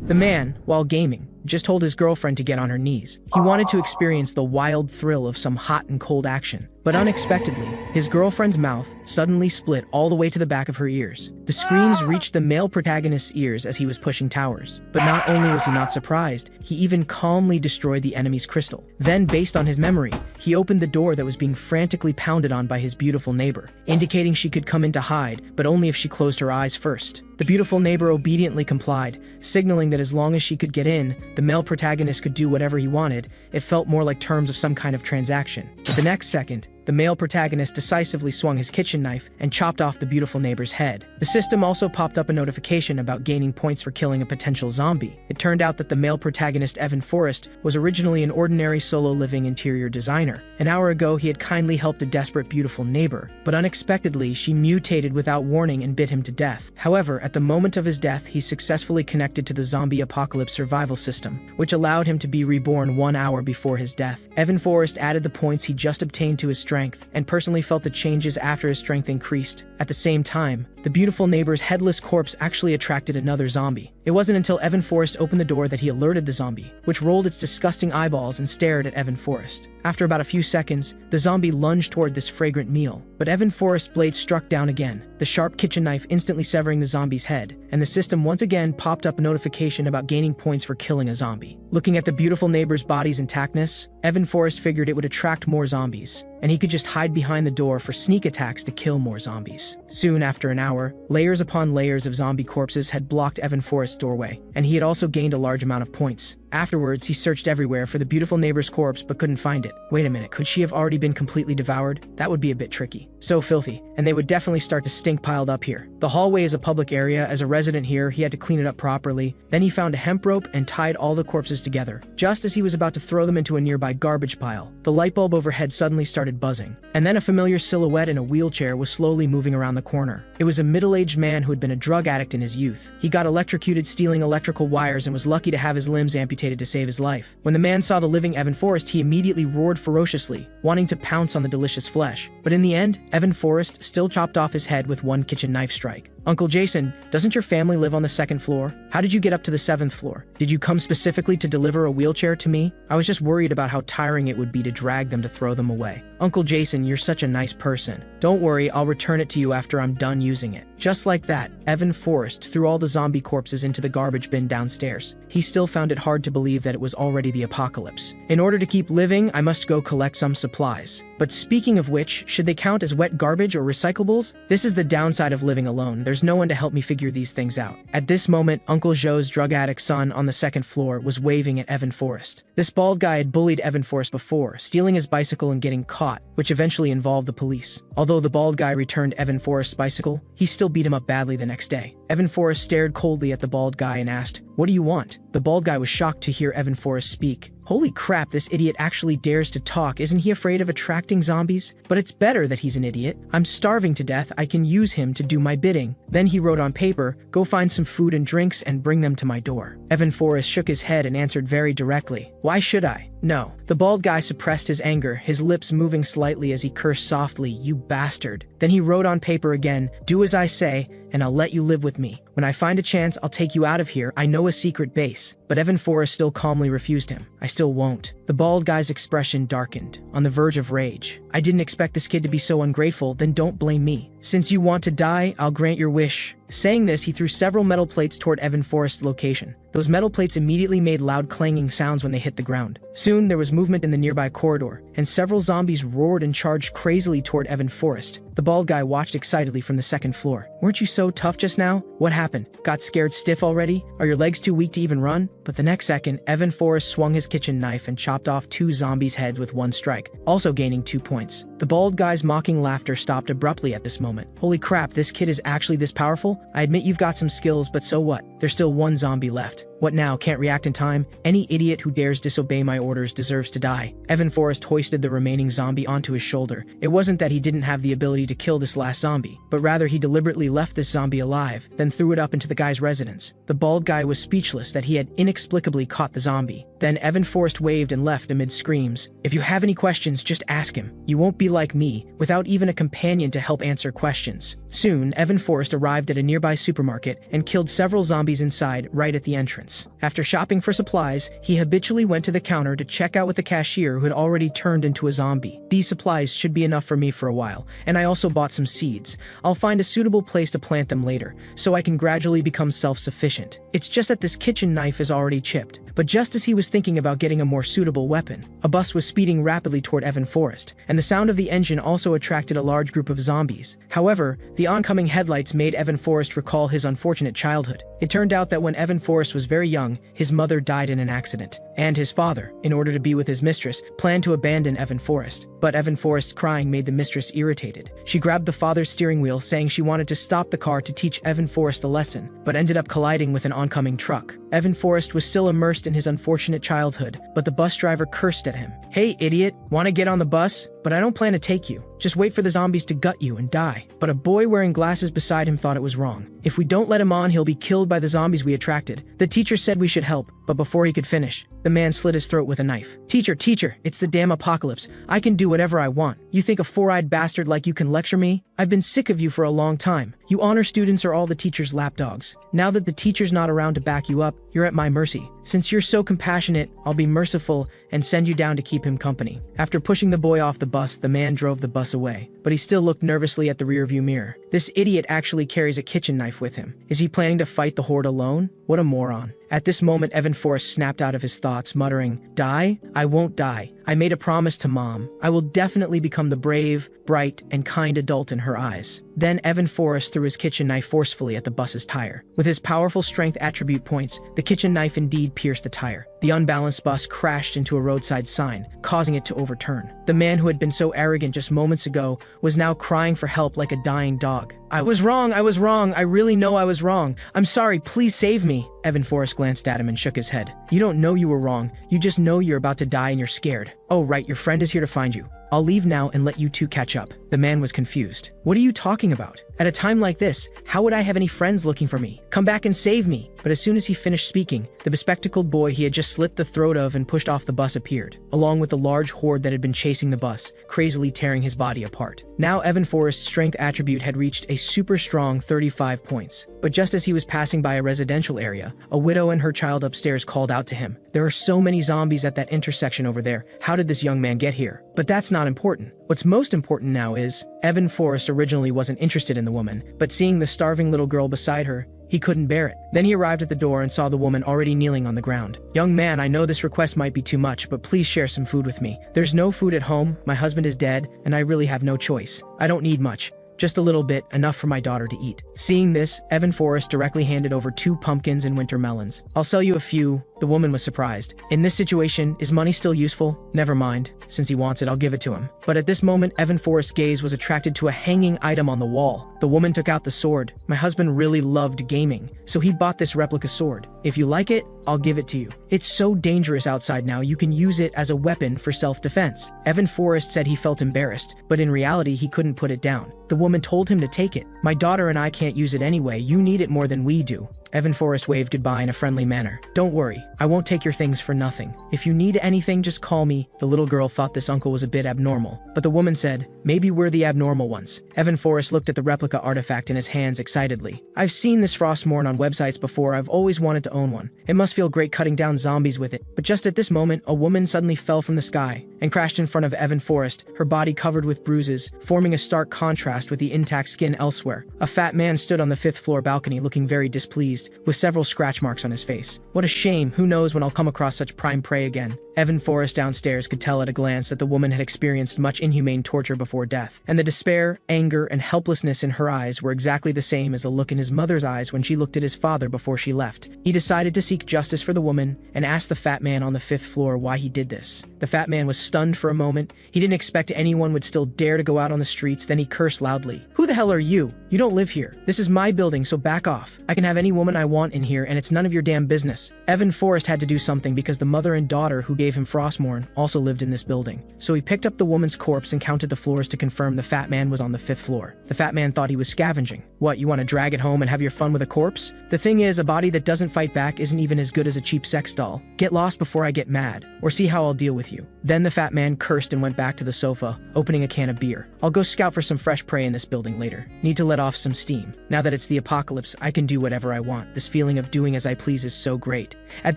The man, while gaming, just told his girlfriend to get on her knees. He wanted to experience the wild thrill of some hot and cold action. But unexpectedly, his girlfriend's mouth suddenly split all the way to the back of her ears. The screams reached the male protagonist's ears as he was pushing towers. But not only was he not surprised, he even calmly destroyed the enemy's crystal. Then, based on his memory, he opened the door that was being frantically pounded on by his beautiful neighbor, indicating she could come in to hide, but only if she closed her eyes first. The beautiful neighbor obediently complied, signaling that as long as she could get in, the male protagonist could do whatever he wanted. It felt more like terms of some kind of transaction. But the next second, the male protagonist decisively swung his kitchen knife and chopped off the beautiful neighbor's head. The system also popped up a notification about gaining points for killing a potential zombie. It turned out that the male protagonist, Evan Forrest, was originally an ordinary solo-living interior designer. An hour ago, he had kindly helped a desperate beautiful neighbor, but unexpectedly, she mutated without warning and bit him to death. However, at the moment of his death, he successfully connected to the zombie apocalypse survival system, which allowed him to be reborn 1 hour before his death. Evan Forrest added the points he just obtained to his strength and personally felt the changes after his strength increased. At the same time, the beautiful neighbor's headless corpse actually attracted another zombie. It wasn't until Evan Forrest opened the door that he alerted the zombie, which rolled its disgusting eyeballs and stared at Evan Forrest. After about a few seconds, the zombie lunged toward this fragrant meal, but Evan Forrest's blade struck down again, the sharp kitchen knife instantly severing the zombie's head, and the system once again popped up a notification about gaining points for killing a zombie. Looking at the beautiful neighbor's body's intactness, Evan Forrest figured it would attract more zombies, and he could just hide behind the door for sneak attacks to kill more zombies. Soon after an hour, layers upon layers of zombie corpses had blocked Evan Forrest's doorway, and he had also gained a large amount of points. Afterwards, he searched everywhere for the beautiful neighbor's corpse but couldn't find it. Wait a minute, could she have already been completely devoured? That would be a bit tricky. So filthy, and they would definitely start to stink piled up here. The hallway is a public area. As a resident here, he had to clean it up properly. Then he found a hemp rope and tied all the corpses together. Just as he was about to throw them into a nearby garbage pile, the light bulb overhead suddenly started buzzing. And then a familiar silhouette in a wheelchair was slowly moving around the corner. It was a middle-aged man who had been a drug addict in his youth. He got electrocuted stealing electrical wires and was lucky to have his limbs amputated to save his life. When the man saw the living Evan Forrest, he immediately roared ferociously, wanting to pounce on the delicious flesh. But in the end, Evan Forrest still chopped off his head with one kitchen knife strike. Uncle Jason, doesn't your family live on the 2nd floor? How did you get up to the 7th floor? Did you come specifically to deliver a wheelchair to me? I was just worried about how tiring it would be to drag them to throw them away. Uncle Jason, you're such a nice person. Don't worry, I'll return it to you after I'm done using it. Just like that, Evan Forrest threw all the zombie corpses into the garbage bin downstairs. He still found it hard to believe that it was already the apocalypse. In order to keep living, I must go collect some supplies. But speaking of which, should they count as wet garbage or recyclables? This is the downside of living alone. There's no one to help me figure these things out. At this moment, Uncle Joe's drug addict son on the 2nd floor was waving at Evan Forrest. This bald guy had bullied Evan Forrest before, stealing his bicycle and getting caught, which eventually involved the police. Although the bald guy returned Evan Forrest's bicycle, he still beat him up badly the next day. Evan Forrest stared coldly at the bald guy and asked, "What do you want?" The bald guy was shocked to hear Evan Forrest speak. Holy crap, this idiot actually dares to talk. Isn't he afraid of attracting zombies? But it's better that he's an idiot. I'm starving to death. I can use him to do my bidding. Then he wrote on paper, "Go find some food and drinks and bring them to my door." Evan Forrest shook his head and answered very directly, "Why should I? No." The bald guy suppressed his anger, his lips moving slightly as he cursed softly, "You bastard." Then he wrote on paper again, "Do as I say, and I'll let you live with me. When I find a chance, I'll take you out of here. I know a secret base." But Evan Forrest still calmly refused him. "I still won't." The bald guy's expression darkened, on the verge of rage. "I didn't expect this kid to be so ungrateful, then don't blame me. Since you want to die, I'll grant your wish." Saying this, he threw several metal plates toward Evan Forrest's location. Those metal plates immediately made loud clanging sounds when they hit the ground. Soon, there was movement in the nearby corridor, and several zombies roared and charged crazily toward Evan Forrest. The bald guy watched excitedly from the 2nd floor. "Weren't you so tough just now? What happened? Got scared stiff already? Are your legs too weak to even run?" But the next second, Evan Forrest swung his kitchen knife and chopped off 2 zombies' heads with one strike, also gaining 2 points. The bald guy's mocking laughter stopped abruptly at this moment. "Holy crap, this kid is actually this powerful? I admit you've got some skills, but so what? There's still 1 zombie left. What now? Can't react in time? Any idiot who dares disobey my orders deserves to die." Evan Forrest hoisted the remaining zombie onto his shoulder. It wasn't that he didn't have the ability to kill this last zombie, but rather he deliberately left this zombie alive, then threw it up into the guy's residence. The bald guy was speechless that he had inexplicably caught the zombie. Then Evan Forrest waved and left amid screams. If you have any questions, just ask him. You won't be like me, without even a companion to help answer questions. Soon, Evan Forrest arrived at a nearby supermarket and killed several zombies inside right at the entrance. After shopping for supplies, he habitually went to the counter to check out with the cashier who had already turned into a zombie. These supplies should be enough for me for a while, and I also bought some seeds. I'll find a suitable place to plant them later, so I can gradually become self-sufficient. It's just that this kitchen knife is already chipped. But just as he was thinking about getting a more suitable weapon, a bus was speeding rapidly toward Evan Forrest, and the sound of the engine also attracted a large group of zombies. However, the oncoming headlights made Evan Forrest recall his unfortunate childhood. It turned out that when Evan Forrest was very young, his mother died in an accident, and his father, in order to be with his mistress, planned to abandon Evan Forrest. But Evan Forrest's crying made the mistress irritated. She grabbed the father's steering wheel, saying she wanted to stop the car to teach Evan Forrest a lesson, but ended up colliding with an oncoming truck. Evan Forrest was still immersed in his unfortunate childhood, but the bus driver cursed at him. "Hey, idiot, want to get on the bus? But I don't plan to take you. Just wait for the zombies to gut you and die." But a boy wearing glasses beside him thought it was wrong. "If we don't let him on, he'll be killed by the zombies we attracted. The teacher said we should help," but before he could finish, the man slit his throat with a knife. Teacher, it's the damn apocalypse. I can do whatever I want. You think a four-eyed bastard like you can lecture me? I've been sick of you for a long time. You honor students are all the teacher's lapdogs. Now that the teacher's not around to back you up, you're at my mercy. Since you're so compassionate, I'll be merciful and send you down to keep him company." After pushing the boy off the bus, the man drove the bus away, but he still looked nervously at the rearview mirror. This idiot actually carries a kitchen knife with him. Is he planning to fight the horde alone? What a moron. At this moment, Evan Forrest snapped out of his thoughts, muttering, "Die? I won't die. I made a promise to Mom. I will definitely become the brave, bright, and kind adult in her eyes." Then Evan Forrest threw his kitchen knife forcefully at the bus's tire. With his powerful strength attribute points, the kitchen knife indeed pierced the tire. The unbalanced bus crashed into a roadside sign, causing it to overturn. The man who had been so arrogant just moments ago was now crying for help like a dying dog. I was wrong, I really know I was wrong. I'm sorry, please save me." Evan Forrest glanced at him and shook his head. "You don't know you were wrong, you just know you're about to die and you're scared. Oh right, your friend is here to find you. I'll leave now and let you two catch up." The man was confused. "What are you talking about? At a time like this, how would I have any friends looking for me? Come back and save me." But as soon as he finished speaking, the bespectacled boy he had just slit the throat of and pushed off the bus appeared, along with the large horde that had been chasing the bus, crazily tearing his body apart. Now Evan Forrest's strength attribute had reached a super strong 35 points. But just as he was passing by a residential area, a widow and her child upstairs called out to him. "There are so many zombies at that intersection over there. How did this young man get here?" But that's not important. What's most important now is, Evan Forrest originally wasn't interested in the woman, but seeing the starving little girl beside her, he couldn't bear it. Then he arrived at the door and saw the woman already kneeling on the ground. "Young man, I know this request might be too much, but please share some food with me. There's no food at home, my husband is dead, and I really have no choice. I don't need much. Just a little bit, enough for my daughter to eat." Seeing this, Evan Forrest directly handed over 2 pumpkins and winter melons. "I'll sell you a few." The woman was surprised. In this situation, is money still useful? Never mind. Since he wants it, I'll give it to him. But at this moment, Evan Forrest's gaze was attracted to a hanging item on the wall. The woman took out the sword. "My husband really loved gaming, so he bought this replica sword. If you like it, I'll give it to you. It's so dangerous outside now, you can use it as a weapon for self-defense." Evan Forrest said he felt embarrassed, but in reality, he couldn't put it down. The woman told him to take it. "My daughter and I can't use it anyway, you need it more than we do." Evan Forrest waved goodbye in a friendly manner. "Don't worry, I won't take your things for nothing. If you need anything, just call me." The little girl thought this uncle was a bit abnormal, but the woman said, "Maybe we're the abnormal ones." Evan Forrest looked at the replica artifact in his hands excitedly. "I've seen this Frostmourne on websites before, I've always wanted to own one. It must feel great cutting down zombies with it." But just at this moment, a woman suddenly fell from the sky and crashed in front of Evan Forrest, her body covered with bruises, forming a stark contrast with the intact skin elsewhere. A fat man stood on the 5th floor balcony looking very displeased, with several scratch marks on his face. "What a shame, who knows when I'll come across such prime prey again." Evan Forrest downstairs could tell at a glance that the woman had experienced much inhumane torture before death, and the despair, anger, and helplessness in her eyes were exactly the same as the look in his mother's eyes when she looked at his father before she left. He decided to seek justice for the woman and asked the fat man on the 5th floor why he did this. The fat man was stunned for a moment. He didn't expect anyone would still dare to go out on the streets, then he cursed loudly. "Who the hell are you? You don't live here. This is my building, so back off. I can have any woman I want in here, and it's none of your damn business." Evan Forrest had to do something because the mother and daughter who gave him Frostmourne also lived in this building. So he picked up the woman's corpse and counted the floors to confirm the fat man was on the 5th floor. The fat man thought he was scavenging. "What, you want to drag it home and have your fun with a corpse? The thing is, a body that doesn't fight back isn't even as good as a cheap sex doll. Get lost before I get mad, or see how I'll deal with you." Then the fat man cursed and went back to the sofa, opening a can of beer. "I'll go scout for some fresh prey in this building later. Need to let off some steam. Now that it's the apocalypse, I can do whatever I want. This feeling of doing as I please is so great." At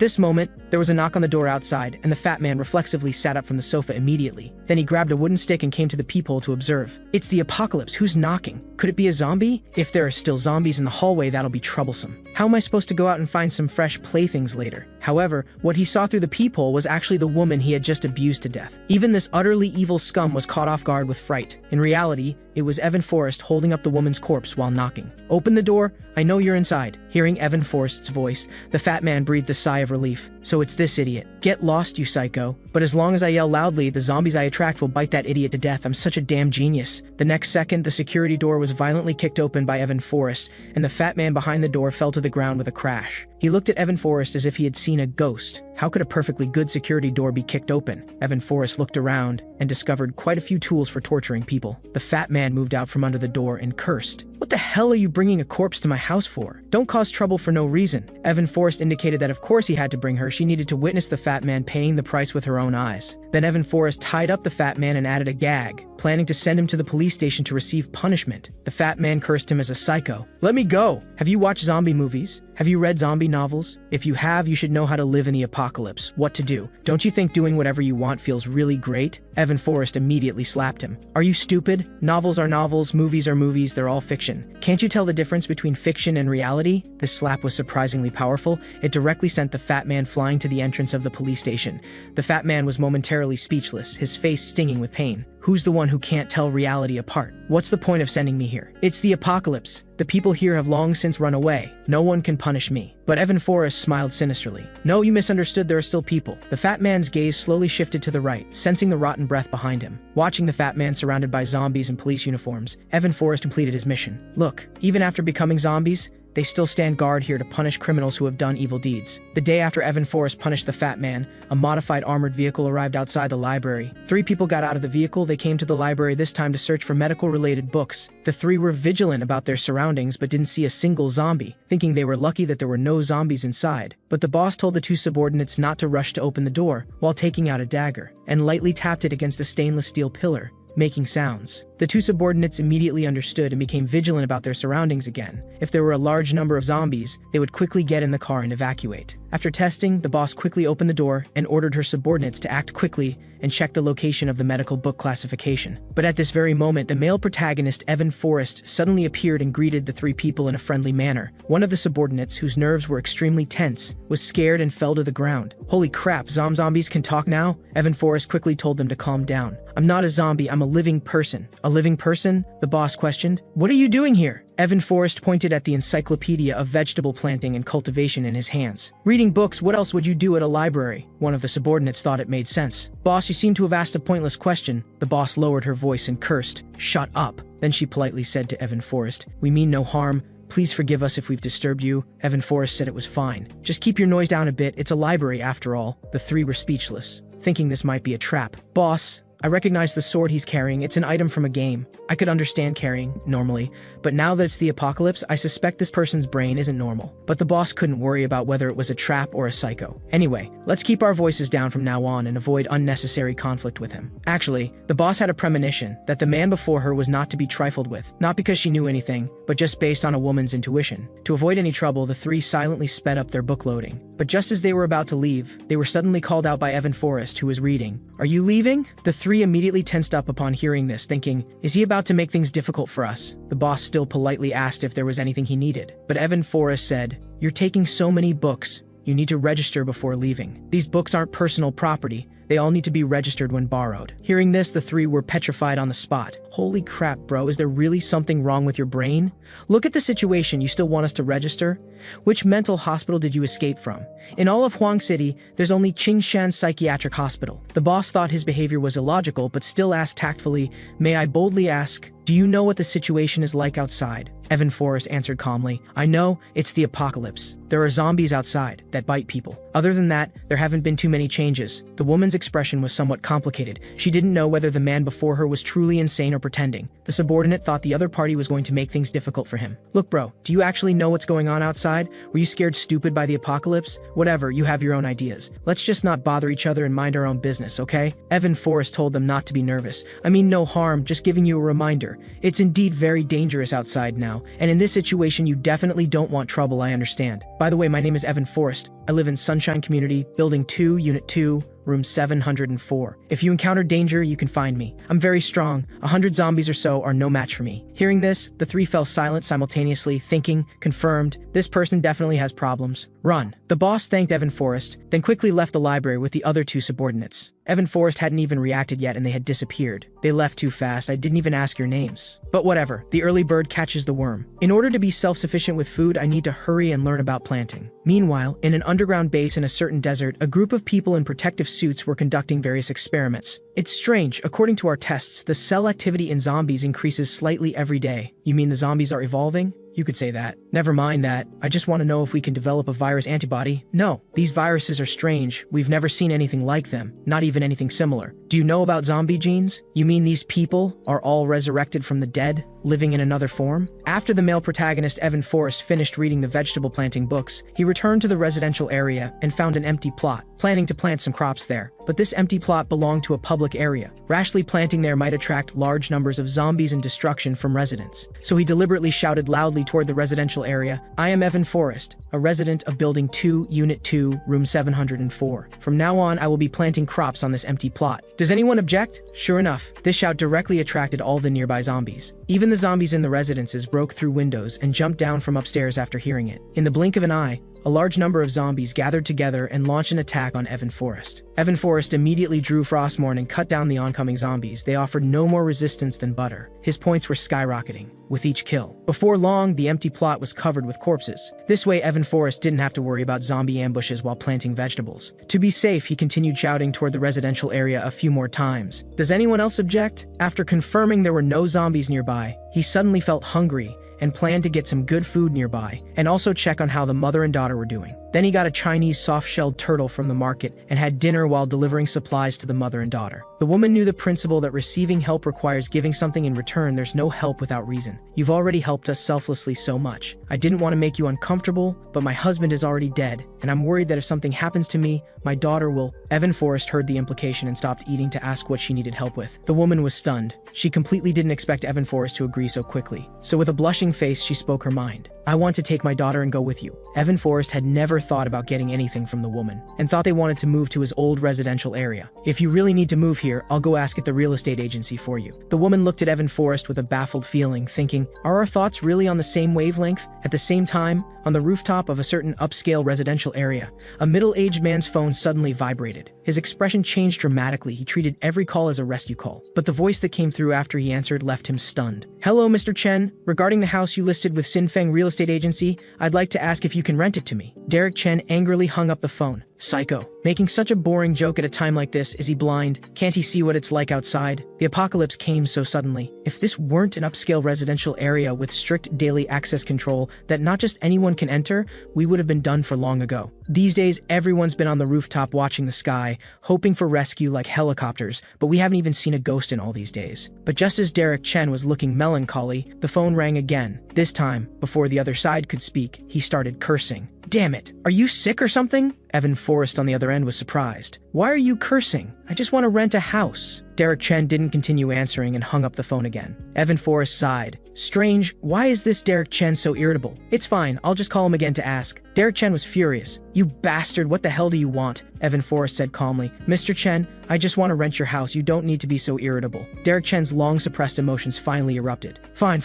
this moment, there was a knock on the door outside, and the fat man reflexively sat up from the sofa immediately. Then he grabbed a wooden stick and came to the peephole to observe. "It's the apocalypse. Who's knocking? Could it be a zombie? If there are still zombies in the hallway, that'll be troublesome. How am I supposed to go out and find some fresh playthings later?" However, what he saw through the peephole was actually the woman he had just abused to death. Even this utterly evil scum was caught off guard with fright. In reality, it was Evan Forrest holding up the woman's corpse while knocking. "Open the door. I know you're inside." Hearing Evan Forrest's voice, the fat man breathed a sigh of relief. "So it's this idiot. Get lost, you psycho. But as long as I yell loudly, the zombies I attract will bite that idiot to death. I'm such a damn genius." The next second, the security door was violently kicked open by Evan Forrest, and the fat man behind the door fell to the ground with a crash. He looked at Evan Forrest as if he had seen a ghost. How could a perfectly good security door be kicked open? Evan Forrest looked around and discovered quite a few tools for torturing people. The fat man moved out from under the door and cursed. "What the hell are you bringing a corpse to my house for? Don't cause trouble for no reason." Evan Forrest indicated that of course he had to bring her. She needed to witness the fat man paying the price with her own eyes. Then Evan Forrest tied up the fat man and added a gag, planning to send him to the police station to receive punishment. The fat man cursed him as a psycho. "Let me go! Have you watched zombie movies? Have you read zombie novels? If you have, you should know how to live in the apocalypse, what to do. Don't you think doing whatever you want feels really great?" Evan Forrest immediately slapped him. "Are you stupid? Novels are novels, movies are movies, they're all fiction. Can't you tell the difference between fiction and reality?" This slap was surprisingly powerful. It directly sent the fat man flying to the entrance of the police station. The fat man was momentarily speechless, his face stinging with pain. "Who's the one who can't tell reality apart? What's the point of sending me here? It's the apocalypse. The people here have long since run away. No one can punish me." But Evan Forrest smiled sinisterly. "No, you misunderstood. There are still people." The fat man's gaze slowly shifted to the right, sensing the rotten breath behind him. Watching the fat man surrounded by zombies in police uniforms, Evan Forrest completed his mission. "Look, even after becoming zombies, they still stand guard here to punish criminals who have done evil deeds." The day after Evan Forrest punished the fat man, a modified armored vehicle arrived outside the library. 3 people got out of the vehicle. They came to the library this time to search for medical-related books. The 3 were vigilant about their surroundings but didn't see a single zombie, thinking they were lucky that there were no zombies inside. But the boss told the 2 subordinates not to rush to open the door while taking out a dagger, and lightly tapped it against a stainless steel pillar, making sounds. The 2 subordinates immediately understood and became vigilant about their surroundings again. If there were a large number of zombies, they would quickly get in the car and evacuate. After testing, the boss quickly opened the door and ordered her subordinates to act quickly and check the location of the medical book classification. But at this very moment, the male protagonist, Evan Forrest, suddenly appeared and greeted the 3 people in a friendly manner. One of the subordinates, whose nerves were extremely tense, was scared and fell to the ground. "Holy crap, zombies can talk now?" Evan Forrest quickly told them to calm down. "I'm not a zombie, I'm a living person." "A living person?" the boss questioned. "What are you doing here?" Evan Forrest pointed at the Encyclopedia of Vegetable Planting and Cultivation in his hands. "Reading books, what else would you do at a library?" One of the subordinates thought it made sense. "Boss, you seem to have asked a pointless question." The boss lowered her voice and cursed. "Shut up." Then she politely said to Evan Forrest, "We mean no harm. Please forgive us if we've disturbed you." Evan Forrest said it was fine. "Just keep your noise down a bit. It's a library after all." The 3 were speechless, thinking this might be a trap. "Boss, I recognize the sword he's carrying. It's an item from a game. I could understand carrying, normally, but now that it's the apocalypse, I suspect this person's brain isn't normal." But the boss couldn't worry about whether it was a trap or a psycho. "Anyway, let's keep our voices down from now on and avoid unnecessary conflict with him." Actually, the boss had a premonition that the man before her was not to be trifled with, not because she knew anything, but just based on a woman's intuition. To avoid any trouble, the 3 silently sped up their book loading. But just as they were about to leave, they were suddenly called out by Evan Forrest, who was reading. "Are you leaving?" The 3 immediately tensed up upon hearing this, thinking, "Is he about to make things difficult for us?" The boss still politely asked if there was anything he needed. But Evan Forrest said, "You're taking so many books. You need to register before leaving. These books aren't personal property. They all need to be registered when borrowed. Hearing this, the three were petrified on the spot. Holy crap, bro, is there really something wrong with your brain? Look at the situation, you still want us to register? Which mental hospital did you escape from? In all of Huang City, there's only Qingshan Psychiatric Hospital. The boss thought his behavior was illogical, but still asked tactfully, "May I boldly ask, do you know what the situation is like outside?" Evan Forrest answered calmly, "I know, it's the apocalypse. There are zombies outside that bite people. Other than that, there haven't been too many changes." The woman's expression was somewhat complicated. She didn't know whether the man before her was truly insane or pretending. The subordinate thought the other party was going to make things difficult for him. "Look, bro, do you actually know what's going on outside? Were you scared stupid by the apocalypse? Whatever, you have your own ideas. Let's just not bother each other and mind our own business, okay?" Evan Forrest told them not to be nervous. "I mean no harm, just giving you a reminder. It's indeed very dangerous outside now, and in this situation you definitely don't want trouble, I understand. By the way, my name is Evan Forrest. I live in Sunshine Community, Building 2, Unit 2, Room 704. If you encounter danger, you can find me. I'm very strong. 100 zombies or so are no match for me." Hearing this, the three fell silent simultaneously, thinking, confirmed, this person definitely has problems. "Run." The boss thanked Evan Forrest, then quickly left the library with the other two subordinates. Evan Forrest hadn't even reacted yet and they had disappeared. "They left too fast, I didn't even ask your names." But whatever, the early bird catches the worm. In order to be self-sufficient with food, I need to hurry and learn about planting. Meanwhile, in an underground base in a certain desert, a group of people in protective suits were conducting various experiments. It's strange, according to our tests, the cell activity in zombies increases slightly every day. You mean the zombies are evolving? You could say that. Never mind that. I just want to know if we can develop a virus antibody. No, these viruses are strange. We've never seen anything like them, not even anything similar. Do you know about zombie genes? You mean these people are all resurrected from the dead, living in another form? After the male protagonist Evan Forrest finished reading the vegetable planting books, he returned to the residential area and found an empty plot, planning to plant some crops there. But this empty plot belonged to a public area. Rashly planting there might attract large numbers of zombies and destruction from residents. So he deliberately shouted loudly toward the residential area, "I am Evan Forrest, a resident of Building 2, Unit 2, Room 704. From now on, I will be planting crops on this empty plot. Does anyone object?" Sure enough, this shout directly attracted all the nearby zombies. Even the zombies in the residences broke through windows and jumped down from upstairs after hearing it. In the blink of an eye, a large number of zombies gathered together and launched an attack on Evan Forrest. Evan Forrest immediately drew Frostmourne and cut down the oncoming zombies. They offered no more resistance than butter. His points were skyrocketing with each kill. Before long, the empty plot was covered with corpses. This way, Evan Forrest didn't have to worry about zombie ambushes while planting vegetables. To be safe, he continued shouting toward the residential area a few more times. Does anyone else object? After confirming there were no zombies nearby, he suddenly felt hungry and planned to get some good food nearby, and also check on how the mother and daughter were doing. Then he got a Chinese soft-shelled turtle from the market and had dinner while delivering supplies to the mother and daughter. The woman knew the principle that receiving help requires giving something in return. There's no help without reason. You've already helped us selflessly so much. I didn't want to make you uncomfortable, but my husband is already dead, and I'm worried that if something happens to me, my daughter will... Evan Forrest heard the implication and stopped eating to ask what she needed help with. The woman was stunned. She completely didn't expect Evan Forrest to agree so quickly. So with a blushing face, she spoke her mind. "I want to take my daughter and go with you." Evan Forrest had never thought about getting anything from the woman, and thought they wanted to move to his old residential area. "If you really need to move here, I'll go ask at the real estate agency for you." The woman looked at Evan Forrest with a baffled feeling, thinking, are our thoughts really on the same wavelength? At the same time, on the rooftop of a certain upscale residential area, a middle-aged man's phone suddenly vibrated. His expression changed dramatically. He treated every call as a rescue call. But the voice that came through after he answered left him stunned. "Hello, Mr. Chen. Regarding the house you listed with Sinfeng Real Estate Agency, I'd like to ask if you can rent it to me." Derek Chen angrily hung up the phone. Psycho. Making such a boring joke at a time like this. Is he blind? Can't he see what it's like outside? The apocalypse came so suddenly. If this weren't an upscale residential area with strict daily access control that not just anyone can enter, we would have been done for long ago. These days, everyone's been on the rooftop watching the sky, hoping for rescue like helicopters, but we haven't even seen a ghost in all these days. But just as Derek Chen was looking melancholy, the phone rang again. This time, before the other side could speak, he started cursing. "Damn it, are you sick or something?" Evan Forrest on the other end was surprised. "Why are you cursing? I just want to rent a house." Derek Chen didn't continue answering and hung up the phone again. Evan Forrest sighed. Strange, why is this Derek Chen so irritable? It's fine, I'll just call him again to ask. Derek Chen was furious. "You bastard, what the hell do you want?" Evan Forrest said calmly. "Mr. Chen, I just want to rent your house. You don't need to be so irritable." Derek Chen's long-suppressed emotions finally erupted. Fine.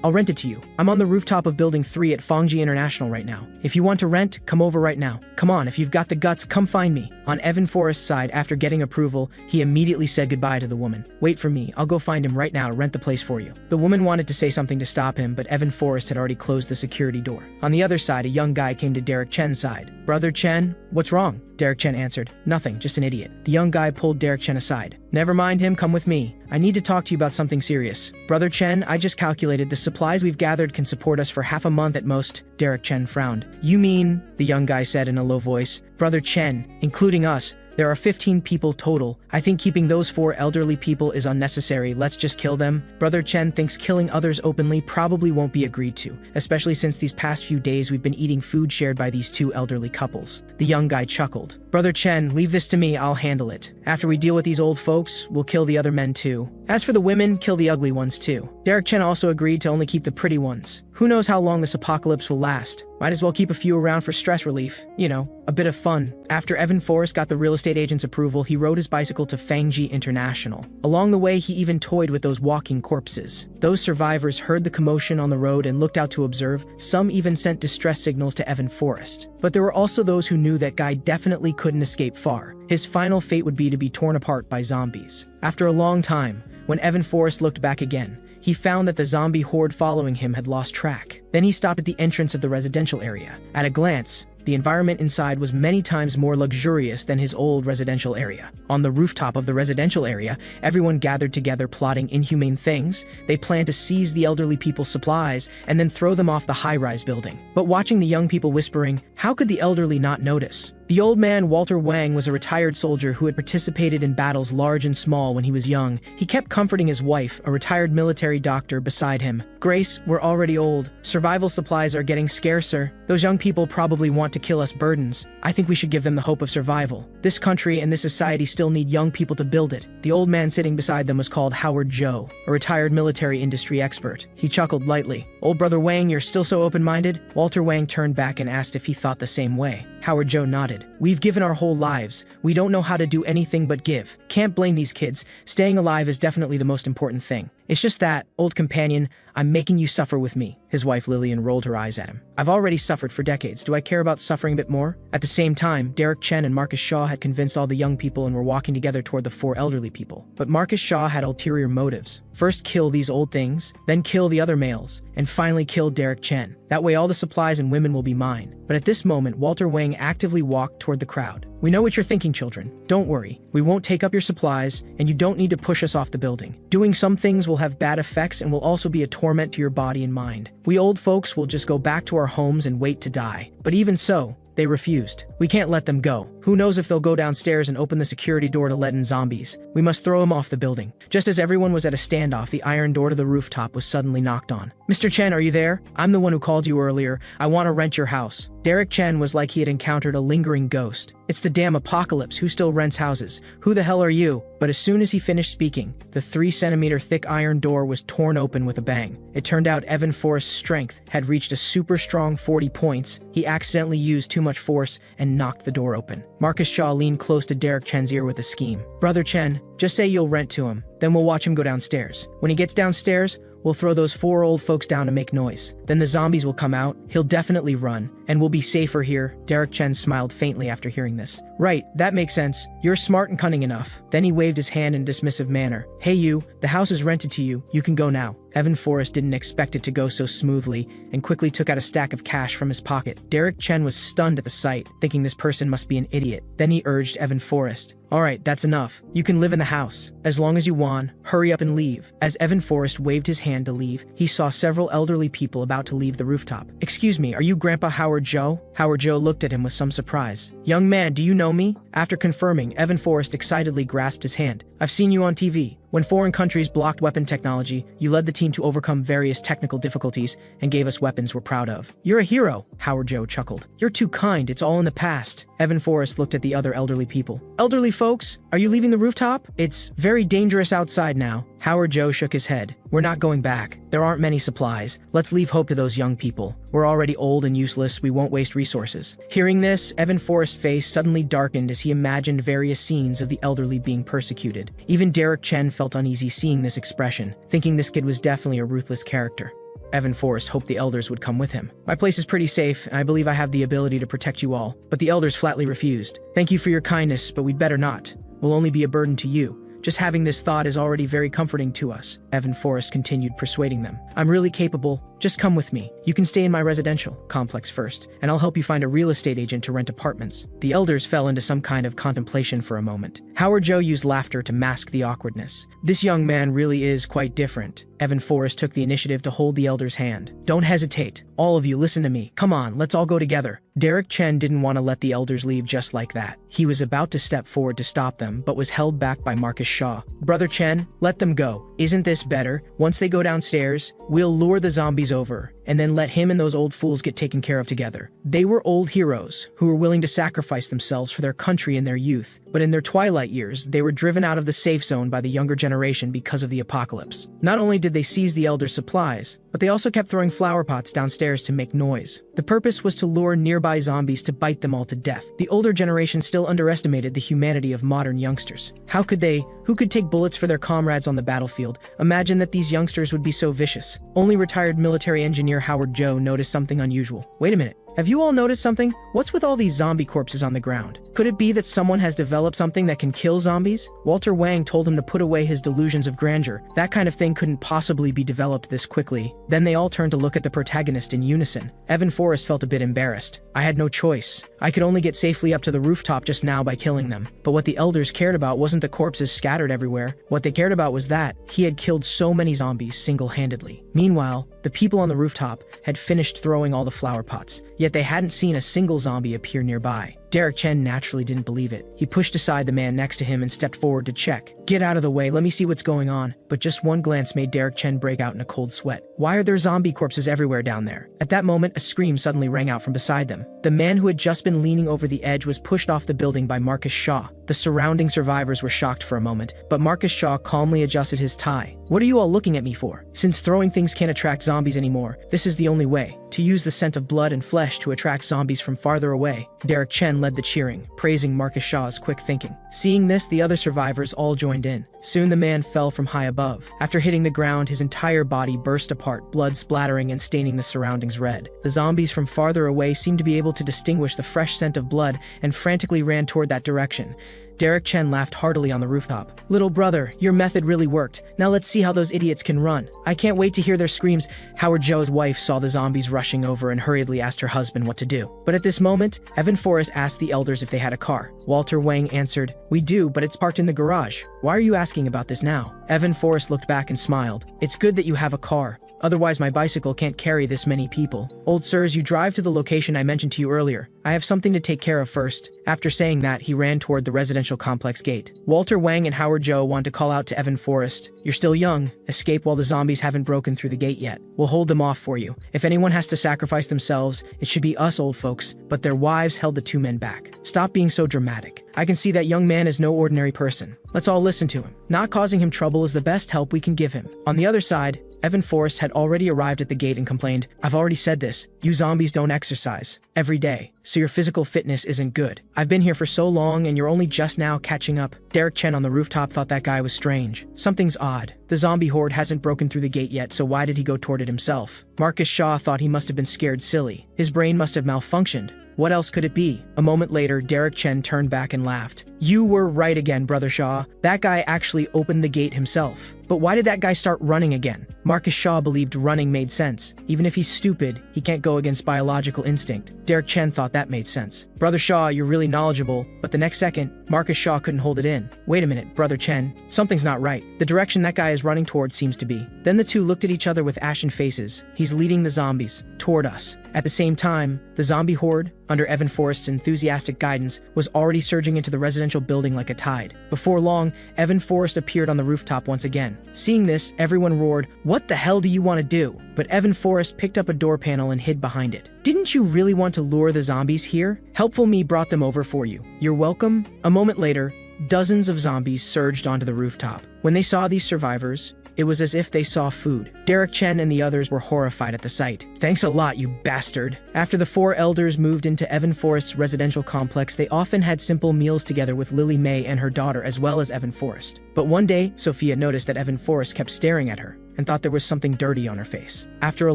I'll rent it to you. I'm on the rooftop of Building 3 at Fangji International right now. If you want to rent, come over right now. Come on, If you've got the guts, come find me. On Evan Forrest's side, after getting approval, he immediately said goodbye to the woman. Wait for me, I'll go find him right now to rent the place for you. The woman wanted to say something to stop him, but Evan Forrest had already closed the security door. On the other side, a young guy came to Derek Chen's side. Brother Chen, what's wrong? Derek Chen answered, nothing, just an idiot. The young guy pulled Derek Chen aside. Never mind him, come with me. I need to talk to you about something serious. Brother Chen, I just calculated the supplies we've gathered can support us for half a month at most. Derek Chen frowned. You mean, the young guy said in a low voice. Brother Chen, including us, there are 15 people total. I think keeping those 4 elderly people is unnecessary. Let's just kill them. Brother Chen thinks killing others openly probably won't be agreed to, especially since these past few days we've been eating food shared by these 2 elderly couples. The young guy chuckled. Brother Chen, leave this to me, I'll handle it. After we deal with these old folks, we'll kill the other men too. As for the women, kill the ugly ones too. Derek Chen also agreed to only keep the pretty ones. Who knows how long this apocalypse will last? Might as well keep a few around for stress relief. You know, a bit of fun. After Evan Forrest got the real estate agent's approval, he rode his bicycle to Fangji International. Along the way, he even toyed with those walking corpses. Those survivors heard the commotion on the road and looked out to observe. Some even sent distress signals to Evan Forrest. But there were also those who knew that guy definitely couldn't escape far. His final fate would be to be torn apart by zombies. After a long time, when Evan Forrest looked back again, he found that the zombie horde following him had lost track. Then he stopped at the entrance of the residential area. At a glance, the environment inside was many times more luxurious than his old residential area. On the rooftop of the residential area, everyone gathered together plotting inhumane things. They planned to seize the elderly people's supplies and then throw them off the high-rise building. But watching the young people whispering, how could the elderly not notice? The old man, Walter Wang, was a retired soldier who had participated in battles large and small when he was young. He kept comforting his wife, a retired military doctor, beside him. Grace, we're already old. Survival supplies are getting scarcer. Those young people probably want to kill us burdens. I think we should give them the hope of survival. This country and this society still need young people to build it. The old man sitting beside them was called Howard Joe, a retired military industry expert. He chuckled lightly. Old brother Wang, you're still so open-minded? Walter Wang turned back and asked if he thought the same way. Howard Joe nodded. We've given our whole lives. We don't know how to do anything but give. Can't blame these kids. Staying alive is definitely the most important thing. It's just that, old companion, I'm making you suffer with me. His wife Lillian rolled her eyes at him. I've already suffered for decades. Do I care about suffering a bit more? At the same time, Derek Chen and Marcus Shaw had convinced all the young people and were walking together toward the 4 elderly people. But Marcus Shaw had ulterior motives. First kill these old things, then kill the other males, and finally kill Derek Chen. That way all the supplies and women will be mine. But at this moment, Walter Wang actively walked toward the crowd. We know what you're thinking, children. Don't worry. We won't take up your supplies, and you don't need to push us off the building. Doing some things will have bad effects and will also be a torment to your body and mind. We old folks will just go back to our homes and wait to die. But even so, they refused. We can't let them go. Who knows if they'll go downstairs and open the security door to let in zombies. We must throw them off the building. Just as everyone was at a standoff, the iron door to the rooftop was suddenly knocked on. Mr. Chen, are you there? I'm the one who called you earlier. I want to rent your house. Derek Chen was like he had encountered a lingering ghost. It's the damn apocalypse. Who still rents houses? Who the hell are you? But as soon as he finished speaking, the 3-centimeter thick iron door was torn open with a bang. It turned out Evan Forrest's strength had reached a super strong 40 points. He accidentally used too much force and knocked the door open. Marcus Shaw leaned close to Derek Chen's ear with a scheme. Brother Chen, just say you'll rent to him. Then we'll watch him go downstairs. When he gets downstairs, we'll throw those 4 old folks down to make noise. Then the zombies will come out, he'll definitely run, and we'll be safer here. Derek Chen smiled faintly after hearing this. Right, that makes sense. You're smart and cunning enough. Then he waved his hand in a dismissive manner. Hey you, the house is rented to you. You can go now. Evan Forrest didn't expect it to go so smoothly and quickly took out a stack of cash from his pocket. Derek Chen was stunned at the sight, thinking this person must be an idiot. Then he urged Evan Forrest. Alright, that's enough. You can live in the house. As long as you want, hurry up and leave. As Evan Forrest waved his hand to leave, he saw several elderly people about to leave the rooftop. Excuse me, are you Grandpa Howard Joe? Howard Joe looked at him with some surprise. Young man, do you know me? After confirming, Evan Forrest excitedly grasped his hand. I've seen you on TV. When foreign countries blocked weapon technology, you led the team to overcome various technical difficulties and gave us weapons we're proud of. You're a hero, Howard Joe chuckled. You're too kind, it's all in the past. Evan Forrest looked at the other elderly people. Elderly folks, are you leaving the rooftop? It's very dangerous outside now. Howard Joe shook his head. We're not going back. There aren't many supplies. Let's leave hope to those young people. We're already old and useless. We won't waste resources. Hearing this, Evan Forrest's face suddenly darkened as he imagined various scenes of the elderly being persecuted. Even Derek Chen felt uneasy seeing this expression, thinking this kid was definitely a ruthless character. Evan Forrest hoped the elders would come with him. My place is pretty safe, and I believe I have the ability to protect you all. But the elders flatly refused. Thank you for your kindness, but we'd better not. We'll only be a burden to you. Just having this thought is already very comforting to us. Evan Forrest continued persuading them. I'm really capable. Just come with me. You can stay in my residential complex first, and I'll help you find a real estate agent to rent apartments. The elders fell into some kind of contemplation for a moment. Howard Joe used laughter to mask the awkwardness. This young man really is quite different. Evan Forrest took the initiative to hold the elder's hand. Don't hesitate. All of you, listen to me. Come on, let's all go together. Derek Chen didn't want to let the elders leave just like that. He was about to step forward to stop them, but was held back by Marcus Shaw. Brother Chen, let them go. Isn't this better? Once they go downstairs, we'll lure the zombies over, and then let him and those old fools get taken care of together. They were old heroes who were willing to sacrifice themselves for their country in their youth, but in their twilight years, they were driven out of the safe zone by the younger generation because of the apocalypse. Not only did they seize the elders' supplies, but they also kept throwing flower pots downstairs to make noise. The purpose was to lure nearby zombies to bite them all to death. The older generation still underestimated the humanity of modern youngsters. How could they, who could take bullets for their comrades on the battlefield, imagine that these youngsters would be so vicious? Only retired military engineer Howard Joe noticed something unusual. Wait a minute. Have you all noticed something? What's with all these zombie corpses on the ground? Could it be that someone has developed something that can kill zombies? Walter Wang told him to put away his delusions of grandeur. That kind of thing couldn't possibly be developed this quickly. Then they all turned to look at the protagonist in unison. Evan Forrest felt a bit embarrassed. I had no choice. I could only get safely up to the rooftop just now by killing them. But what the elders cared about wasn't the corpses scattered everywhere. What they cared about was that he had killed so many zombies single-handedly. Meanwhile, the people on the rooftop had finished throwing all the flower pots, yet they hadn't seen a single zombie appear nearby. Derek Chen naturally didn't believe it. He pushed aside the man next to him and stepped forward to check. Get out of the way, let me see what's going on. But just one glance made Derek Chen break out in a cold sweat. Why are there zombie corpses everywhere down there? At that moment, a scream suddenly rang out from beside them. The man who had just been leaning over the edge was pushed off the building by Marcus Shaw. The surrounding survivors were shocked for a moment, but Marcus Shaw calmly adjusted his tie. What are you all looking at me for? Since throwing things can't attract zombies anymore, this is the only way. To use the scent of blood and flesh to attract zombies from farther away. Derek Chen led the cheering, praising Marcus Shaw's quick thinking. Seeing this, the other survivors all joined in. Soon the man fell from high above. After hitting the ground, his entire body burst apart, blood splattering and staining the surroundings red. The zombies from farther away seemed to be able to distinguish the fresh scent of blood and frantically ran toward that direction. Derek Chen laughed heartily on the rooftop. Little brother, your method really worked. Now let's see how those idiots can run. I can't wait to hear their screams. Howard Joe's wife saw the zombies rushing over and hurriedly asked her husband what to do. But at this moment, Evan Forrest asked the elders if they had a car. Walter Wang answered, "We do, but it's parked in the garage. Why are you asking about this now?" Evan Forrest looked back and smiled. It's good that you have a car. Otherwise, my bicycle can't carry this many people. Old sirs, you drive to the location I mentioned to you earlier. I have something to take care of first. After saying that, he ran toward the residential complex gate. Walter Wang and Howard Joe wanted to call out to Evan Forrest. You're still young. Escape while the zombies haven't broken through the gate yet. We'll hold them off for you. If anyone has to sacrifice themselves, it should be us old folks, but their wives held the two men back. Stop being so dramatic. I can see that young man is no ordinary person. Let's all listen to him. Not causing him trouble is the best help we can give him. On the other side, Evan Forrest had already arrived at the gate and complained, I've already said this, you zombies don't exercise every day, so your physical fitness isn't good. I've been here for so long and you're only just now catching up. Derek Chen on the rooftop thought that guy was strange. Something's odd. The zombie horde hasn't broken through the gate yet, so why did he go toward it himself? Marcus Shaw thought he must have been scared silly. His brain must have malfunctioned. What else could it be? A moment later, Derek Chen turned back and laughed. You were right again, Brother Shaw. That guy actually opened the gate himself. But why did that guy start running again? Marcus Shaw believed running made sense. Even if he's stupid, he can't go against biological instinct. Derek Chen thought that made sense. Brother Shaw, you're really knowledgeable, but the next second, Marcus Shaw couldn't hold it in. Wait a minute, Brother Chen. Something's not right. The direction that guy is running toward seems to be. Then the two looked at each other with ashen faces. He's leading the zombies toward us. At the same time, the zombie horde, under Evan Forrest's enthusiastic guidance, was already surging into the residential building like a tide. Before long, Evan Forrest appeared on the rooftop once again. Seeing this, everyone roared, "What the hell do you want to do?" But Evan Forrest picked up a door panel and hid behind it. Didn't you really want to lure the zombies here? Helpful me brought them over for you. You're welcome. A moment later, dozens of zombies surged onto the rooftop. When they saw these survivors, it was as if they saw food. Derek Chen and the others were horrified at the sight. Thanks a lot, you bastard. After the four elders moved into Evan Forrest's residential complex, they often had simple meals together with Lily May and her daughter as well as Evan Forrest. But one day, Sophia noticed that Evan Forrest kept staring at her. and thought there was something dirty on her face. After a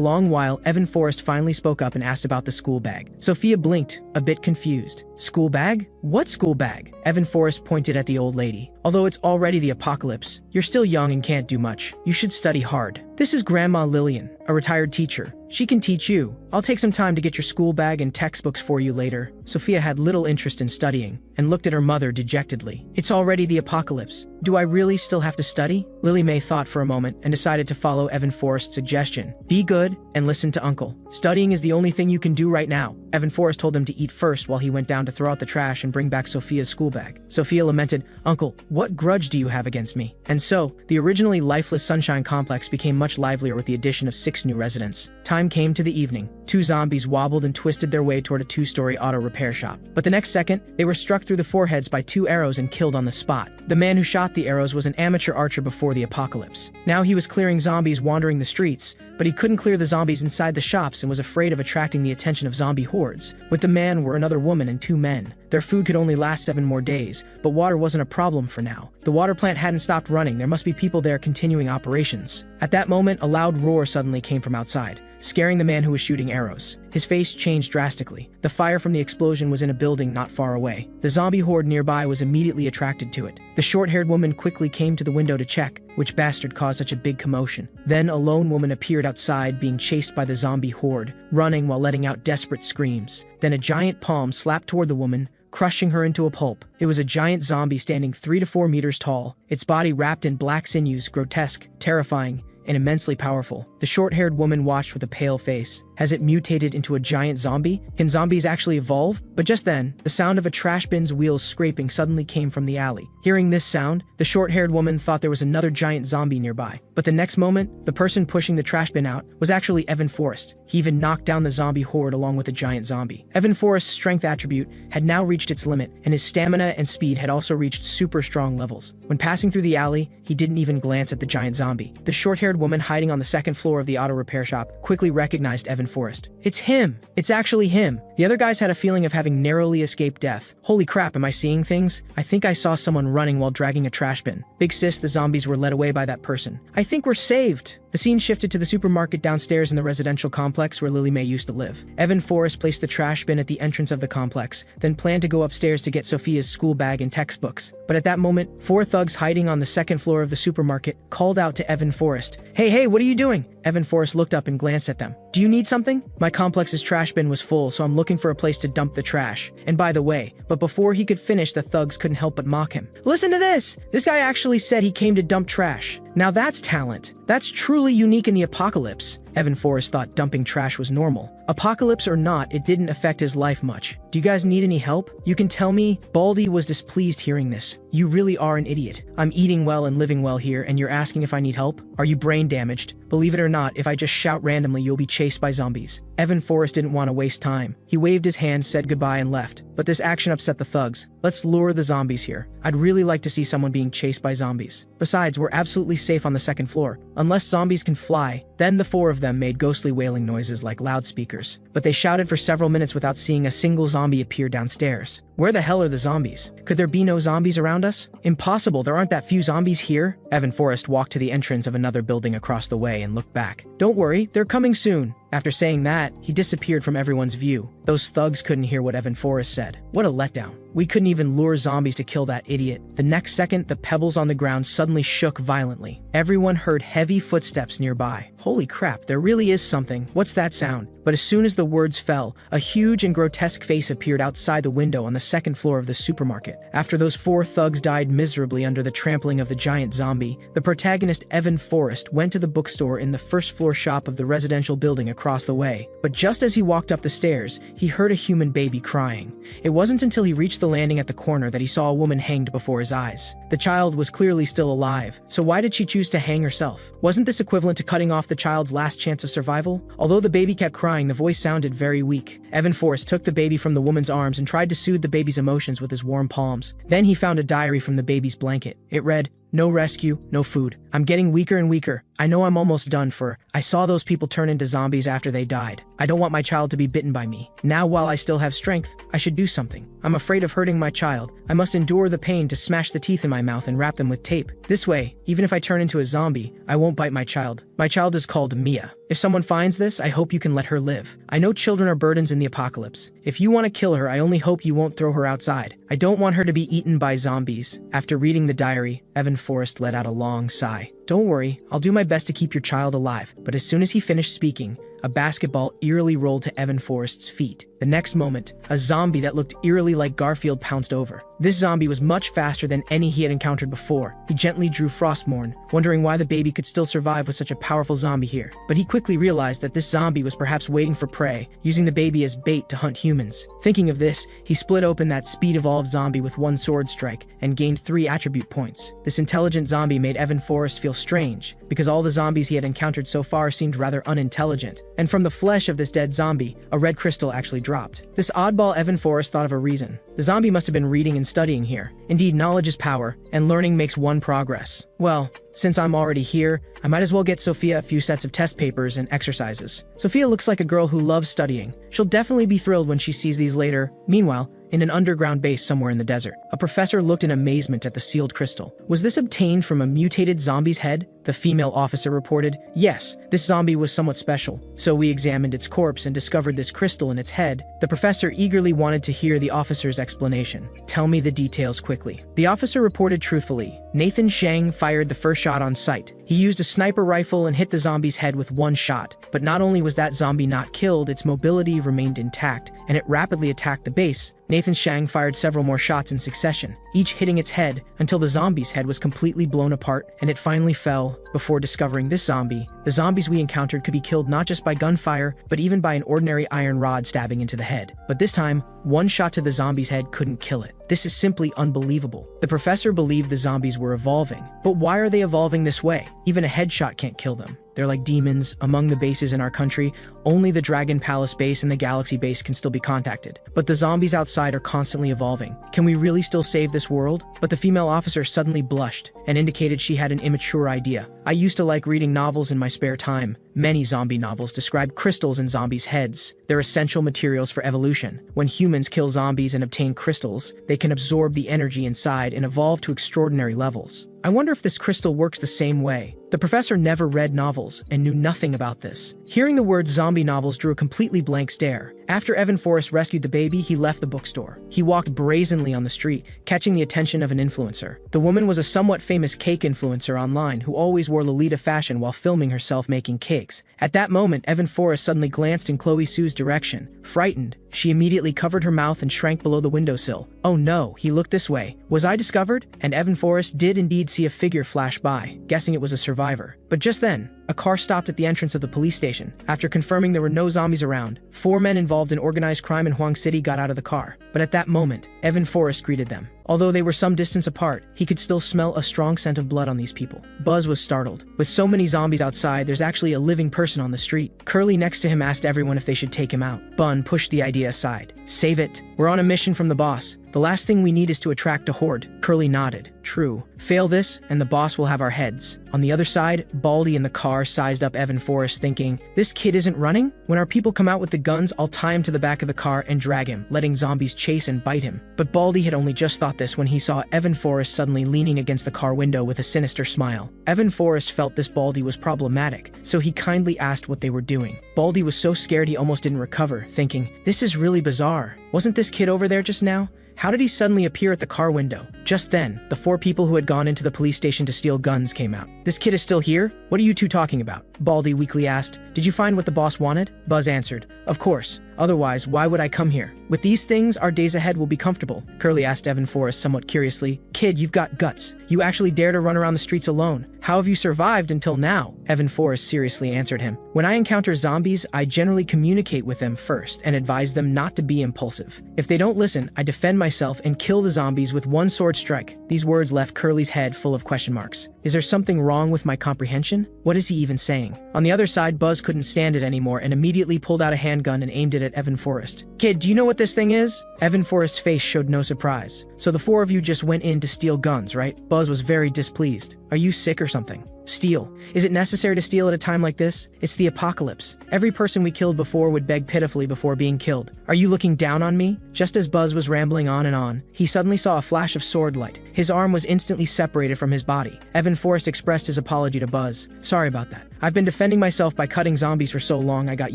long while, Evan Forrest finally spoke up and asked about the school bag. Sophia blinked, a bit confused. School bag? What school bag? Evan Forrest pointed at the old lady. Although it's already the apocalypse, you're still young and can't do much. You should study hard. This is Grandma Lillian, a retired teacher. She can teach you. I'll take some time to get your school bag and textbooks for you later. Sophia had little interest in studying and looked at her mother dejectedly. It's already the apocalypse. Do I really still have to study? Lily May thought for a moment and decided to follow Evan Forrest's suggestion. Be good and listen to Uncle. Studying is the only thing you can do right now. Evan Forrest told them to eat first while he went down to throw out the trash and bring back Sophia's school bag. Sophia lamented, Uncle, what grudge do you have against me? And so, the originally lifeless Sunshine Complex became much livelier with the addition of 6 new residents. Time came to the evening. 2 zombies wobbled and twisted their way toward a 2-story auto repair shop. But the next second, they were struck through the foreheads by 2 arrows and killed on the spot. The man who shot the arrows was an amateur archer before the apocalypse. Now he was clearing zombies wandering the streets, but he couldn't clear the zombies inside the shops and was afraid of attracting the attention of zombie hordes. With the man were another woman and 2 men. Their food could only last 7 more days, but water wasn't a problem for now. The water plant hadn't stopped running. There must be people there continuing operations. At that moment, a loud roar suddenly came from outside, scaring the man who was shooting arrows. His face changed drastically. The fire from the explosion was in a building not far away. The zombie horde nearby was immediately attracted to it. The short-haired woman quickly came to the window to check which bastard caused such a big commotion. Then a lone woman appeared outside being chased by the zombie horde, running while letting out desperate screams. Then a giant palm slapped toward the woman, crushing her into a pulp. It was a giant zombie standing 3 to 4 meters tall, its body wrapped in black sinews, grotesque, terrifying, and immensely powerful. The short-haired woman watched with a pale face. Has it mutated into a giant zombie? Can zombies actually evolve? But just then, the sound of a trash bin's wheels scraping suddenly came from the alley. Hearing this sound, the short-haired woman thought there was another giant zombie nearby. But the next moment, the person pushing the trash bin out was actually Evan Forrest. He even knocked down the zombie horde along with a giant zombie. Evan Forrest's strength attribute had now reached its limit, and his stamina and speed had also reached super strong levels. When passing through the alley, he didn't even glance at the giant zombie. The short-haired woman hiding on the second floor of the auto repair shop quickly recognized Evan Forrest. It's him! It's actually him! The other guys had a feeling of having narrowly escaped death. Holy crap, am I seeing things? I think I saw someone running while dragging a trash bin. Big sis, the zombies were led away by that person. I think we're saved! The scene shifted to the supermarket downstairs in the residential complex where Lily May used to live. Evan Forrest placed the trash bin at the entrance of the complex, then planned to go upstairs to get Sophia's school bag and textbooks. But at that moment, 4 thugs hiding on the second floor of the supermarket called out to Evan Forrest. Hey, what are you doing? Evan Forrest looked up and glanced at them. Do you need something? My complex's trash bin was full, so I'm looking for a place to dump the trash. And by the way, but before he could finish, the thugs couldn't help but mock him. Listen to this! This guy actually said he came to dump trash. Now that's talent. That's truly unique in the apocalypse. Evan Forrest thought dumping trash was normal. Apocalypse or not, it didn't affect his life much. Do you guys need any help? You can tell me? Baldy was displeased hearing this. You really are an idiot. I'm eating well and living well here, and you're asking if I need help? Are you brain damaged? Believe it or not, if I just shout randomly, you'll be chased by zombies. Evan Forrest didn't want to waste time. He waved his hand, said goodbye, and left. But this action upset the thugs. Let's lure the zombies here. I'd really like to see someone being chased by zombies. Besides, we're absolutely safe on the second floor. Unless zombies can fly. Then the 4 of them made ghostly wailing noises like loudspeakers. But they shouted for several minutes without seeing a single zombie appear downstairs. Where the hell are the zombies? Could there be no zombies around us? Impossible, there aren't that few zombies here. Evan Forrest walked to the entrance of another building across the way and looked back. Don't worry, they're coming soon. After saying that, he disappeared from everyone's view. Those thugs couldn't hear what Evan Forrest said. What a letdown. We couldn't even lure zombies to kill that idiot. The next second, the pebbles on the ground suddenly shook violently. Everyone heard heavy footsteps nearby. Holy crap, there really is something. What's that sound? But as soon as the words fell, a huge and grotesque face appeared outside the window on the second floor of the supermarket. After those 4 thugs died miserably under the trampling of the giant zombie, the protagonist Evan Forrest went to the bookstore in the first floor shop of the residential building across the way. But just as he walked up the stairs, he heard a human baby crying. It wasn't until he reached the landing at the corner that he saw a woman hanged before his eyes. The child was clearly still alive, so why did she choose to hang herself? Wasn't this equivalent to cutting off the child's last chance of survival? Although the baby kept crying, the voice sounded very weak. Evan Forrest took the baby from the woman's arms and tried to soothe the baby's emotions with his warm palms. Then he found a diary from the baby's blanket. It read, "No rescue, no food. I'm getting weaker and weaker. I know I'm almost done for. I saw those people turn into zombies after they died. I don't want my child to be bitten by me. Now while I still have strength, I should do something. I'm afraid of hurting my child. I must endure the pain to smash the teeth in my mouth and wrap them with tape. This way, even if I turn into a zombie, I won't bite my child. My child is called Mia. If someone finds this, I hope you can let her live. I know children are burdens in the apocalypse. If you want to kill her, I only hope you won't throw her outside. I don't want her to be eaten by zombies." After reading the diary, Evan Forrest let out a long sigh. "Don't worry, I'll do my best to keep your child alive." But as soon as he finished speaking, a basketball eerily rolled to Evan Forrest's feet. The next moment, a zombie that looked eerily like Garfield pounced over. This zombie was much faster than any he had encountered before. He gently drew Frostmourne, wondering why the baby could still survive with such a powerful zombie here. But he quickly realized that this zombie was perhaps waiting for prey, using the baby as bait to hunt humans. Thinking of this, he split open that speed-evolved zombie with one sword strike and gained 3 attribute points. This intelligent zombie made Evan Forrest feel strange, because all the zombies he had encountered so far seemed rather unintelligent. And from the flesh of this dead zombie, a red crystal actually dropped. This oddball Evan Forrest thought of a reason. The zombie must have been reading and studying here. Indeed, knowledge is power, and learning makes one progress. Well, since I'm already here, I might as well get Sophia a few sets of test papers and exercises. Sophia looks like a girl who loves studying. She'll definitely be thrilled when she sees these later. Meanwhile, in an underground base somewhere in the desert, a professor looked in amazement at the sealed crystal. Was this obtained from a mutated zombie's head? The female officer reported. Yes, this zombie was somewhat special. So we examined its corpse and discovered this crystal in its head. The professor eagerly wanted to hear the officer's explanation. Tell me the details quickly. The officer reported truthfully. Nathan Shang fired the first shot on sight. He used a sniper rifle and hit the zombie's head with one shot. But not only was that zombie not killed, its mobility remained intact, and it rapidly attacked the base. Nathan Shang fired several more shots in succession, each hitting its head until the zombie's head was completely blown apart and it finally fell. Before discovering this zombie, the zombies we encountered could be killed not just by gunfire, but even by an ordinary iron rod stabbing into the head. But this time, one shot to the zombie's head couldn't kill it. This is simply unbelievable. The professor believed the zombies were evolving. But why are they evolving this way? Even a headshot can't kill them. They're like demons. Among the bases in our country, only the Dragon Palace base and the Galaxy base can still be contacted. But the zombies outside are constantly evolving. Can we really still save this world? But the female officer suddenly blushed and indicated she had an immature idea. I used to like reading novels in my spare time. Many zombie novels describe crystals in zombies' heads. They're essential materials for evolution. When humans kill zombies and obtain crystals, they can absorb the energy inside and evolve to extraordinary levels. I wonder if this crystal works the same way. The professor never read novels and knew nothing about this. Hearing the word zombie novels drew a completely blank stare. After Evan Forrest rescued the baby, he left the bookstore. He walked brazenly on the street, catching the attention of an influencer. The woman was a somewhat famous cake influencer online who always wore Lolita fashion while filming herself making cakes. At that moment, Evan Forrest suddenly glanced in Chloe Sue's direction. Frightened, she immediately covered her mouth and shrank below the windowsill. Oh no, he looked this way. Was I discovered? And Evan Forrest did indeed see a figure flash by, guessing it was a survivor. But just then, a car stopped at the entrance of the police station. After confirming there were no zombies around, 4 men involved in organized crime in Huang City got out of the car. But at that moment, Evan Forrest greeted them. Although they were some distance apart, he could still smell a strong scent of blood on these people. Buzz was startled. With so many zombies outside, there's actually a living person on the street. Curly next to him asked everyone if they should take him out. Bun pushed the idea aside. Save it. We're on a mission from the boss. The last thing we need is to attract a horde. Curly nodded. True. Fail this, and the boss will have our heads. On the other side, Baldy in the car sized up Evan Forrest, thinking, this kid isn't running? When our people come out with the guns, I'll tie him to the back of the car and drag him, letting zombies chase and bite him. But Baldy had only just thought this when he saw Evan Forrest suddenly leaning against the car window with a sinister smile. Evan Forrest felt this Baldy was problematic, so he kindly asked what they were doing. Baldy was so scared he almost didn't recover, thinking, this is really bizarre. Wasn't this kid over there just now? How did he suddenly appear at the car window? Just then, the 4 people who had gone into the police station to steal guns came out. This kid is still here? What are you two talking about? Baldy weakly asked. Did you find what the boss wanted? Buzz answered. Of course. Otherwise, why would I come here? With these things, our days ahead will be comfortable. Curly asked Evan Forrest somewhat curiously. Kid, you've got guts. You actually dare to run around the streets alone. How have you survived until now? Evan Forrest seriously answered him. When I encounter zombies, I generally communicate with them first and advise them not to be impulsive. If they don't listen, I defend myself and kill the zombies with one sword strike. These words left Curly's head full of question marks. Is there something wrong with my comprehension? What is he even saying? On the other side, Buzz couldn't stand it anymore and immediately pulled out a handgun and aimed it at Evan Forrest. Kid, do you know what this thing is? Evan Forrest's face showed no surprise. So the 4 of you just went in to steal guns, right? Buzz was very displeased. Are you sick or something? Steal. Is it necessary to steal at a time like this? It's the apocalypse. Every person we killed before would beg pitifully before being killed. Are you looking down on me? Just as Buzz was rambling on and on, he suddenly saw a flash of sword light. His arm was instantly separated from his body. Evan Forrest expressed his apology to Buzz. Sorry about that. I've been defending myself by cutting zombies for so long I got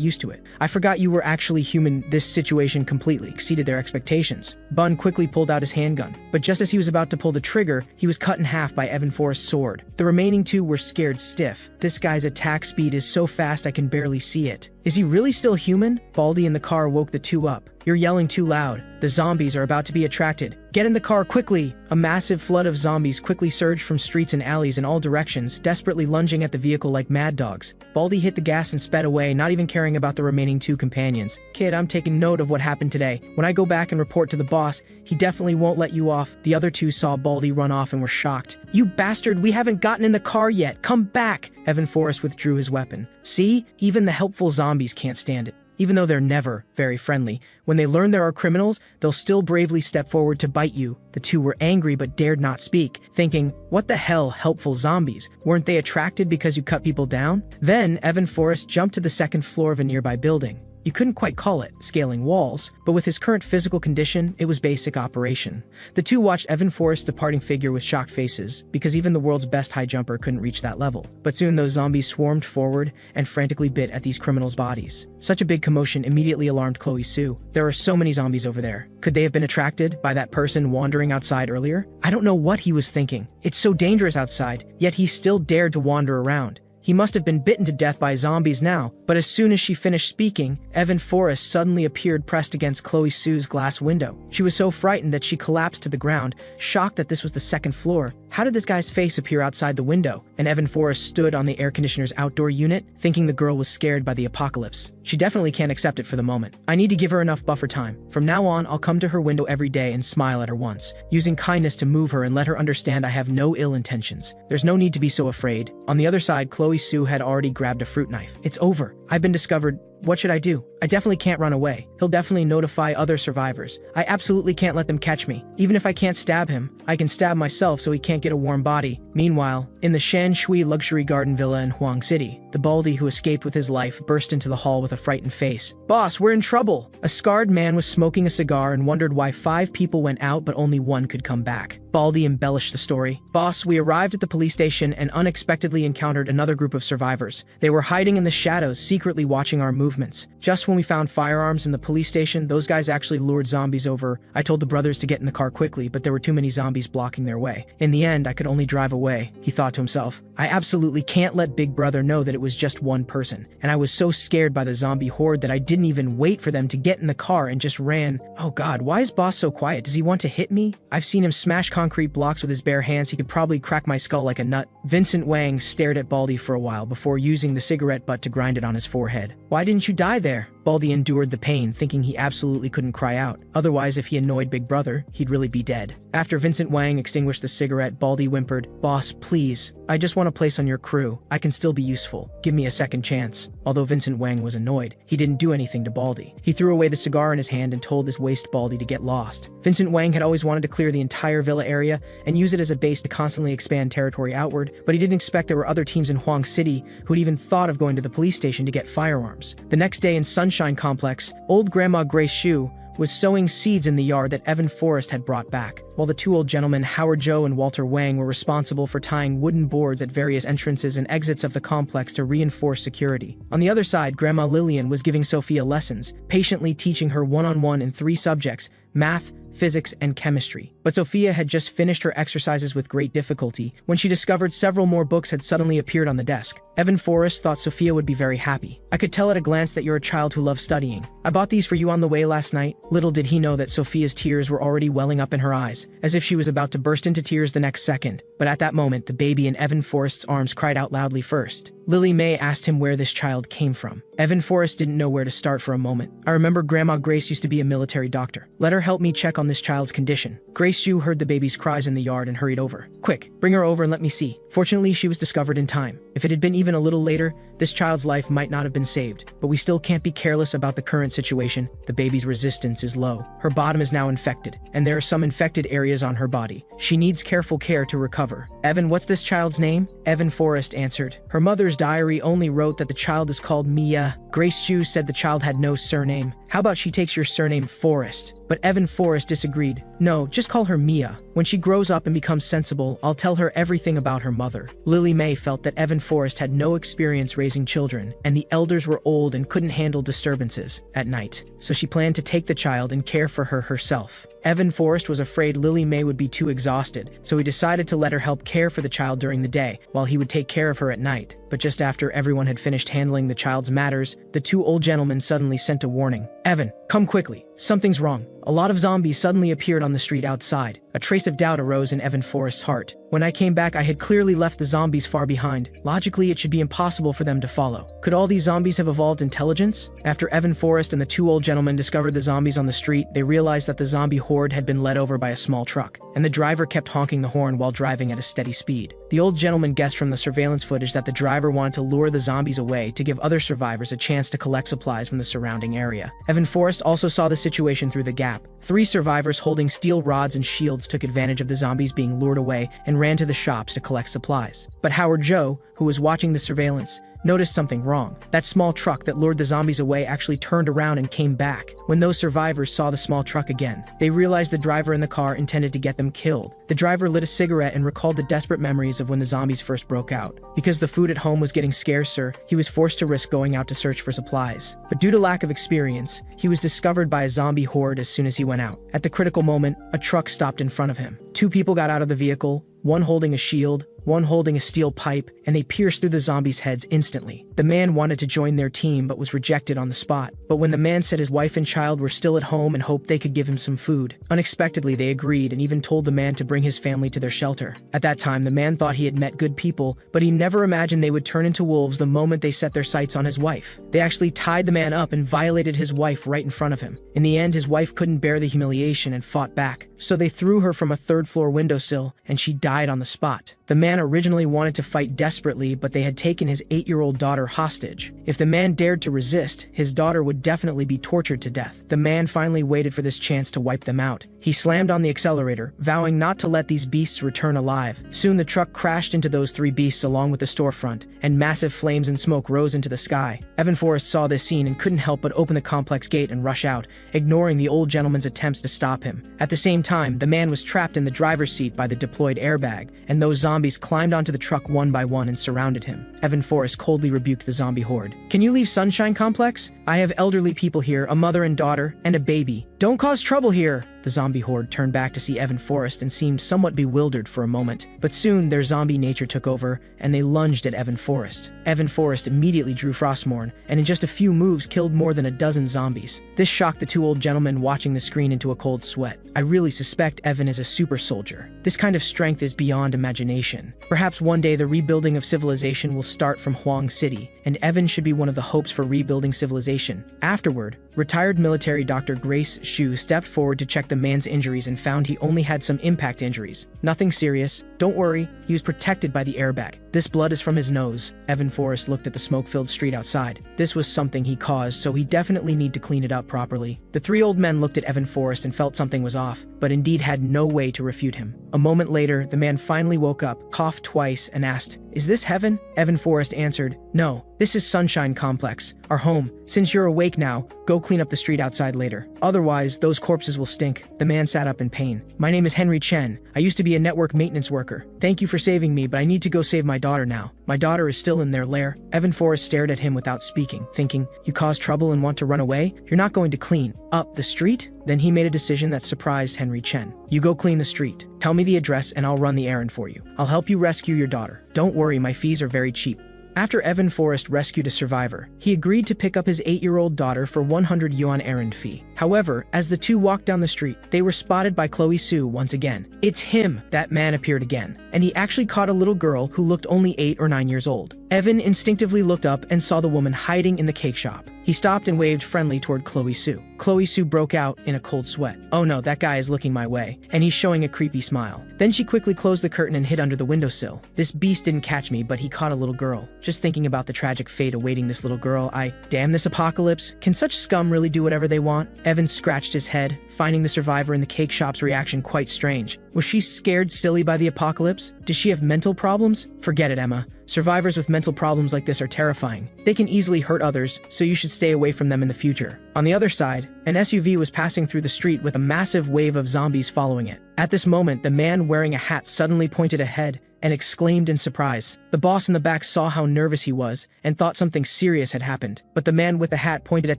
used to it. I forgot you were actually human. This situation completely exceeded their expectations. Bun quickly pulled out his handgun, but just as he was about to pull the trigger, he was cut in half by Evan Forrest's sword. The remaining two were scared stiff. This guy's attack speed is so fast I can barely see it. Is he really still human? Baldy in the car woke the two up. You're yelling too loud. The zombies are about to be attracted. Get in the car quickly! A massive flood of zombies quickly surged from streets and alleys in all directions, desperately lunging at the vehicle like mad dogs. Baldy hit the gas and sped away, not even caring about the remaining two companions. Kid, I'm taking note of what happened today. When I go back and report to the boss, he definitely won't let you off. The other two saw Baldy run off and were shocked. You bastard, we haven't gotten in the car yet. Come back! Evan Forrest withdrew his weapon. See? Even the helpful zombies can't stand it. Even though they're never very friendly, when they learn there are criminals, they'll still bravely step forward to bite you. The two were angry but dared not speak, thinking, what the hell, helpful zombies? Weren't they attracted because you cut people down? Then Evan Forrest jumped to the second floor of a nearby building. You couldn't quite call it scaling walls, but with his current physical condition, it was basic operation. The two watched Evan Forrest's departing figure with shocked faces, because even the world's best high jumper couldn't reach that level. But soon those zombies swarmed forward and frantically bit at these criminals' bodies. Such a big commotion immediately alarmed Chloe Sue. There are so many zombies over there. Could they have been attracted by that person wandering outside earlier? I don't know what he was thinking. It's so dangerous outside, yet he still dared to wander around. He must have been bitten to death by zombies now, but as soon as she finished speaking, Evan Forrest suddenly appeared pressed against Chloe Sue's glass window. She was so frightened that she collapsed to the ground, shocked that this was the second floor. How did this guy's face appear outside the window? And Evan Forrest stood on the air conditioner's outdoor unit, thinking the girl was scared by the apocalypse. She definitely can't accept it for the moment. I need to give her enough buffer time. From now on, I'll come to her window every day and smile at her once, using kindness to move her and let her understand I have no ill intentions. There's no need to be so afraid. On the other side, Chloe Sue had already grabbed a fruit knife. It's over. I've been discovered. What should I do? I definitely can't run away. He'll definitely notify other survivors. I absolutely can't let them catch me. Even if I can't stab him, I can stab myself so he can't get a warm body. Meanwhile, in the Shan Shui luxury garden villa in Huang City, the Baldy who escaped with his life burst into the hall with a frightened face. Boss, we're in trouble! A scarred man was smoking a cigar and wondered why 5 people went out but only 1 could come back. Baldy embellished the story. Boss, we arrived at the police station and unexpectedly encountered another group of survivors. They were hiding in the shadows, secretly watching our movements. Just when we found firearms in the police station, those guys actually lured zombies over. I told the brothers to get in the car quickly, but there were too many zombies blocking their way. In the end, I could only drive away. He thought to himself, I absolutely can't let Big Brother know that it was just one person. And I was so scared by the zombie horde that I didn't even wait for them to get in the car and just ran. Oh God, why is Boss so quiet? Does he want to hit me? I've seen him smash concrete blocks with his bare hands. He could probably crack my skull like a nut. Vincent Wang stared at Baldy for a while before using the cigarette butt to grind it on his forehead. Why didn't you die there? Baldy endured the pain, thinking he absolutely couldn't cry out. Otherwise, if he annoyed Big Brother, he'd really be dead. After Vincent Wang extinguished the cigarette, Baldy whimpered, Boss, please. I just want a place on your crew. I can still be useful. Give me a second chance. Although Vincent Wang was annoyed, he didn't do anything to Baldy. He threw away the cigar in his hand and told his waste Baldy to get lost. Vincent Wang had always wanted to clear the entire villa area and use it as a base to constantly expand territory outward, but he didn't expect there were other teams in Huang City who'd even thought of going to the police station to get firearms. The next day in Sunshine Complex, old Grandma Grace Shu was sowing seeds in the yard that Evan Forrest had brought back, while the 2 old gentlemen, Howard Joe and Walter Wang, were responsible for tying wooden boards at various entrances and exits of the complex to reinforce security. On the other side, Grandma Lillian was giving Sophia lessons, patiently teaching her one-on-one in 3 subjects, math, physics, and chemistry. But Sophia had just finished her exercises with great difficulty when she discovered several more books had suddenly appeared on the desk. Evan Forrest thought Sophia would be very happy. I could tell at a glance that you're a child who loves studying. I bought these for you on the way last night. Little did he know that Sophia's tears were already welling up in her eyes, as if she was about to burst into tears the next second. But at that moment, the baby in Evan Forrest's arms cried out loudly first. Lily May asked him where this child came from. Evan Forrest didn't know where to start for a moment. I remember Grandma Grace used to be a military doctor. Let her help me check on this child's condition. Grace Shu heard the baby's cries in the yard and hurried over. Quick, bring her over and let me see. Fortunately, she was discovered in time. If it had been even a little later, this child's life might not have been saved. But we still can't be careless about the current situation. The baby's resistance is low. Her bottom is now infected, and there are some infected areas on her body. She needs careful care to recover. cover. Evan, what's this child's name? Evan Forrest answered. Her mother's diary only wrote that the child is called Mia. Grace Shu said the child had no surname. How about she takes your surname Forrest? But Evan Forrest disagreed. No, just call her Mia. When she grows up and becomes sensible, I'll tell her everything about her mother. Lily May felt that Evan Forrest had no experience raising children, and the elders were old and couldn't handle disturbances at night. So she planned to take the child and care for her herself. Evan Forrest was afraid Lily May would be too exhausted, so he decided to let her help care for the child during the day, while he would take care of her at night. But just after everyone had finished handling the child's matters, the two old gentlemen suddenly sent a warning. Evan, come quickly. Something's wrong. A lot of zombies suddenly appeared on the street outside. A trace of doubt arose in Evan Forrest's heart. When I came back, I had clearly left the zombies far behind. Logically, it should be impossible for them to follow. Could all these zombies have evolved intelligence? After Evan Forrest and the two old gentlemen discovered the zombies on the street, they realized that the zombie horde had been led over by a small truck, and the driver kept honking the horn while driving at a steady speed. The old gentleman guessed from the surveillance footage that the driver wanted to lure the zombies away to give other survivors a chance to collect supplies from the surrounding area. Evan Forrest also saw the situation through the gap. 3 survivors holding steel rods and shields took advantage of the zombies being lured away and ran to the shops to collect supplies. But Howard Joe, who was watching the surveillance, noticed something wrong. That small truck that lured the zombies away actually turned around and came back. When those survivors saw the small truck again, they realized the driver in the car intended to get them killed. The driver lit a cigarette and recalled the desperate memories of when the zombies first broke out. Because the food at home was getting scarcer, he was forced to risk going out to search for supplies. But due to lack of experience, he was discovered by a zombie horde as soon as he went out. At the critical moment, a truck stopped in front of him. 2 people got out of the vehicle, one holding a shield, one holding a steel pipe, and they pierced through the zombies' heads instantly. The man wanted to join their team but was rejected on the spot. But when the man said his wife and child were still at home and hoped they could give him some food, unexpectedly they agreed and even told the man to bring his family to their shelter. At that time, the man thought he had met good people, but he never imagined they would turn into wolves the moment they set their sights on his wife. They actually tied the man up and violated his wife right in front of him. In the end, his wife couldn't bear the humiliation and fought back, so they threw her from a 3rd-floor windowsill and she died on the spot. The man originally wanted to fight desperately, but they had taken his 8-year-old daughter hostage. If the man dared to resist, his daughter would definitely be tortured to death. The man finally waited for this chance to wipe them out. He slammed on the accelerator, vowing not to let these beasts return alive. Soon the truck crashed into those 3 beasts along with the storefront, and massive flames and smoke rose into the sky. Evan Forrest saw this scene and couldn't help but open the complex gate and rush out, ignoring the old gentleman's attempts to stop him. At the same time, the man was trapped in the driver's seat by the deployed airbag, and those zombies climbed onto the truck one by one and surrounded him. Evan Forrest coldly rebuked the zombie horde. "Can you leave Sunshine Complex? I have elderly people here, a mother and daughter, and a baby. Don't cause trouble here." The zombie horde turned back to see Evan Forrest and seemed somewhat bewildered for a moment, but soon their zombie nature took over and they lunged at Evan Forrest. Evan Forrest immediately drew Frostmourne and in just a few moves killed more than a dozen zombies. This shocked the 2 old gentlemen watching the screen into a cold sweat. I really suspect Evan is a super soldier. This kind of strength is beyond imagination. Perhaps one day the rebuilding of civilization will start from Huang City, and Evan should be one of the hopes for rebuilding civilization. Afterward, retired military Dr. Grace Shu stepped forward to check the man's injuries and found he only had some impact injuries. Nothing serious. Don't worry, he was protected by the airbag. This blood is from his nose. Evan Forrest looked at the smoke-filled street outside. This was something he caused, so he definitely need to clean it up properly. The 3 old men looked at Evan Forrest and felt something was off, but indeed had no way to refute him. A moment later, the man finally woke up, coughed twice, and asked, "Is this heaven?" Evan Forrest answered, "No, this is Sunshine Complex, our home. Since you're awake now, go clean up the street outside later. Otherwise, those corpses will stink." The man sat up in pain. "My name is Henry Chen. I used to be a network maintenance worker. Thank you for saving me, but I need to go save my daughter now. My daughter is still in their lair." Evan Forrest stared at him without speaking, thinking, "You caused trouble and want to run away? You're not going to clean up the street?" Then he made a decision that surprised Henry Chen. "You go clean the street. Tell me the address and I'll run the errand for you. I'll help you rescue your daughter. Don't worry, my fees are very cheap." After Evan Forrest rescued a survivor, he agreed to pick up his 8-year-old daughter for 100 yuan errand fee. However, as the two walked down the street, they were spotted by Chloe Sue once again. "It's him!" That man appeared again, and he actually caught a little girl who looked only 8 or 9 years old. Evan instinctively looked up and saw the woman hiding in the cake shop. He stopped and waved friendly toward Chloe Sue. Chloe Sue broke out in a cold sweat. "Oh no, that guy is looking my way, and he's showing a creepy smile." Then she quickly closed the curtain and hid under the windowsill. "This beast didn't catch me, but he caught a little girl. Just thinking about the tragic fate awaiting this little girl, damn this apocalypse. Can such scum really do whatever they want?" Evan scratched his head, finding the survivor in the cake shop's reaction quite strange. Was she scared silly by the apocalypse? Does she have mental problems? Forget it, Emma. Survivors with mental problems like this are terrifying. They can easily hurt others, so you should stay away from them in the future. On the other side, an SUV was passing through the street with a massive wave of zombies following it. At this moment, the man wearing a hat suddenly pointed ahead and exclaimed in surprise. The boss in the back saw how nervous he was and thought something serious had happened. But the man with the hat pointed at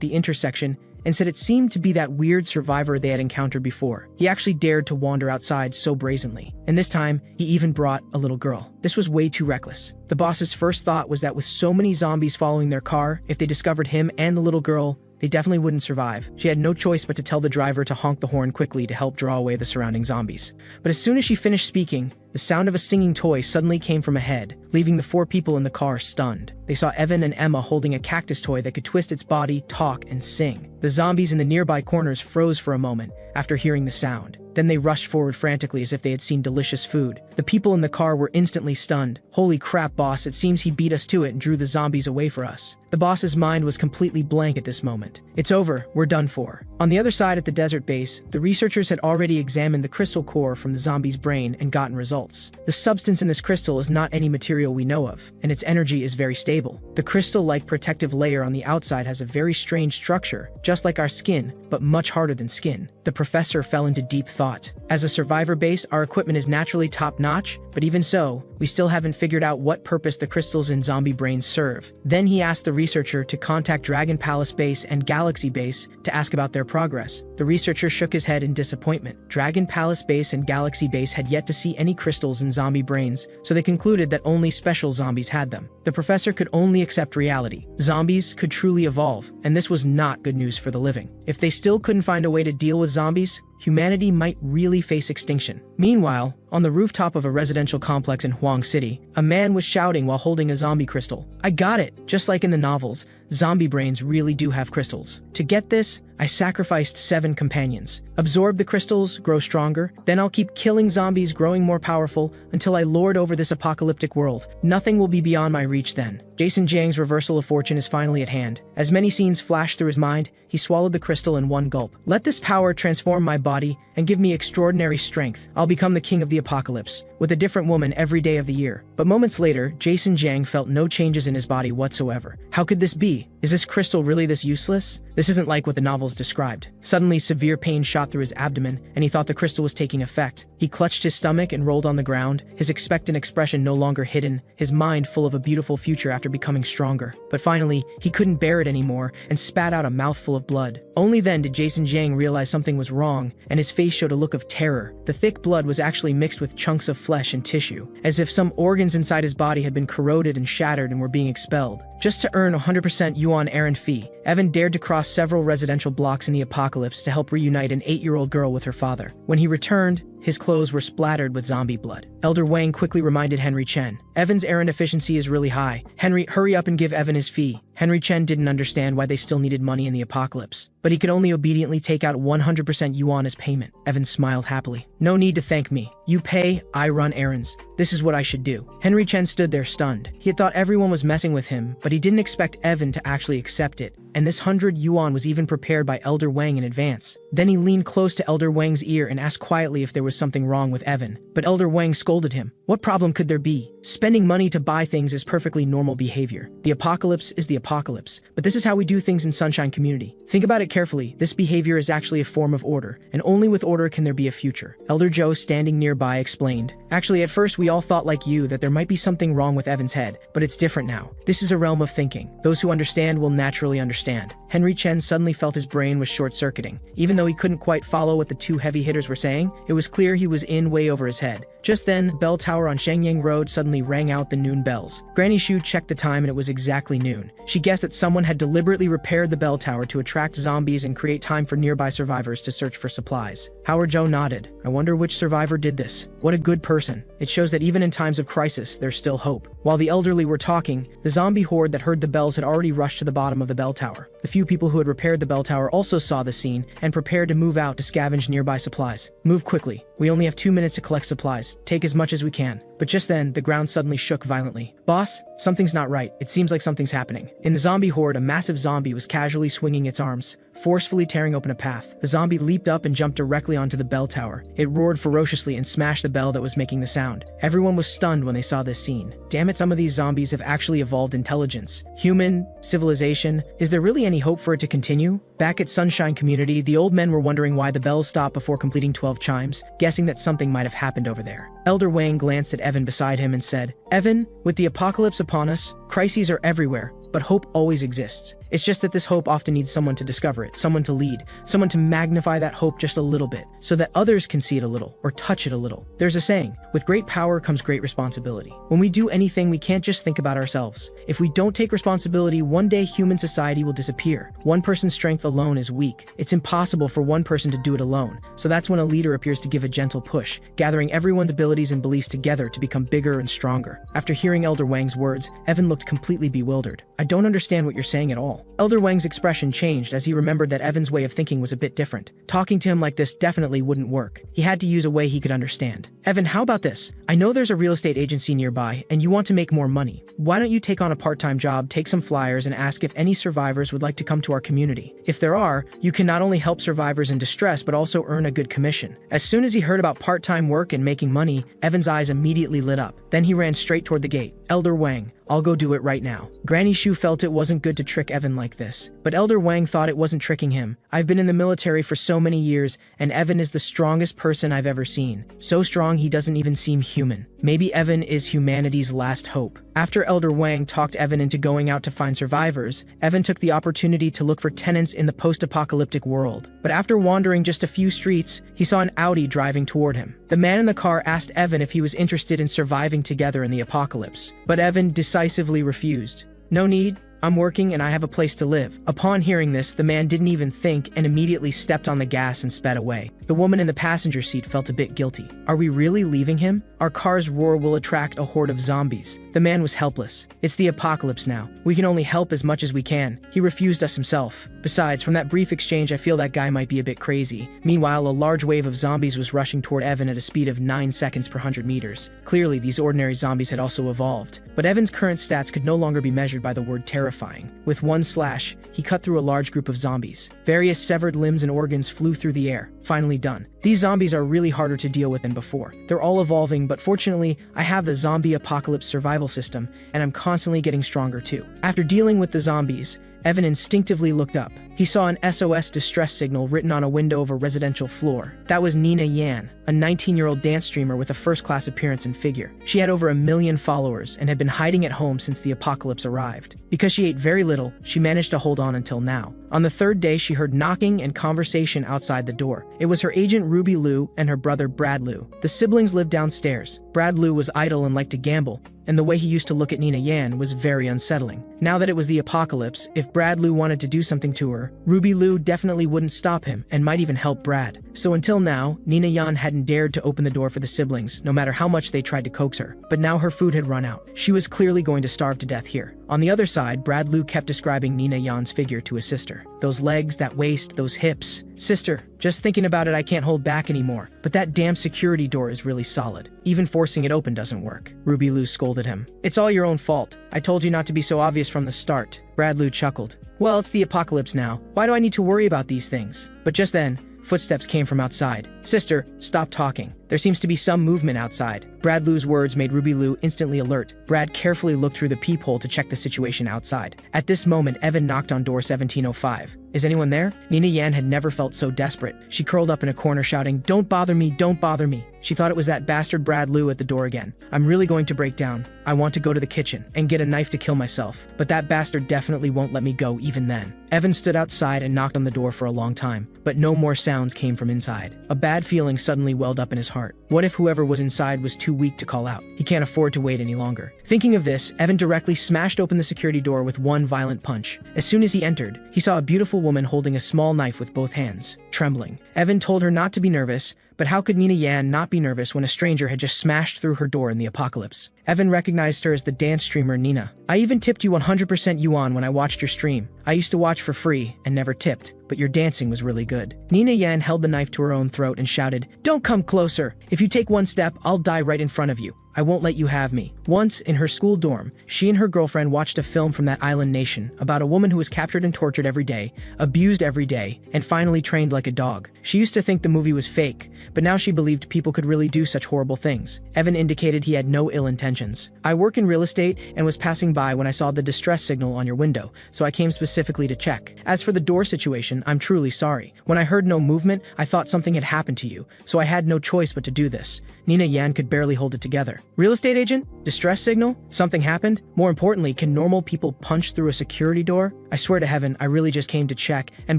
the intersection and said it seemed to be that weird survivor they had encountered before. He actually dared to wander outside so brazenly. And this time, he even brought a little girl. This was way too reckless. The boss's first thought was that with so many zombies following their car, if they discovered him and the little girl, they definitely wouldn't survive. She had no choice but to tell the driver to honk the horn quickly to help draw away the surrounding zombies. But as soon as she finished speaking, the sound of a singing toy suddenly came from ahead, leaving the 4 people in the car stunned. They saw Evan and Emma holding a cactus toy that could twist its body, talk, and sing. The zombies in the nearby corners froze for a moment after hearing the sound. Then they rushed forward frantically as if they had seen delicious food. The people in the car were instantly stunned. Holy crap, boss, it seems he beat us to it and drew the zombies away for us. The boss's mind was completely blank at this moment. It's over, we're done for. On the other side at the desert base, the researchers had already examined the crystal core from the zombie's brain and gotten results. The substance in this crystal is not any material we know of, and its energy is very stable. The crystal-like protective layer on the outside has a very strange structure, just like our skin, but much harder than skin. The professor fell into deep thought. As a survivor base, our equipment is naturally top-notch, but even so, we still haven't figured out what purpose the crystals in zombie brains serve. Then he asked the researcher to contact Dragon Palace Base and Galaxy Base to ask about their progress. The researcher shook his head in disappointment. Dragon Palace Base and Galaxy Base had yet to see any crystals in zombie brains, so they concluded that only special zombies had them. The professor could only accept reality. Zombies could truly evolve, and this was not good news for the living. If they still couldn't find a way to deal with zombies, humanity might really face extinction. Meanwhile, on the rooftop of a residential complex in Huang City, a man was shouting while holding a zombie crystal. I got it! Just like in the novels, zombie brains really do have crystals. To get this, I sacrificed 7 companions. Absorb the crystals, grow stronger, then I'll keep killing zombies, growing more powerful, until I lord over this apocalyptic world. Nothing will be beyond my reach then. Jason Jiang's reversal of fortune is finally at hand. As many scenes flashed through his mind, he swallowed the crystal in one gulp. Let this power transform my body and give me extraordinary strength. I'll become the king of the apocalypse, with a different woman every day of the year. But moments later, Jason Jiang felt no changes in his body whatsoever. How could this be? Is this crystal really this useless? This isn't like what the novels described. Suddenly, severe pain shot through his abdomen, and he thought the crystal was taking effect. He clutched his stomach and rolled on the ground, his expectant expression no longer hidden, his mind full of a beautiful future after becoming stronger. But finally, he couldn't bear it anymore and spat out a mouthful of blood. Only then did Jason Jiang realize something was wrong, and his face showed a look of terror. The thick blood was actually mixed with chunks of flesh and tissue, as if some organs inside his body had been corroded and shattered and were being expelled. Just to earn 100% yuan errand fee, Evan dared to cross several residential blocks in the apocalypse to help reunite an 8-year-old girl with her father. When he returned, his clothes were splattered with zombie blood. Elder Wang quickly reminded Henry Chen, Evan's errand efficiency is really high. Henry, hurry up and give Evan his fee. Henry Chen didn't understand why they still needed money in the apocalypse, but he could only obediently take out 100% yuan as payment. Evan smiled happily. No need to thank me. You pay, I run errands. This is what I should do. Henry Chen stood there stunned. He had thought everyone was messing with him, but he didn't expect Evan to actually accept it, and this 100 yuan was even prepared by Elder Wang in advance. Then he leaned close to Elder Wang's ear and asked quietly if there was something wrong with Evan. But Elder Wang scolded him. What problem could there be? Spending money to buy things is perfectly normal behavior. The apocalypse is the apocalypse, but this is how we do things in Sunshine Community. Think about it carefully. This behavior is actually a form of order, and only with order can there be a future. Elder Joe, standing nearby, explained. Actually, at first we all thought like you that there might be something wrong with Evan's head, but it's different now. This is a realm of thinking. Those who understand will naturally understand. Henry Chen suddenly felt his brain was short-circuiting. Even though he couldn't quite follow what the two heavy hitters were saying, it was clear he was in way over his head. Just then, the bell tower on Shenyang Road suddenly rang out the noon bells. Granny Shu checked the time and it was exactly noon. She guessed that someone had deliberately repaired the bell tower to attract zombies and create time for nearby survivors to search for supplies. Howard Joe nodded. I wonder which survivor did this. What a good person. It shows that even in times of crisis, there's still hope. While the elderly were talking, the zombie horde that heard the bells had already rushed to the bottom of the bell tower. The few people who had repaired the bell tower also saw the scene and prepared to move out to scavenge nearby supplies. Move quickly. We only have 2 minutes to collect supplies. Take as much as we can. But just then, the ground suddenly shook violently. Boss, something's not right. It seems like something's happening. In the zombie horde, a massive zombie was casually swinging its arms, forcefully tearing open a path. The zombie leaped up and jumped directly onto the bell tower. It roared ferociously and smashed the bell that was making the sound. Everyone was stunned when they saw this scene. Damn it, some of these zombies have actually evolved intelligence. Human civilization. Is there really any hope for it to continue? Back at Sunshine Community, the old men were wondering why the bells stopped before completing 12 chimes, guessing that something might have happened over there. Elder Wang glanced at Evan beside him and said, "Evan, with the apocalypse upon us, crises are everywhere, but hope always exists. It's just that this hope often needs someone to discover it, someone to lead, someone to magnify that hope just a little bit, so that others can see it a little, or touch it a little. There's a saying, with great power comes great responsibility. When we do anything, we can't just think about ourselves. If we don't take responsibility, one day human society will disappear. One person's strength alone is weak. It's impossible for one person to do it alone. So that's when a leader appears to give a gentle push, gathering everyone's abilities and beliefs together to become bigger and stronger." After hearing Elder Wang's words, Evan looked completely bewildered. "I don't understand what you're saying at all." Elder Wang's expression changed as he remembered that Evan's way of thinking was a bit different. Talking to him like this definitely wouldn't work. He had to use a way he could understand. "Evan, how about this? I know there's a real estate agency nearby, and you want to make more money. Why don't you take on a part-time job, take some flyers, and ask if any survivors would like to come to our community? If there are, you can not only help survivors in distress, but also earn a good commission." As soon as he heard about part-time work and making money, Evan's eyes immediately lit up. Then he ran straight toward the gate. "Elder Wang, I'll go do it right now." Granny Shu felt it wasn't good to trick Evan like this, but Elder Wang thought it wasn't tricking him. "I've been in the military for so many years, and Evan is the strongest person I've ever seen. So strong he doesn't even seem human. Maybe Evan is humanity's last hope." After Elder Wang talked Evan into going out to find survivors, Evan took the opportunity to look for tenants in the post-apocalyptic world. But after wandering just a few streets, he saw an Audi driving toward him. The man in the car asked Evan if he was interested in surviving together in the apocalypse, but Evan decisively refused. "No need. I'm working and I have a place to live." Upon hearing this, the man didn't even think and immediately stepped on the gas and sped away. The woman in the passenger seat felt a bit guilty. "Are we really leaving him? Our car's roar will attract a horde of zombies." The man was helpless. "It's the apocalypse now. We can only help as much as we can. He refused us himself. Besides, from that brief exchange, I feel that guy might be a bit crazy." Meanwhile, a large wave of zombies was rushing toward Evan at a speed of 9 seconds per 100 meters. Clearly, these ordinary zombies had also evolved. But Evan's current stats could no longer be measured by the word terrifying. With one slash, he cut through a large group of zombies. Various severed limbs and organs flew through the air. Finally done. These zombies are really harder to deal with than before. They're all evolving, but fortunately, I have the zombie apocalypse survival system, and I'm constantly getting stronger too. After dealing with the zombies, Evan instinctively looked up. He saw an SOS distress signal written on a window of a residential floor. That was Nina Yan, a 19-year-old dance streamer with a first-class appearance and figure. She had over 1 million followers and had been hiding at home since the apocalypse arrived. Because she ate very little, she managed to hold on until now. On the third day, she heard knocking and conversation outside the door. It was her agent Ruby Liu and her brother Brad Liu. The siblings lived downstairs. Brad Liu was idle and liked to gamble, and the way he used to look at Nina Yan was very unsettling. Now that it was the apocalypse, if Brad Liu wanted to do something to her, Ruby Liu definitely wouldn't stop him and might even help Brad. So until now, Nina Yan hadn't dared to open the door for the siblings, no matter how much they tried to coax her. But now her food had run out. She was clearly going to starve to death here. On the other side, Brad Liu kept describing Nina Yan's figure to his sister. "Those legs, that waist, those hips. Sister, just thinking about it, I can't hold back anymore. But that damn security door is really solid. Even forcing it open doesn't work." Ruby Liu scolded him. "It's all your own fault. I told you not to be so obvious from the start." Brad Liu chuckled. "Well, it's the apocalypse now. Why do I need to worry about these things?" But just then, footsteps came from outside. "Sister, stop talking. There seems to be some movement outside." Brad Liu's words made Ruby Liu instantly alert. Brad carefully looked through the peephole to check the situation outside. At this moment, Evan knocked on door 1705. "Is anyone there?" Nina Yan had never felt so desperate. She curled up in a corner shouting, "Don't bother me, don't bother me." She thought it was that bastard Brad Liu at the door again. "I'm really going to break down. I want to go to the kitchen and get a knife to kill myself. But that bastard definitely won't let me go even then." Evan stood outside and knocked on the door for a long time, but no more sounds came from inside. A bad feeling suddenly welled up in his heart. What if whoever was inside was too weak to call out? He can't afford to wait any longer. Thinking of this, Evan directly smashed open the security door with one violent punch. As soon as he entered, he saw a beautiful woman holding a small knife with both hands, trembling. Evan told her not to be nervous, but how could Nina Yan not be nervous when a stranger had just smashed through her door in the apocalypse? Evan recognized her as the dance streamer Nina. "I even tipped you 100% yuan when I watched your stream. I used to watch for free and never tipped." but your dancing was really good. Nina Yan held the knife to her own throat and shouted, "Don't come closer! If you take one step, I'll die right in front of you. I won't let you have me." Once, in her school dorm, she and her girlfriend watched a film from that island nation about a woman who was captured and tortured every day, abused every day, and finally trained like a dog. She used to think the movie was fake, but now she believed people could really do such horrible things. Evan indicated he had no ill intentions. "I work in real estate and was passing by when I saw the distress signal on your window, so I came specifically to check. As for the door situation, I'm truly sorry. When I heard no movement, I thought something had happened to you, so I had no choice but to do this." Nina Yan could barely hold it together. "Real estate agent? Distress signal? Something happened? More importantly, can normal people punch through a security door? I swear to heaven, I really just came to check, and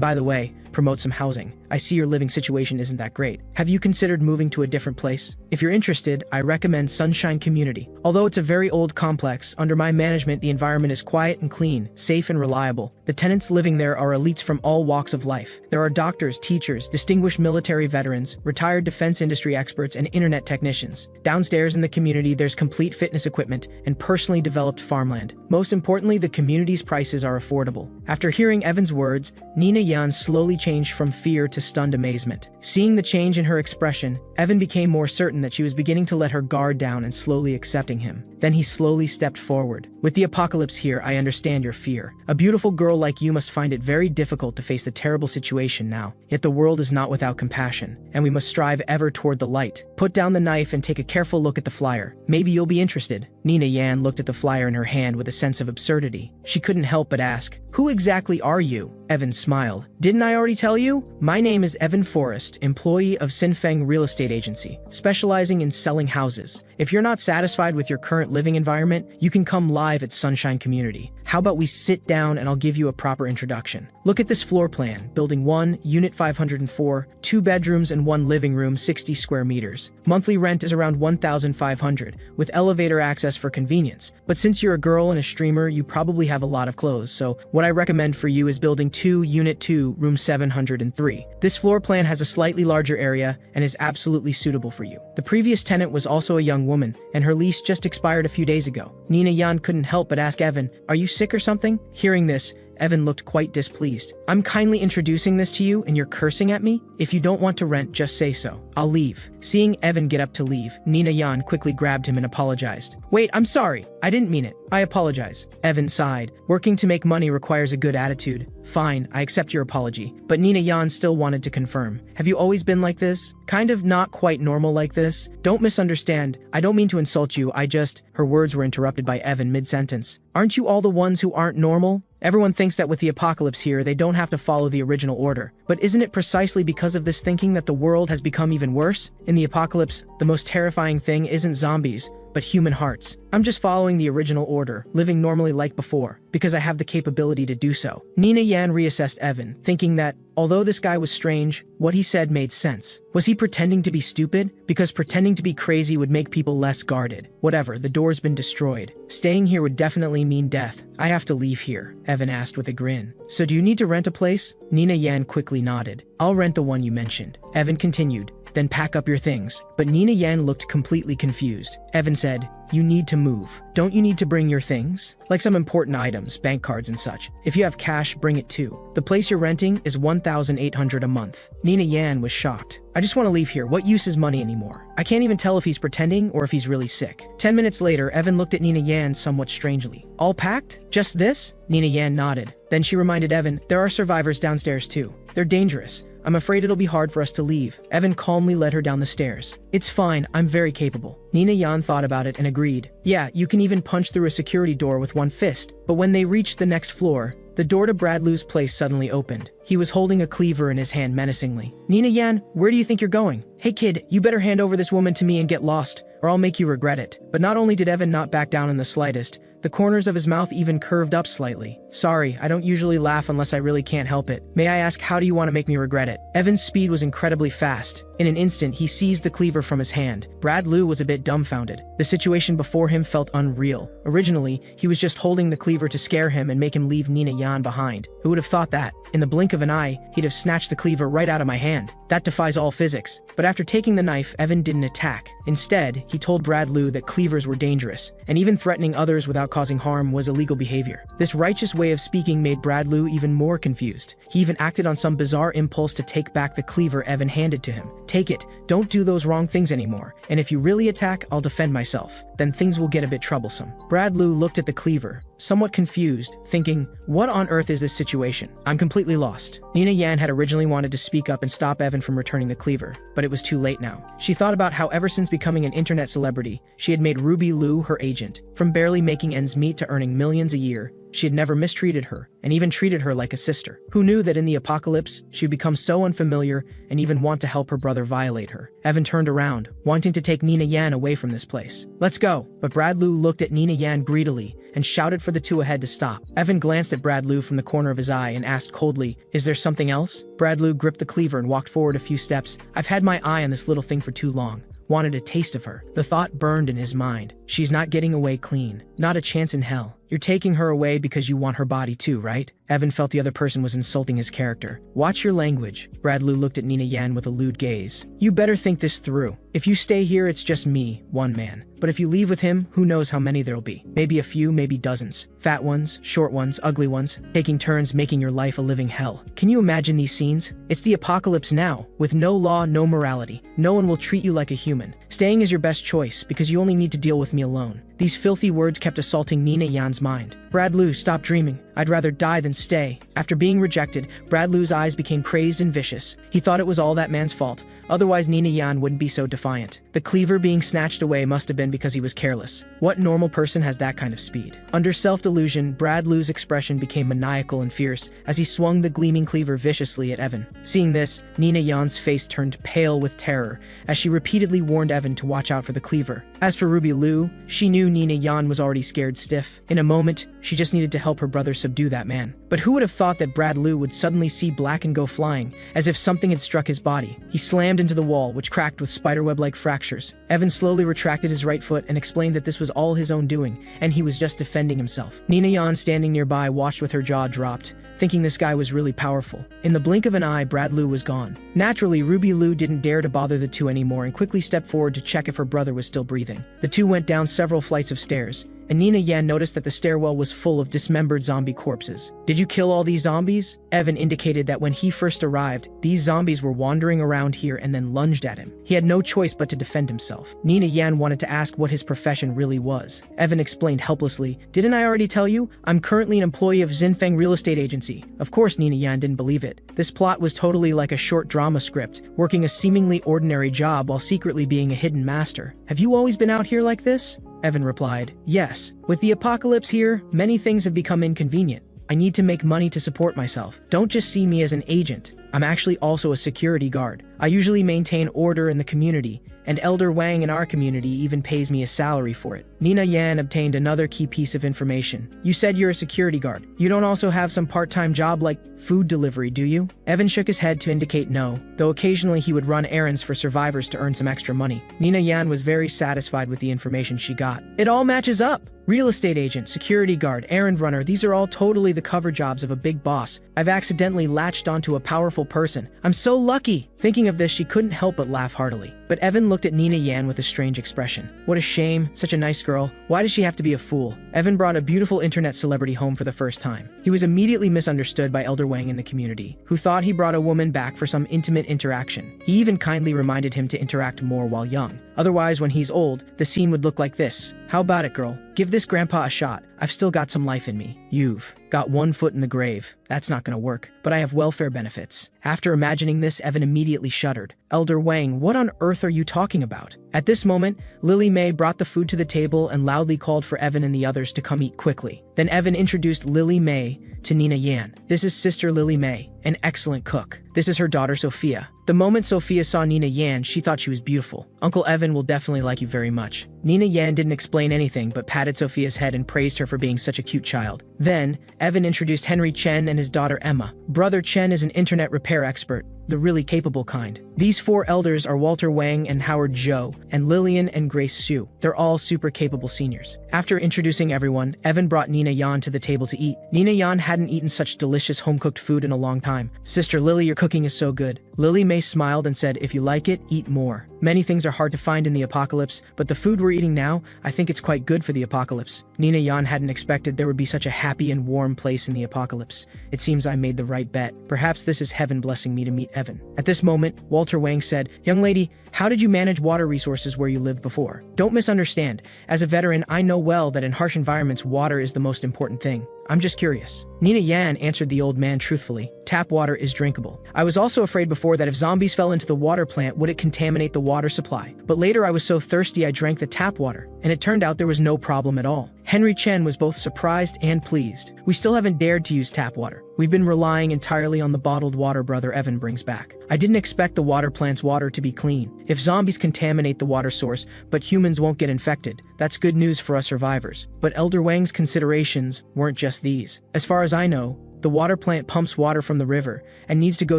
by the way, promote some housing. I see your living situation isn't that great. Have you considered moving to a different place? If you're interested, I recommend Sunshine Community. Although it's a very old complex, under my management the environment is quiet and clean, safe and reliable. The tenants living there are elites from all walks of life. There are doctors, teachers, distinguished military veterans, retired defense industry experts, and internet technicians. Downstairs in the community there's complete fitness equipment and personally developed farmland. Most importantly, the community's prices are affordable." After hearing Evan's words, Nina Yan slowly changed from fear to stunned amazement. Seeing the change in her expression, Evan became more certain that she was beginning to let her guard down and slowly accepting him. Then he slowly stepped forward. "With the apocalypse here, I understand your fear. A beautiful girl like you must find it very difficult to face the terrible situation now. Yet the world is not without compassion, and we must strive ever toward the light. Put down the knife and take a careful look at the flyer. Maybe you'll be interested." Nina Yan looked at the flyer in her hand with a sense of absurdity. She couldn't help but ask, "Who exactly are you?" Evan smiled. "Didn't I already tell you? My name is Evan Forrest, employee of Sinfeng Real Estate Agency, specializing in selling houses. If you're not satisfied with your current living environment, you can come live at Sunshine Community. How about we sit down and I'll give you a proper introduction. Look at this floor plan. Building 1, Unit 504, 2 bedrooms and 1 living room, 60 square meters. Monthly rent is around 1,500, with elevator access for convenience. But since you're a girl and a streamer, you probably have a lot of clothes, so what I recommend for you is building 2, Unit 2, room 703. This floor plan has a slightly larger area and is absolutely suitable for you. The previous tenant was also a young woman, and her lease just expired a few days ago." Nina Yan couldn't help but ask Evan, "Are you sick or something?" Hearing this, Evan looked quite displeased. "I'm kindly introducing this to you and you're cursing at me? If you don't want to rent, just say so. I'll leave." Seeing Evan get up to leave, Nina Yan quickly grabbed him and apologized. "Wait, I'm sorry. I didn't mean it. I apologize." Evan sighed. Working to make money requires a good attitude. "Fine, I accept your apology." But Nina Yan still wanted to confirm. "Have you always been like this? Kind of not quite normal like this? Don't misunderstand. I don't mean to insult you, I just..." Her words were interrupted by Evan mid-sentence. "Aren't you all the ones who aren't normal? Everyone thinks that with the apocalypse here, they don't have to follow the original order. But isn't it precisely because of this thinking that the world has become even worse? In the apocalypse, the most terrifying thing isn't zombies, but human hearts. I'm just following the original order, living normally like before, because I have the capability to do so." Nina Yan reassessed Evan, thinking that, although this guy was strange, what he said made sense. Was he pretending to be stupid? Because pretending to be crazy would make people less guarded. Whatever, the door's been destroyed. Staying here would definitely mean death. "I have to leave here," Evan asked with a grin. "So do you need to rent a place?" Nina Yan quickly nodded. "I'll rent the one you mentioned." Evan continued, "Then pack up your things." But Nina Yan looked completely confused. Evan said, "You need to move. Don't you need to bring your things? Like some important items, bank cards and such. If you have cash, bring it too. The place you're renting is 1,800 a month." Nina Yan was shocked. "I just want to leave here. What use is money anymore? I can't even tell if he's pretending or if he's really sick." 10 minutes later, Evan looked at Nina Yan somewhat strangely. "All packed? Just this?" Nina Yan nodded. Then she reminded Evan, "There are survivors downstairs too. They're dangerous. I'm afraid it'll be hard for us to leave." Evan calmly led her down the stairs. "It's fine, I'm very capable." Nina Yan thought about it and agreed. "Yeah, you can even punch through a security door with one fist." But when they reached the next floor, the door to Bradley's place suddenly opened. He was holding a cleaver in his hand menacingly. "Nina Yan, where do you think you're going? Hey kid, you better hand over this woman to me and get lost, or I'll make you regret it." But not only did Evan not back down in the slightest, the corners of his mouth even curved up slightly. "Sorry, I don't usually laugh unless I really can't help it. May I ask, how do you want to make me regret it?" Evan's speed was incredibly fast. In an instant, he seized the cleaver from his hand. Brad Liu was a bit dumbfounded. The situation before him felt unreal. Originally, he was just holding the cleaver to scare him and make him leave Nina Yan behind. Who would have thought that? In the blink of an eye, he'd have snatched the cleaver right out of my hand. That defies all physics. But after taking the knife, Evan didn't attack. Instead, he told Brad Liu that cleavers were dangerous, and even threatening others without without causing harm was illegal behavior. This righteous way of speaking made Bradley even more confused. He even acted on some bizarre impulse to take back the cleaver Evan handed to him. "Take it, don't do those wrong things anymore, and if you really attack, I'll defend myself. Then things will get a bit troublesome." Bradley looked at the cleaver, somewhat confused, thinking, what on earth is this situation? I'm completely lost. Nina Yan had originally wanted to speak up and stop Evan from returning the cleaver, but it was too late now. She thought about how ever since becoming an internet celebrity, she had made Ruby Liu her agent. From barely making ends meet to earning millions a year, she had never mistreated her, and even treated her like a sister. Who knew that in the apocalypse, she would become so unfamiliar and even want to help her brother violate her? Evan turned around, wanting to take Nina Yan away from this place. "Let's go!" But Bradley looked at Nina Yan greedily and shouted for the two ahead to stop. Evan glanced at Bradley from the corner of his eye and asked coldly, "Is there something else?" Bradley gripped the cleaver and walked forward a few steps. "I've had my eye on this little thing for too long. Wanted a taste of her." The thought burned in his mind. She's not getting away clean. Not a chance in hell. You're taking her away because you want her body too, right? Evan felt the other person was insulting his character. "Watch your language." Bradley looked at Nina Yan with a lewd gaze. "You better think this through. If you stay here, it's just me, one man. But if you leave with him, who knows how many there'll be. Maybe a few, maybe dozens. Fat ones, short ones, ugly ones, taking turns making your life a living hell. Can you imagine these scenes? It's the apocalypse now, with no law, no morality. No one will treat you like a human. Staying is your best choice, because you only need to deal with me alone." These filthy words kept assaulting Nina Yan's mind. "Bradley, stop dreaming. I'd rather die than stay." After being rejected, Bradley's eyes became crazed and vicious. He thought it was all that man's fault. Otherwise, Nina Yan wouldn't be so defiant. The cleaver being snatched away must have been because he was careless. What normal person has that kind of speed? Under self-delusion, Bradley's expression became maniacal and fierce as he swung the gleaming cleaver viciously at Evan. Seeing this, Nina Yan's face turned pale with terror as she repeatedly warned Evan to watch out for the cleaver. As for Ruby Liu, she knew Nina Yan was already scared stiff. In a moment, she just needed to help her brother subdue that man. But who would have thought that Bradley would suddenly see black and go flying, as if something had struck his body? He slammed into the wall, which cracked with spiderweb-like fractures. Evan slowly retracted his right foot and explained that this was all his own doing, and he was just defending himself. Nina Yan, standing nearby, watched with her jaw dropped, thinking this guy was really powerful. In the blink of an eye, Bradley was gone. Naturally, Ruby Liu didn't dare to bother the two anymore and quickly stepped forward to check if her brother was still breathing. The two went down several flights of stairs, and Nina Yan noticed that the stairwell was full of dismembered zombie corpses. "Did you kill all these zombies?" Evan indicated that when he first arrived, these zombies were wandering around here and then lunged at him. He had no choice but to defend himself. Nina Yan wanted to ask what his profession really was. Evan explained helplessly, "Didn't I already tell you? I'm currently an employee of Xinfeng Real Estate Agency." Of course, Nina Yan didn't believe it. This plot was totally like a short drama script, working a seemingly ordinary job while secretly being a hidden master. "Have you always been out here like this?" Evan replied, "Yes. With the apocalypse here, many things have become inconvenient. I need to make money to support myself. Don't just see me as an agent. I'm actually also a security guard. I usually maintain order in the community, and Elder Wang in our community even pays me a salary for it." Nina Yan obtained another key piece of information. "You said you're a security guard. You don't also have some part-time job like food delivery, do you?" Evan shook his head to indicate no, though occasionally he would run errands for survivors to earn some extra money. Nina Yan was very satisfied with the information she got. "It all matches up. Real estate agent, security guard, errand runner, these are all totally the cover jobs of a big boss. I've accidentally latched onto a powerful person. I'm so lucky." Thinking of this, she couldn't help but laugh heartily. But Evan looked at Nina Yan with a strange expression. What a shame, such a nice girl. Why does she have to be a fool? Evan brought a beautiful internet celebrity home for the first time. He was immediately misunderstood by Elder Wang in the community, who thought he brought a woman back for some intimate interaction. He even kindly reminded him to interact more while young. Otherwise, when he's old, the scene would look like this. "How about it, girl? Give this grandpa a shot. I've still got some life in me. You've got one foot in the grave. That's not gonna work, but I have welfare benefits." After imagining this, Evan immediately shuddered. "Elder Wang, what on earth are you talking about?" At this moment, Lily May brought the food to the table and loudly called for Evan and the others to come eat quickly. Then Evan introduced Lily May to Nina Yan. "This is Sister Lily May, an excellent cook. This is her daughter Sophia." The moment Sophia saw Nina Yan, she thought she was beautiful. "Uncle Evan will definitely like you very much." Nina Yan didn't explain anything but patted Sophia's head and praised her for being such a cute child. Then, Evan introduced Henry Chen and his daughter Emma. Brother Chen is an internet repair expert. the really capable kind. These 4 elders are Walter Wang and Howard Zhou, and Lillian and Grace Su. They're all super capable seniors. After introducing everyone, Evan brought Nina Yan to the table to eat. Nina Yan hadn't eaten such delicious home-cooked food in a long time. "Sister Lily, your cooking is so good." Lily May smiled and said, "If you like it, eat more. Many things are hard to find in the apocalypse, but the food we're eating now, I think it's quite good for the apocalypse." Nina Yan hadn't expected there would be such a happy and warm place in the apocalypse. "It seems I made the right bet. Perhaps this is heaven blessing me to meet Evan." At this moment, Walter Wang said, "Young lady, how did you manage water resources where you lived before? Don't misunderstand. As a veteran, I know well that in harsh environments, water is the most important thing. I'm just curious." Nina Yan answered the old man truthfully, "Tap water is drinkable. I was also afraid before that if zombies fell into the water plant, would it contaminate the water supply? But later I was so thirsty I drank the tap water, and it turned out there was no problem at all." Henry Chen was both surprised and pleased. "We still haven't dared to use tap water. We've been relying entirely on the bottled water brother Evan brings back. I didn't expect the water plant's water to be clean. If zombies contaminate the water source, but humans won't get infected, that's good news for us survivors." But Elder Wang's considerations weren't just these. "As far as I know, the water plant pumps water from the river and needs to go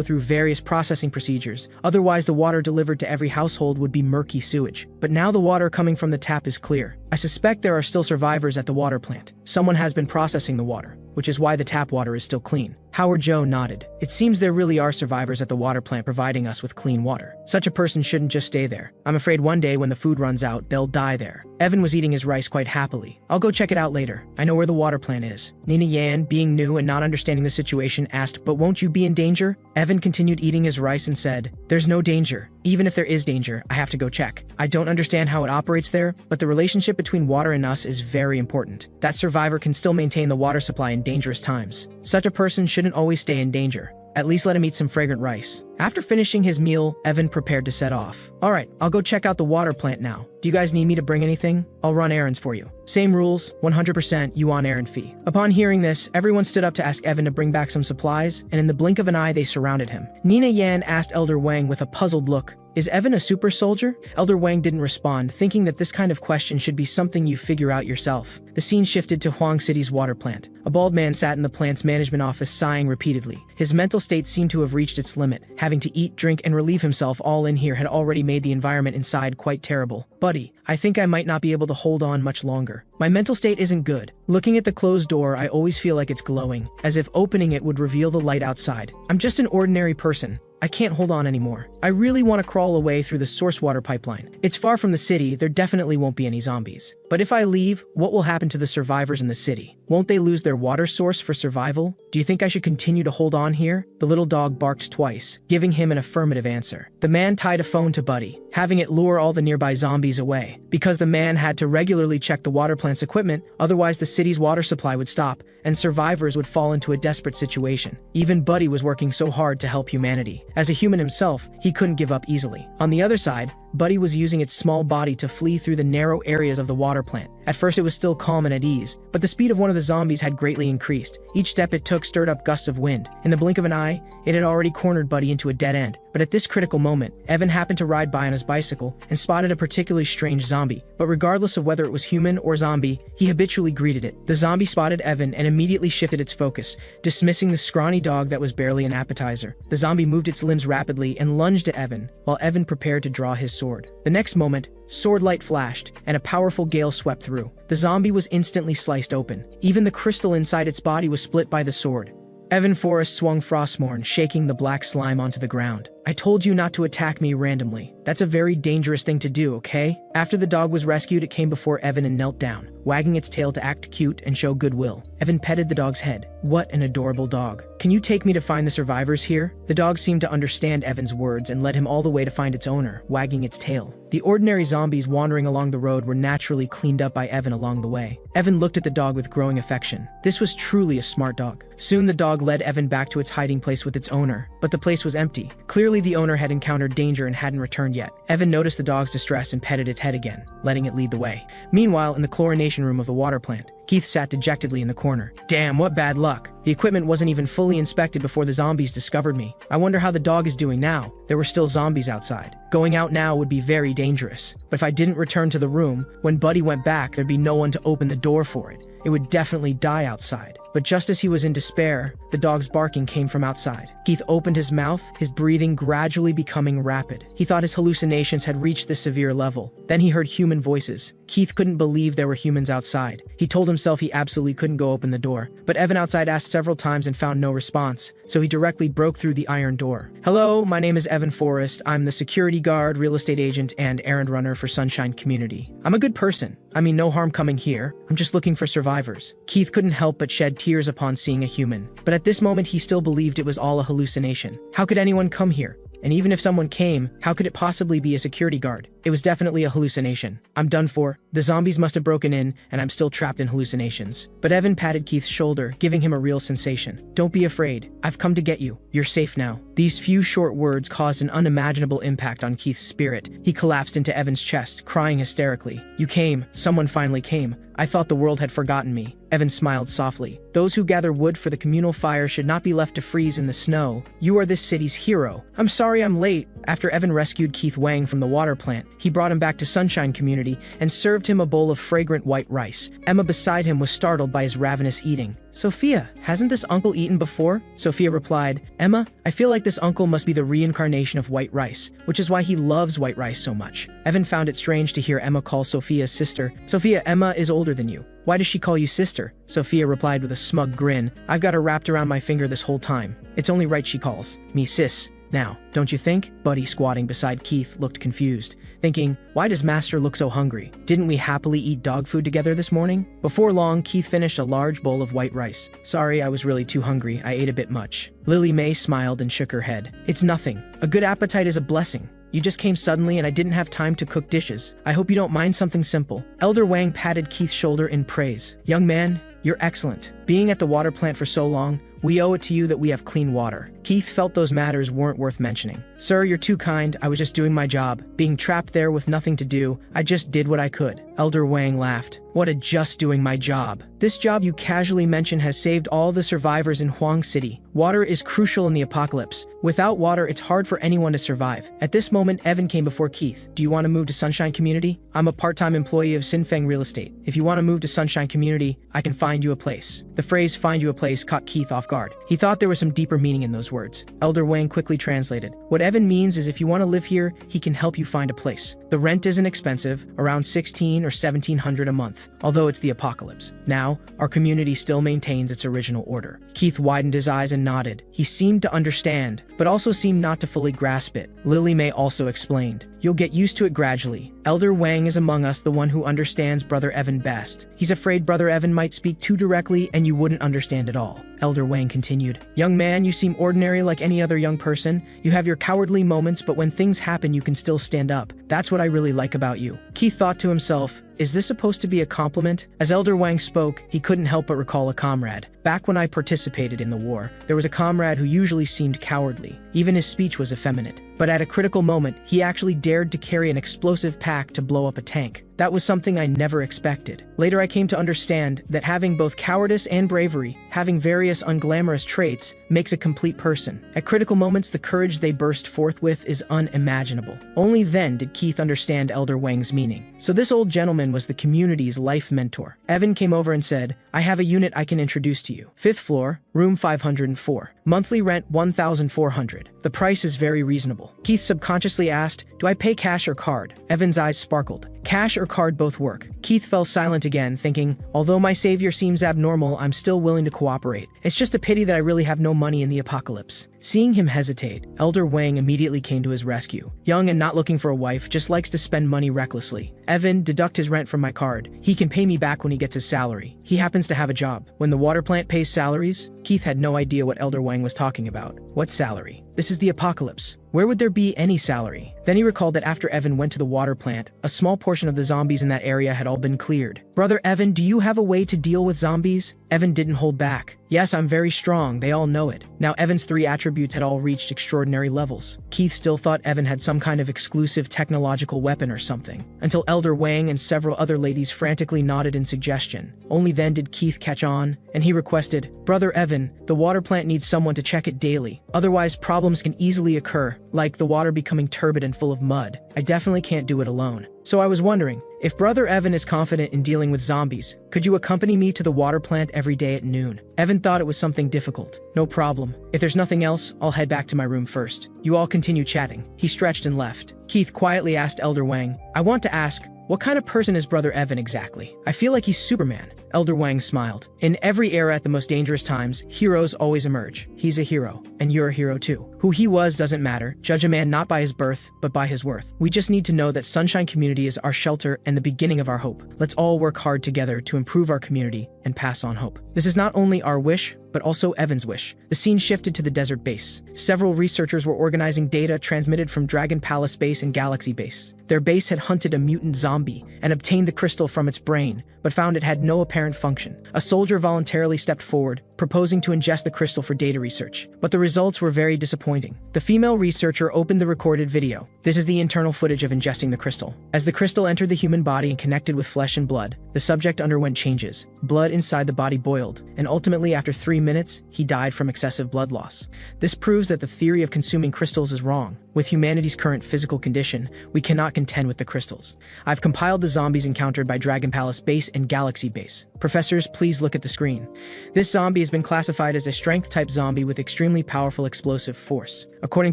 through various processing procedures. Otherwise, the water delivered to every household would be murky sewage. But now the water coming from the tap is clear. I suspect there are still survivors at the water plant. Someone has been processing the water, which is why the tap water is still clean." Howard Zhou nodded. "It seems there really are survivors at the water plant providing us with clean water. Such a person shouldn't just stay there. I'm afraid one day when the food runs out, they'll die there." Evan was eating his rice quite happily. "I'll go check it out later. I know where the water plant is." Nina Yan, being new and not understanding the situation, asked, "But won't you be in danger?" Evan continued eating his rice and said, "There's no danger. Even if there is danger, I have to go check. I don't understand how it operates there, but the relationship between water and us is very important. That survivor can still maintain the water supply in dangerous times. Such a person shouldn't always stay in danger. At least let him eat some fragrant rice." After finishing his meal, Evan prepared to set off. "Alright, I'll go check out the water plant now. Do you guys need me to bring anything? I'll run errands for you. Same rules, 100% yuan errand fee." Upon hearing this, everyone stood up to ask Evan to bring back some supplies, and in the blink of an eye they surrounded him. Nina Yan asked Elder Wang with a puzzled look, "Is Evan a super soldier?" Elder Wang didn't respond, thinking that this kind of question should be something you figure out yourself. The scene shifted to Huang City's water plant. A bald man sat in the plant's management office sighing repeatedly. His mental state seemed to have reached its limit. Having to eat, drink, and relieve himself all in here had already made the environment inside quite terrible. "Buddy, I think I might not be able to hold on much longer. My mental state isn't good. Looking at the closed door, I always feel like it's glowing, as if opening it would reveal the light outside. I'm just an ordinary person. I can't hold on anymore. I really want to crawl away through the source water pipeline. It's far from the city, there definitely won't be any zombies. But if I leave, what will happen to the survivors in the city? Won't they lose their water source for survival? Do you think I should continue to hold on here?" The little dog barked twice, giving him an affirmative answer. The man tied a phone to Buddy, having it lure all the nearby zombies away. Because the man had to regularly check the water plant's equipment, otherwise the city's water supply would stop, and survivors would fall into a desperate situation. Even Buddy was working so hard to help humanity. As a human himself, he couldn't give up easily. On the other side, Buddy was using its small body to flee through the narrow areas of the water plant. At first it was still calm and at ease, but the speed of one of the zombies had greatly increased. Each step it took stirred up gusts of wind. In the blink of an eye, it had already cornered Buddy into a dead end. But at this critical moment, Evan happened to ride by on his bicycle and spotted a particularly strange zombie. But regardless of whether it was human or zombie, he habitually greeted it. The zombie spotted Evan and immediately shifted its focus, dismissing the scrawny dog that was barely an appetizer. The zombie moved its limbs rapidly and lunged at Evan, while Evan prepared to draw his sword. The next moment, sword light flashed, and a powerful gale swept through. The zombie was instantly sliced open. Even the crystal inside its body was split by the sword. Evan Forrest swung Frostmourne, shaking the black slime onto the ground. "I told you not to attack me randomly. That's a very dangerous thing to do, okay?" After the dog was rescued, it came before Evan and knelt down, wagging its tail to act cute and show goodwill. Evan petted the dog's head. "What an adorable dog. Can you take me to find the survivors here?" The dog seemed to understand Evan's words and led him all the way to find its owner, wagging its tail. The ordinary zombies wandering along the road were naturally cleaned up by Evan along the way. Evan looked at the dog with growing affection. This was truly a smart dog. Soon the dog led Evan back to its hiding place with its owner, but the place was empty. Clearly the owner had encountered danger and hadn't returned yet. Evan noticed the dog's distress and petted its head again, letting it lead the way. Meanwhile, in the chlorination room of the water plant, Keith sat dejectedly in the corner. "Damn, what bad luck. The equipment wasn't even fully inspected before the zombies discovered me. I wonder how the dog is doing now. There were still zombies outside. Going out now would be very dangerous. But if I didn't return to the room, when Buddy went back, there'd be no one to open the door for it. It would definitely die outside." but just as he was in despair, the dog's barking came from outside. Keith opened his mouth, his breathing gradually becoming rapid. He thought his hallucinations had reached this severe level. Then he heard human voices. Keith couldn't believe there were humans outside. He told himself he absolutely couldn't go open the door, but Evan outside asked several times and found no response, so he directly broke through the iron door. "Hello, my name is Evan Forrest. I'm the security guard, real estate agent, and errand runner for Sunshine Community. I'm a good person. I mean, no harm coming here. I'm just looking for survivors." Keith couldn't help but shed tears upon seeing a human, but at this moment he still believed it was all a hallucination. How could anyone come here? And even if someone came, how could it possibly be a security guard? It was definitely a hallucination. I'm done for. The zombies must have broken in, and I'm still trapped in hallucinations. But Evan patted Keith's shoulder, giving him a real sensation. "Don't be afraid. I've come to get you. You're safe now." These few short words caused an unimaginable impact on Keith's spirit. He collapsed into Evan's chest, crying hysterically. "You came. Someone finally came. I thought the world had forgotten me." Evan smiled softly. "Those who gather wood for the communal fire should not be left to freeze in the snow. You are this city's hero. I'm sorry I'm late." After Evan rescued Keith Wang from the water plant, he brought him back to Sunshine Community and served him a bowl of fragrant white rice. Emma beside him was startled by his ravenous eating. "Sophia, hasn't this uncle eaten before?" Sophia replied, "Emma, I feel like this uncle must be the reincarnation of white rice, which is why he loves white rice so much." Evan found it strange to hear Emma call Sophia's sister. "Sophia, Emma is older than you. Why does she call you sister?" Sophia replied with a smug grin. "I've got her wrapped around my finger this whole time. It's only right she calls me sis. Now, don't you think?" Buddy, squatting beside Keith, looked confused, thinking, "Why does Master look so hungry? Didn't we happily eat dog food together this morning?" Before long, Keith finished a large bowl of white rice. "Sorry, I was really too hungry. I ate a bit much." Lily May smiled and shook her head. "It's nothing. A good appetite is a blessing. You just came suddenly and I didn't have time to cook dishes. I hope you don't mind something simple." Elder Wang patted Keith's shoulder in praise. "Young man, you're excellent. Being at the water plant for so long, we owe it to you that we have clean water." Keith felt those matters weren't worth mentioning. "Sir, you're too kind. I was just doing my job. Being trapped there with nothing to do, I just did what I could." Elder Wang laughed. "What a just doing my job. This job you casually mention has saved all the survivors in Huang City. Water is crucial in the apocalypse. Without water, it's hard for anyone to survive." At this moment, Evan came before Keith. "Do you want to move to Sunshine Community? I'm a part-time employee of Sinfeng Real Estate. If you want to move to Sunshine Community, I can find you a place." The phrase "find you a place" caught Keith off guard. He thought there was some deeper meaning in those words. Elder Wang quickly translated. "What Evan means is if you want to live here, he can help you find a place. The rent isn't expensive, around 16 or 1700 a month, although it's the apocalypse. Now, our community still maintains its original order." Keith widened his eyes and nodded. He seemed to understand, but also seemed not to fully grasp it. Lily May also explained, "You'll get used to it gradually. Elder Wang is among us the one who understands Brother Evan best. He's afraid Brother Evan might speak too directly and you wouldn't understand at all." Elder Wang continued, "Young man, you seem ordinary like any other young person. You have your cowardly moments, but when things happen, you can still stand up. That's what I really like about you." Keith thought to himself, is this supposed to be a compliment? As Elder Wang spoke, he couldn't help but recall a comrade. Back when I participated in the war, there was a comrade who usually seemed cowardly. Even his speech was effeminate. But at a critical moment, he actually dared to carry an explosive pack to blow up a tank. That was something I never expected. Later I came to understand that having both cowardice and bravery, having various unglamorous traits, makes a complete person. At critical moments, the courage they burst forth with is unimaginable. Only then did Keith understand Elder Wang's meaning. So this old gentleman was the community's life mentor. Evan came over and said, "I have a unit I can introduce to you. 5th floor, room 504. Monthly rent 1,400. The price is very reasonable." Keith subconsciously asked, "Do I pay cash or card?" Evan's eyes sparkled. Cash or card both work. Keith fell silent again, thinking, although my savior seems abnormal, I'm still willing to cooperate. It's just a pity that I really have no money in the apocalypse. Seeing him hesitate, Elder Wang immediately came to his rescue. Young and not looking for a wife, just likes to spend money recklessly. "Evan, deduct his rent from my card. He can pay me back when he gets his salary. He happens to have a job." When the water plant pays salaries, Keith had no idea what Elder Wang was talking about. What salary? This is the apocalypse. Where would there be any salary? Then he recalled that after Evan went to the water plant, a small portion of the zombies in that area had all been cleared. "Brother Evan, do you have a way to deal with zombies?" Evan didn't hold back. "Yes, I'm very strong. They all know it." Now Evan's 3 attributes had all reached extraordinary levels. Keith still thought Evan had some kind of exclusive technological weapon or something, until Elder Wang and several other ladies frantically nodded in suggestion. Only then did Keith catch on, and he requested, "Brother Evan, the water plant needs someone to check it daily. Otherwise, problems can easily occur. like the water becoming turbid and full of mud. I definitely can't do it alone. So I was wondering, if Brother Evan is confident in dealing with zombies, could you accompany me to the water plant every day at noon? Evan thought it was something difficult. No problem. If there's nothing else, I'll head back to my room first. You all continue chatting. He stretched and left. Keith quietly asked Elder Wang, I want to ask, what kind of person is Brother Evan exactly? I feel like he's Superman. Elder Wang smiled. In every era at the most dangerous times, heroes always emerge. He's a hero, and you're a hero too. Who he was doesn't matter. Judge a man not by his birth, but by his worth. We just need to know that Sunshine Community is our shelter and the beginning of our hope. Let's all work hard together to improve our community and pass on hope. This is not only our wish, but also Evan's wish. The scene shifted to the desert base. Several researchers were organizing data transmitted from Dragon Palace Base and Galaxy Base. Their base had hunted a mutant zombie and obtained the crystal from its brain, but found it had no apparent function. A soldier voluntarily stepped forward, proposing to ingest the crystal for data research, but the results were very disappointing. The female researcher opened the recorded video. This is the internal footage of ingesting the crystal. As the crystal entered the human body and connected with flesh and blood, the subject underwent changes. Blood inside the body boiled, and ultimately after 3 minutes, he died from excessive blood loss. This proves that the theory of consuming crystals is wrong. With humanity's current physical condition, we cannot contend with the crystals. I've compiled the zombies encountered by Dragon Palace Base and Galaxy Base. Professors, please look at the screen. This zombie has been classified as a strength-type zombie with extremely powerful explosive force. According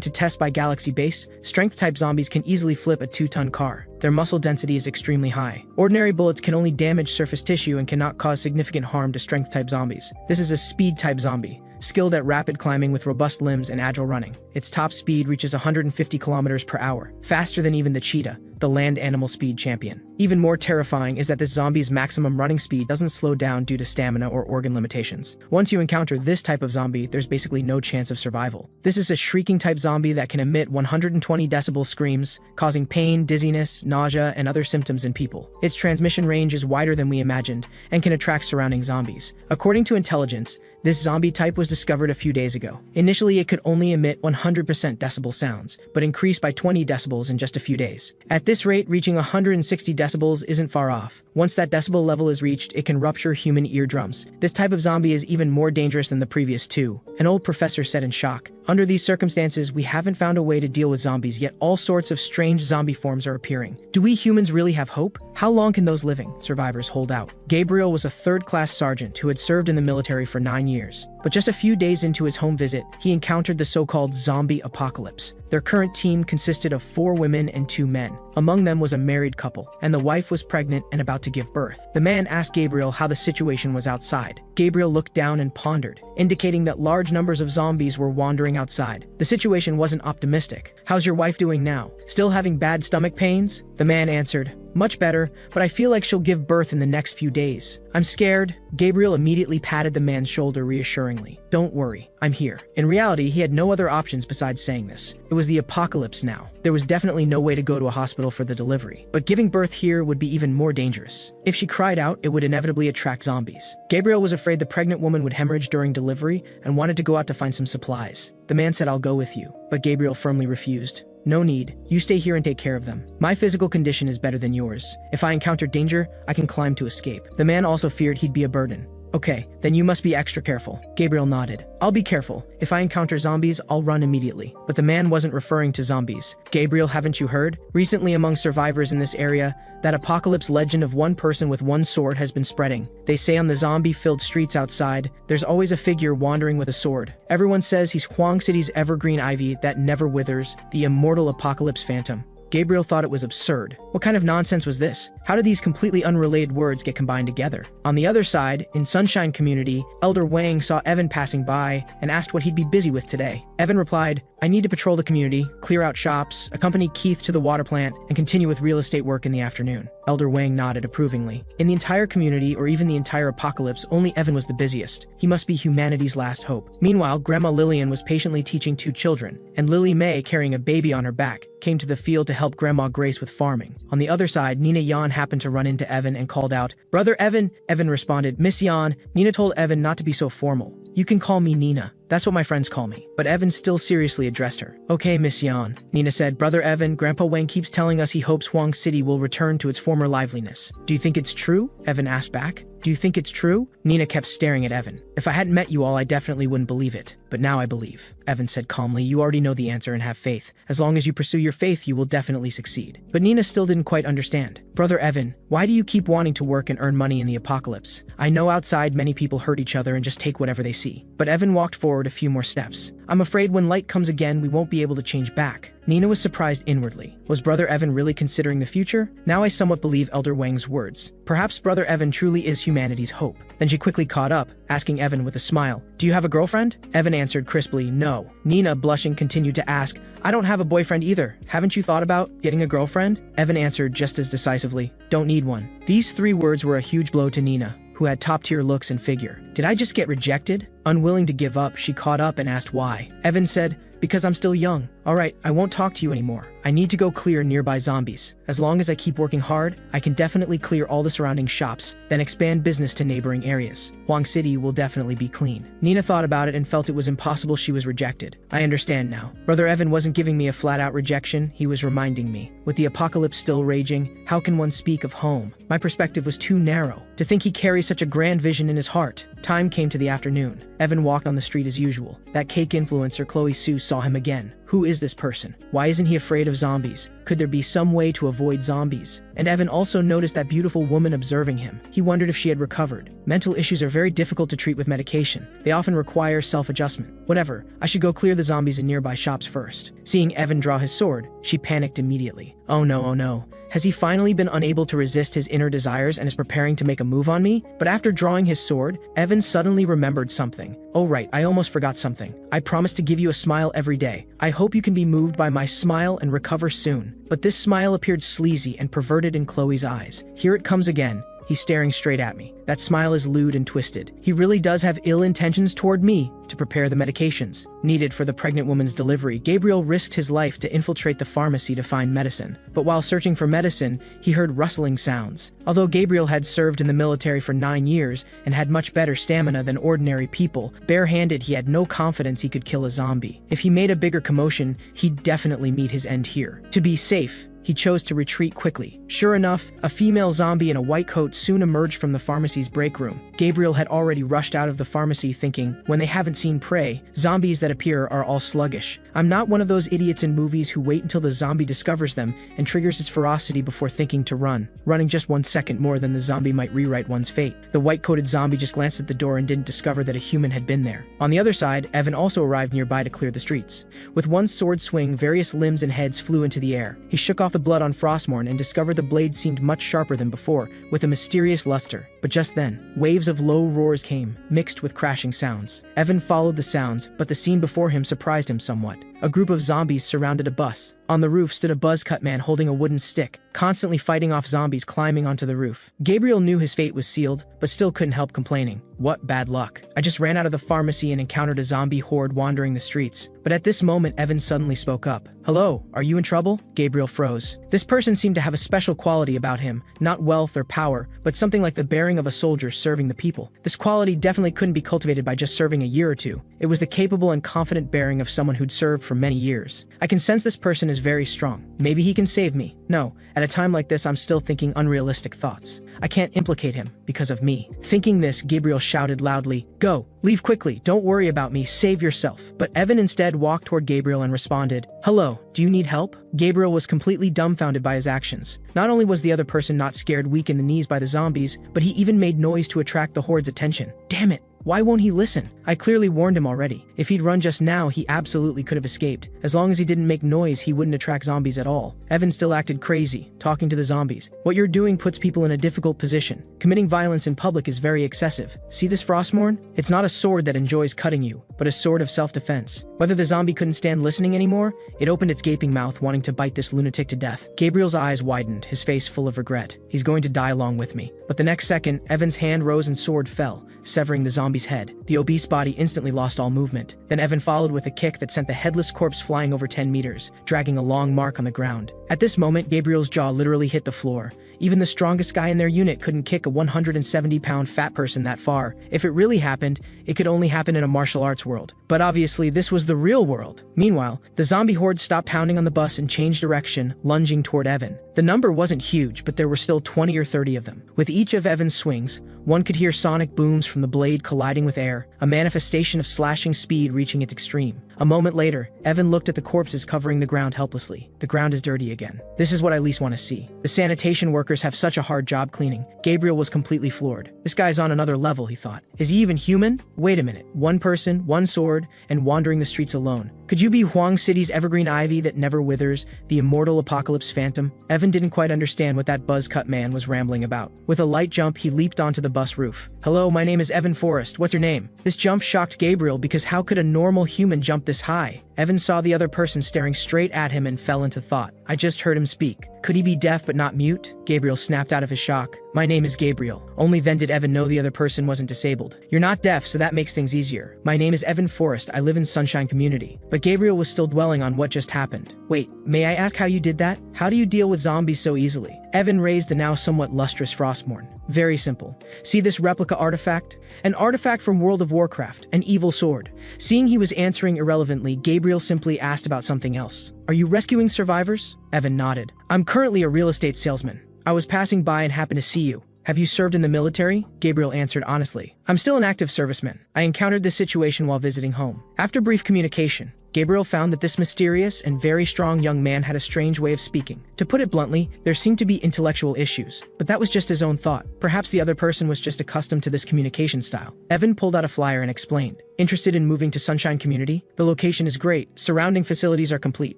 to tests by Galaxy Base, strength-type zombies can easily flip a 2-ton car. Their muscle density is extremely high. Ordinary bullets can only damage surface tissue and cannot cause significant harm to strength-type zombies. This is a speed-type zombie, skilled at rapid climbing with robust limbs and agile running. Its top speed reaches 150 kilometers per hour, faster than even the cheetah, the land animal speed champion. Even more terrifying is that this zombie's maximum running speed doesn't slow down due to stamina or organ limitations. Once you encounter this type of zombie, there's basically no chance of survival. This is a shrieking type zombie that can emit 120 decibel screams, causing pain, dizziness, nausea, and other symptoms in people. Its transmission range is wider than we imagined and can attract surrounding zombies. According to intelligence, this zombie type was discovered a few days ago. Initially, it could only emit 100% decibel sounds, but increased by 20 decibels in just a few days. At this rate, reaching 160 decibels isn't far off. Once that decibel level is reached, it can rupture human eardrums. This type of zombie is even more dangerous than the previous two, an old professor said in shock. Under these circumstances, we haven't found a way to deal with zombies, yet all sorts of strange zombie forms are appearing. Do we humans really have hope? How long can those living survivors hold out? Gabriel was a third-class sergeant who had served in the military for 9 years. But just a few days into his home visit, he encountered the so-called zombie apocalypse. Their current team consisted of 4 women and 2 men. Among them was a married couple, and the wife was pregnant and about to give birth. The man asked Gabriel how the situation was outside. Gabriel looked down and pondered, indicating that large numbers of zombies were wandering outside. The situation wasn't optimistic. How's your wife doing now? Still having bad stomach pains? The man answered, much better, but I feel like she'll give birth in the next few days. I'm scared. Gabriel immediately patted the man's shoulder reassuringly. Don't worry, I'm here. In reality, he had no other options besides saying this. It was the apocalypse now. There was definitely no way to go to a hospital for the delivery. But giving birth here would be even more dangerous. If she cried out, it would inevitably attract zombies. Gabriel was afraid the pregnant woman would hemorrhage during delivery and wanted to go out to find some supplies. The man said, I'll go with you. But Gabriel firmly refused. No need. You stay here and take care of them. My physical condition is better than yours. If I encounter danger, I can climb to escape. The man also feared he'd be a burden. Okay, then you must be extra careful. Gabriel nodded. I'll be careful. If I encounter zombies, I'll run immediately. But the man wasn't referring to zombies. Gabriel, haven't you heard? Recently among survivors in this area, that apocalypse legend of one person with one sword has been spreading. They say on the zombie-filled streets outside, there's always a figure wandering with a sword. Everyone says he's Huang City's evergreen ivy that never withers, the immortal apocalypse phantom. Gabriel thought it was absurd. What kind of nonsense was this? How did these completely unrelated words get combined together? On the other side, in Sunshine Community, Elder Wang saw Evan passing by and asked what he'd be busy with today. Evan replied, I need to patrol the community, clear out shops, accompany Keith to the water plant, and continue with real estate work in the afternoon. Elder Wang nodded approvingly. In the entire community, or even the entire apocalypse, only Evan was the busiest. He must be humanity's last hope. Meanwhile, Grandma Lillian was patiently teaching 2 children, and Lily May, carrying a baby on her back, came to the field to help Grandma Grace with farming. On the other side, Nina Yan happened to run into Evan and called out, Brother Evan! Evan responded, Miss Yan. Nina told Evan not to be so formal. You can call me Nina. That's what my friends call me. But Evan still seriously addressed her. Okay, Miss Yan, Nina said. Brother Evan, Grandpa Wang keeps telling us he hopes Huang City will return to its former liveliness. Do you think it's true? Evan asked back. Do you think it's true? Nina kept staring at Evan. If I hadn't met you all, I definitely wouldn't believe it. But now I believe. Evan said calmly. You already know the answer and have faith. As long as you pursue your faith, you will definitely succeed. But Nina still didn't quite understand. Brother Evan, why do you keep wanting to work and earn money in the apocalypse? I know outside many people hurt each other and just take whatever they see. But Evan walked forward a few more steps. I'm afraid when light comes again, we won't be able to change back. Nina was surprised inwardly. Was Brother Evan really considering the future? Now I somewhat believe Elder Wang's words. Perhaps Brother Evan truly is humanity's hope. Then she quickly caught up, asking Evan with a smile, Do you have a girlfriend? Evan answered crisply, No. Nina, blushing, continued to ask, I don't have a boyfriend either. Haven't you thought about getting a girlfriend? Evan answered just as decisively, Don't need one. These 3 words were a huge blow to Nina, who had top-tier looks and figure. Did I just get rejected? Unwilling to give up, she caught up and asked why. Evan said, Because I'm still young. Alright, I won't talk to you anymore. I need to go clear nearby zombies. As long as I keep working hard, I can definitely clear all the surrounding shops, then expand business to neighboring areas. Huang City will definitely be clean. Nina thought about it and felt it was impossible she was rejected. I understand now. Brother Evan wasn't giving me a flat-out rejection, he was reminding me. With the apocalypse still raging, how can one speak of home? My perspective was too narrow. To think he carries such a grand vision in his heart. Time came to the afternoon. Evan walked on the street as usual. That cake influencer Chloe Sue saw him again. Who is this person? Why isn't he afraid of zombies? Could there be some way to avoid zombies? And Evan also noticed that beautiful woman observing him. He wondered if she had recovered. Mental issues are very difficult to treat with medication. They often require self-adjustment. Whatever, I should go clear the zombies in nearby shops first. Seeing Evan draw his sword, she panicked immediately. Oh no, oh no. Has he finally been unable to resist his inner desires and is preparing to make a move on me? But after drawing his sword, Evan suddenly remembered something. Oh right, I almost forgot something. I promise to give you a smile every day. I hope you can be moved by my smile and recover soon. But this smile appeared sleazy and perverted in Chloe's eyes. Here it comes again. He's staring straight at me. That smile is lewd and twisted. He really does have ill intentions toward me. To prepare the medications needed for the pregnant woman's delivery, Gabriel risked his life to infiltrate the pharmacy to find medicine. But while searching for medicine, he heard rustling sounds. Although Gabriel had served in the military for 9 years and had much better stamina than ordinary people, barehanded he had no confidence he could kill a zombie. If he made a bigger commotion, he'd definitely meet his end here. To be safe, he chose to retreat quickly. Sure enough, a female zombie in a white coat soon emerged from the pharmacy's break room. Gabriel had already rushed out of the pharmacy thinking, when they haven't seen prey, zombies that appear are all sluggish. I'm not one of those idiots in movies who wait until the zombie discovers them and triggers its ferocity before thinking to run. Running just 1 second more than the zombie might rewrite one's fate. The white-coated zombie just glanced at the door and didn't discover that a human had been there. On the other side, Evan also arrived nearby to clear the streets. With one sword swing, various limbs and heads flew into the air. He shook off the blood on Frostmourne and discovered the blade seemed much sharper than before, with a mysterious luster. But just then, waves of low roars came, mixed with crashing sounds. Evan followed the sounds, but the scene before him surprised him somewhat. A group of zombies surrounded a bus. On the roof stood a buzz-cut man holding a wooden stick, constantly fighting off zombies climbing onto the roof. Gabriel knew his fate was sealed, but still couldn't help complaining. What bad luck. I just ran out of the pharmacy and encountered a zombie horde wandering the streets. But at this moment, Evan suddenly spoke up. Hello, are you in trouble? Gabriel froze. This person seemed to have a special quality about him, not wealth or power, but something like the bearing of a soldier serving the people. This quality definitely couldn't be cultivated by just serving a year or two. It was the capable and confident bearing of someone who'd served for many years. I can sense this person is very strong. Maybe he can save me. No, at a time like this, I'm still thinking unrealistic thoughts. I can't implicate him because of me. Thinking this, Gabriel shouted loudly, Go! Leave quickly! Don't worry about me, save yourself. But Evan instead walked toward Gabriel and responded, Hello, do you need help? Gabriel was completely dumbfounded by his actions. Not only was the other person not scared weak in the knees by the zombies, but he even made noise to attract the horde's attention. Damn it! Why won't he listen? I clearly warned him already. If he'd run just now, he absolutely could have escaped. As long as he didn't make noise, he wouldn't attract zombies at all. Evan still acted crazy, talking to the zombies. What you're doing puts people in a difficult position. Committing violence in public is very excessive. See this Frostmourne? It's not a sword that enjoys cutting you, but a sword of self-defense. Whether the zombie couldn't stand listening anymore, it opened its gaping mouth, wanting to bite this lunatic to death. Gabriel's eyes widened, his face full of regret. He's going to die along with me. But the next second, Evan's hand rose and sword fell, severing the zombie's head. The obese body instantly lost all movement. Then Evan followed with a kick that sent the headless corpse flying over 10 meters, dragging a long mark on the ground. At this moment, Gabriel's jaw literally hit the floor. Even the strongest guy in their unit couldn't kick a 170-pound fat person that far. If it really happened, it could only happen in a martial arts world. But obviously, this was the real world. Meanwhile, the zombie horde stopped pounding on the bus and changed direction, lunging toward Evan. The number wasn't huge, but there were still 20 or 30 of them. With each of Evan's swings, one could hear sonic booms from the blade colliding with air, a manifestation of slashing speed reaching its extreme. A moment later, Evan looked at the corpses covering the ground helplessly. The ground is dirty again. This is what I least want to see. The sanitation workers have such a hard job cleaning. Gabriel was completely floored. This guy's on another level, he thought. Is he even human? Wait a minute. One person, one sword, and wandering the streets alone. Could you be Huang City's evergreen ivy that never withers, the immortal apocalypse phantom? Evan didn't quite understand what that buzz-cut man was rambling about. With a light jump, he leaped onto the bus roof. Hello, my name is Evan Forrest. What's your name? This jump shocked Gabriel because how could a normal human jump this high? Evan saw the other person staring straight at him and fell into thought. I just heard him speak. Could he be deaf but not mute? Gabriel snapped out of his shock. My name is Gabriel. Only then did Evan know the other person wasn't disabled. You're not deaf, so that makes things easier. My name is Evan Forrest. I live in Sunshine Community. But Gabriel was still dwelling on what just happened. Wait, may I ask how you did that? How do you deal with zombies so easily? Evan raised the now somewhat lustrous Frostmourne. Very simple. See this replica artifact? An artifact from World of Warcraft, an evil sword. Seeing he was answering irrelevantly, Gabriel simply asked about something else. Are you rescuing survivors? Evan nodded. I'm currently a real estate salesman. I was passing by and happened to see you. Have you served in the military? Gabriel answered honestly. I'm still an active serviceman. I encountered this situation while visiting home. After brief communication, Gabriel found that this mysterious and very strong young man had a strange way of speaking. To put it bluntly, there seemed to be intellectual issues, but that was just his own thought. Perhaps the other person was just accustomed to this communication style. Evan pulled out a flyer and explained. Interested in moving to Sunshine Community? The location is great, surrounding facilities are complete,